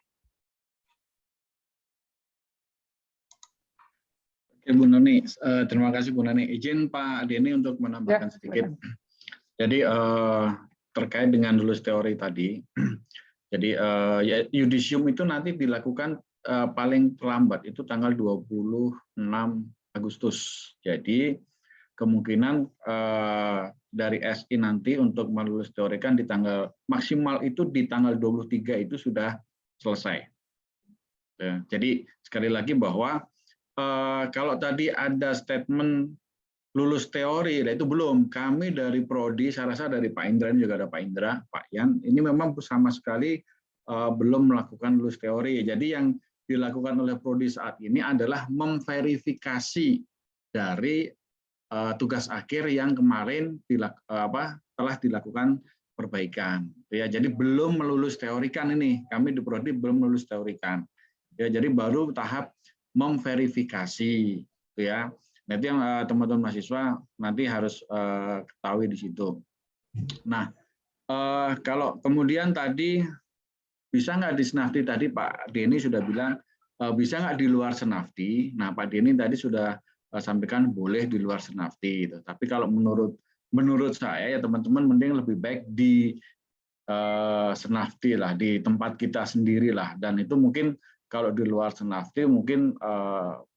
Oke, Bu Noni, terima kasih Bu Noni. Izin Pak Denny untuk menambahkan sedikit. Jadi terkait dengan lulus teori tadi, jadi yudisium itu nanti dilakukan paling terlambat itu tanggal 26 Agustus. Jadi kemungkinan dari SI nanti untuk melulus teorikan di tanggal maksimal itu di tanggal 23 itu sudah selesai. Ya, jadi sekali lagi bahwa kalau tadi ada statement lulus teori, itu belum. Kami dari Prodi, saya rasa dari Pak Indra, ini juga ada Pak Indra, Pak Yan, ini memang sama sekali belum melakukan lulus teori. Jadi yang dilakukan oleh Prodi saat ini adalah memverifikasi dari tugas akhir yang kemarin telah dilakukan perbaikan. Ya, jadi belum melulus teorikan ini. Kami di Prodi belum melulus teorikan. Ya, jadi baru tahap memverifikasi, ya. Nanti yang teman-teman mahasiswa nanti harus ketahui di situ. Nah, kalau kemudian tadi bisa nggak di Senafti tadi Pak Denny sudah bilang bisa nggak di luar Senafti. Nah, Pak Denny tadi sudah sampaikan boleh di luar Senafti. Gitu. Tapi kalau menurut saya ya teman-teman mending lebih baik di Senafti lah, di tempat kita sendiri lah. Dan itu mungkin kalau di luar Senafti mungkin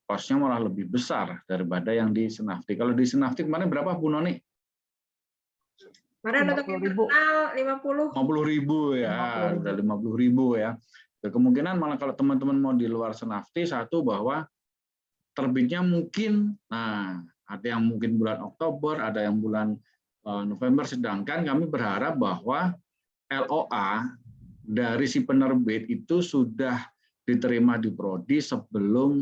kosnya malah lebih besar daripada yang di Senafti. Kalau di Senafti kemarin berapa Bu Noni? Kemarin untuk internal 50.000 ya, udah 50.000 ya. Kemungkinan malah kalau teman-teman mau di luar Senafti, satu bahwa terbitnya mungkin, nah ada yang mungkin bulan Oktober, ada yang bulan November, sedangkan kami berharap bahwa LOA dari si penerbit itu sudah diterima di Prodi sebelum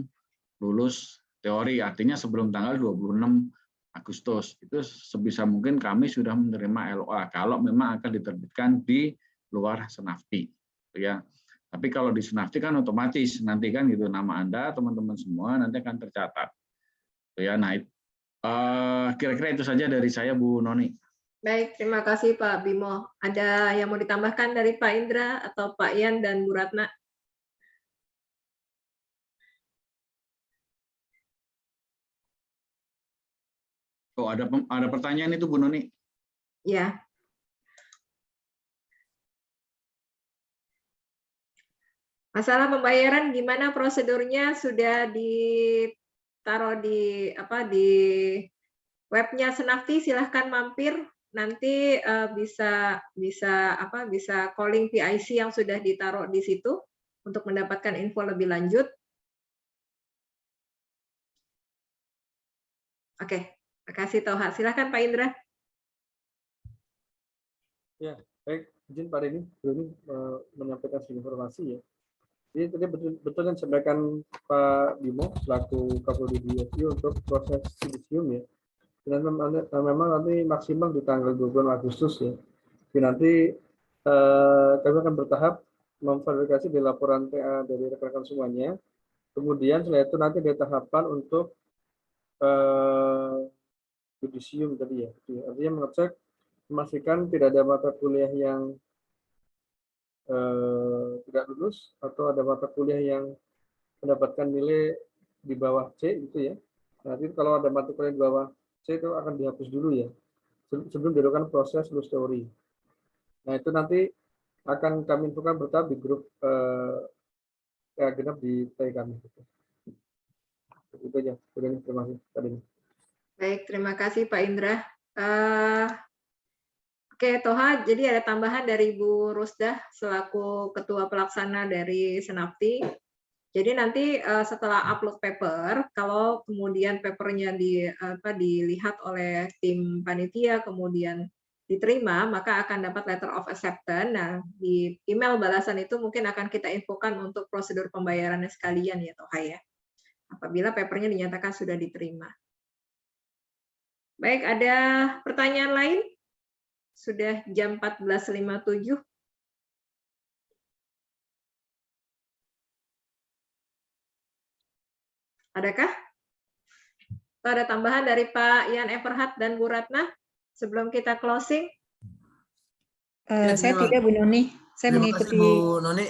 lulus teori, artinya sebelum tanggal 26 Agustus. Itu sebisa mungkin kami sudah menerima LOA kalau memang akan diterbitkan di luar Senafti. Ya. Tapi kalau di Senafti kan otomatis nanti kan gitu nama Anda, teman-teman semua nanti akan tercatat. Ya, nah kira-kira itu saja dari saya Bu Noni. Baik, terima kasih Pak Bimo. Ada yang mau ditambahkan dari Pak Indra atau Pak Ian dan Bu Ratna? Oh, ada pertanyaan itu Bu Noni? Ya. Masalah pembayaran gimana prosedurnya, sudah ditaruh di webnya Senafti, silahkan mampir nanti bisa calling PIC yang sudah ditaruh di situ untuk mendapatkan info lebih lanjut. Oke, terima kasih Toha. Silakan Pak Indra. Ya, baik. Izin Pak Denny menyampaikan informasi ya. Jadi tadi betul yang disampaikan Pak Bimo selaku Kapolri DFI untuk proses yudisium ya. Dan memang nanti maksimal di tanggal 20 Agustus ya. Jadi nanti kami akan bertahap memverifikasi di laporan TA dari rekan-rekan semuanya. Kemudian setelah itu nanti ada tahapan untuk yudisium tadi ya. Artinya mengecek memastikan tidak ada mata kuliah yang tidak lulus atau ada mata kuliah yang mendapatkan nilai di bawah C gitu ya. Nanti kalau ada mata kuliah di bawah C itu akan dihapus dulu ya sebelum dilakukan proses lulus teori. Nah itu nanti akan kami infokan bertahap di grup genap di TI kami. Itu aja. Terima kasih tadi. Baik, terima kasih Pak Indra. Oke, Toha, jadi ada tambahan dari Bu Rusdah selaku Ketua Pelaksana dari Senapti. Jadi nanti setelah upload paper, kalau kemudian papernya dilihat oleh tim panitia, kemudian diterima, maka akan dapat letter of acceptance. Nah, di email balasan itu mungkin akan kita infokan untuk prosedur pembayarannya sekalian ya, Toha ya. Apabila papernya dinyatakan sudah diterima. Baik, ada pertanyaan lain? Sudah jam 14.57. Adakah? Atau ada tambahan dari Pak Ian Everhat dan Bu Ratna sebelum kita closing? Saya tidak, Bu Noni. Saya Terima mengikuti. kasih Bu Noni.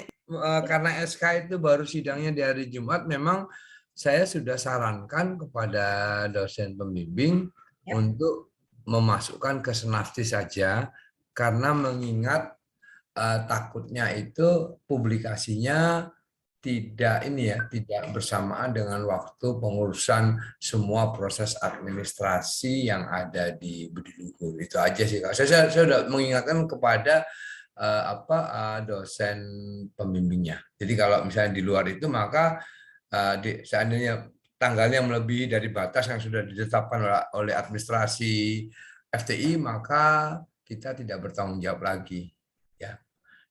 Karena SK itu baru sidangnya di hari Jumat, memang saya sudah sarankan kepada dosen pembimbing untuk memasukkan ke Senapti saja, karena mengingat takutnya itu publikasinya tidak bersamaan dengan waktu pengurusan semua proses administrasi yang ada di Budi Luhur. Itu aja sih. Saya sudah mengingatkan kepada dosen pembimbingnya. Jadi kalau misalnya di luar itu, maka seandainya tanggalnya melebihi dari batas yang sudah ditetapkan oleh administrasi FTI, maka kita tidak bertanggung jawab lagi. Ya,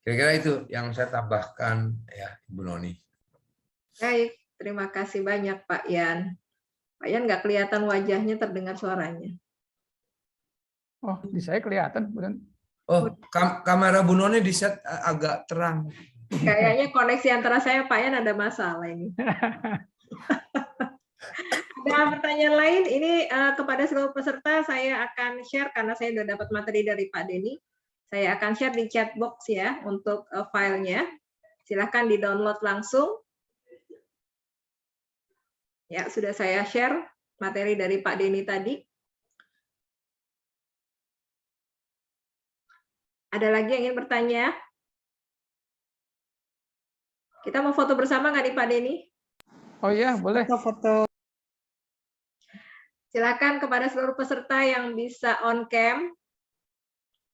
kira-kira itu yang saya tambahkan ya, Ibu Noni. Baik, terima kasih banyak Pak Yan. Pak Yan nggak kelihatan wajahnya, terdengar suaranya. Oh, di saya kelihatan. Oh, kamera Bu Noni di set agak terang. Kayaknya koneksi antara saya Pak Yan ada masalah ini. Ada pertanyaan lain? Ini kepada seluruh peserta saya akan share karena saya sudah dapat materi dari Pak Denny. Saya akan share di chat box ya untuk filenya. Silahkan di-download langsung. Ya, sudah saya share materi dari Pak Denny tadi. Ada lagi yang ingin bertanya? Kita mau foto bersama nggak nih Pak Denny? Oh iya, boleh. Foto. Silakan kepada seluruh peserta yang bisa on cam.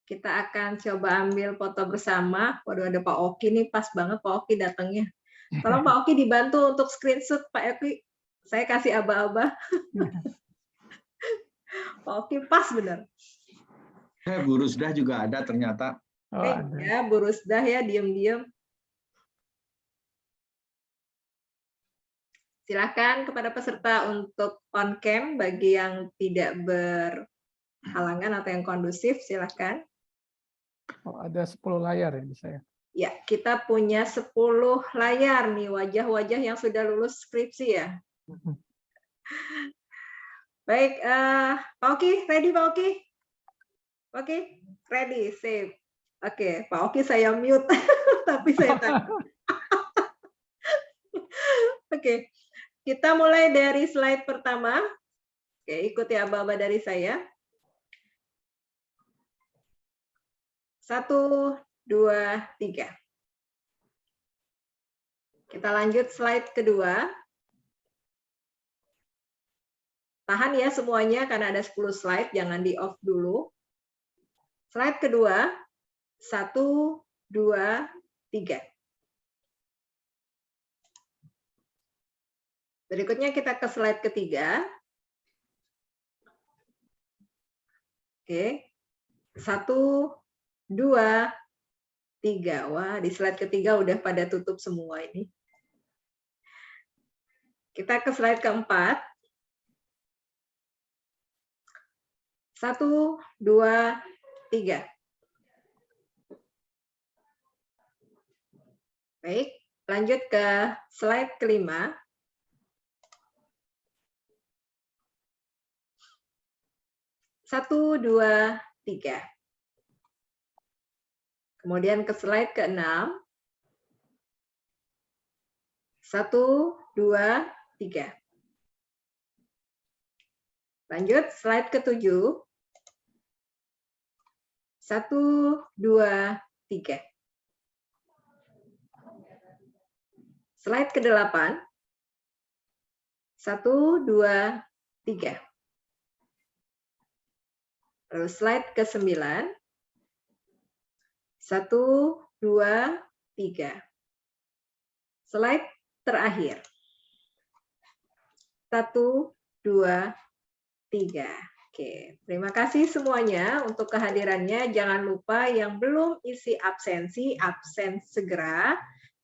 Kita akan coba ambil foto bersama. Waduh, ada Pak Oki nih, pas banget Pak Oki datangnya. Tolong Pak Oki dibantu untuk screenshot Pak Oki. Saya kasih aba-aba. Pak Oki pas benar. Bu Rusdah juga ada ternyata. Oh, ada. Ya, Bu Rusdah ya, diam-diam. Silakan kepada peserta untuk on cam bagi yang tidak berhalangan atau yang kondusif, silakan. Oh, ada 10 layar ya di saya. Ya, kita punya 10 layar nih, wajah-wajah yang sudah lulus skripsi ya. Baik, Pak Oki, ready Pak Oki? Oke, ready, save. Oke, Pak Oki saya mute, tapi saya takut. Oke. Kita mulai dari slide pertama. Oke, ikuti aba-aba dari saya. 1, 2, 3. Kita lanjut slide kedua. Tahan ya semuanya karena ada 10 slide, jangan di-off dulu. Slide kedua, 1, 2, 3. Berikutnya kita ke slide ketiga. Oke, 1, 2, 3. Wah, di slide ketiga udah pada tutup semua ini. Kita ke slide keempat. 1, 2, 3. Baik, lanjut ke slide kelima. Satu, dua, tiga. Kemudian ke slide ke-6. 1, 2, 3. Lanjut, slide ke-7. 1, 2, 3. Slide ke-8. 1, 2, 3. Lalu slide ke-9. 1, 2, 3. Slide terakhir. 1, 2, 3. Oke, terima kasih semuanya untuk kehadirannya. Jangan lupa yang belum isi absensi, absen segera.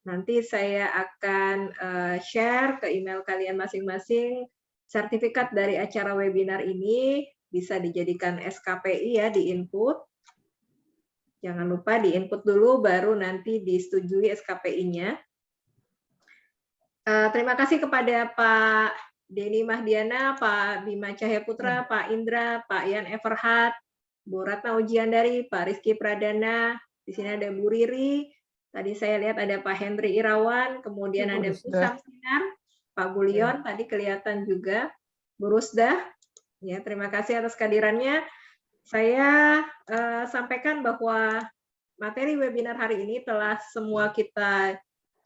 Nanti saya akan share ke email kalian masing-masing sertifikat dari acara webinar ini. Bisa dijadikan SKPI ya, di input. Jangan lupa di input dulu, baru nanti disetujui SKPI-nya. Terima kasih kepada Pak Denny Mahdiana, Pak Bima Cahyaputra, Pak Indra, Pak Ian Everhard, Bu Ratna Ujiandari, Pak Rizky Pradana. Di sini ada Bu Riri. Tadi saya lihat ada Pak Hendri Irawan, kemudian ada Bu Samsinar, Pak Bulion, tadi kelihatan juga, Bu Rusdah. Ya, terima kasih atas kehadirannya. Saya sampaikan bahwa materi webinar hari ini telah semua kita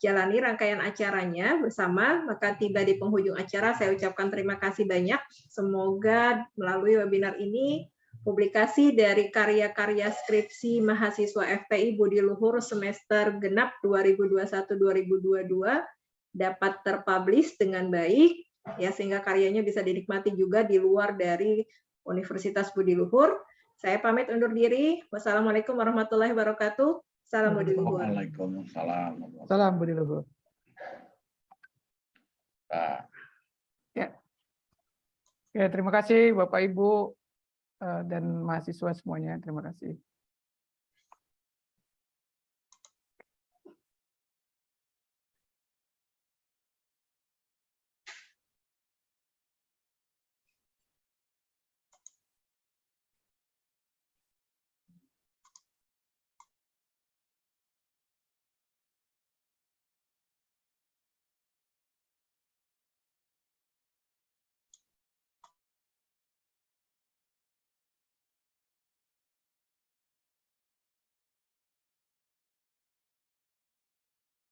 jalani rangkaian acaranya bersama, maka tiba di penghujung acara saya ucapkan terima kasih banyak. Semoga melalui webinar ini publikasi dari karya-karya skripsi mahasiswa FTI Budi Luhur semester genap 2021-2022 dapat terpublish dengan baik, ya, sehingga karyanya bisa dinikmati juga di luar dari Universitas Budi Luhur. Saya pamit undur diri. Wassalamualaikum warahmatullahi wabarakatuh. Salam Budi Luhur. Waalaikumsalam. Salam Budi Luhur. Ya. Ya, terima kasih Bapak Ibu dan mahasiswa semuanya. Terima kasih.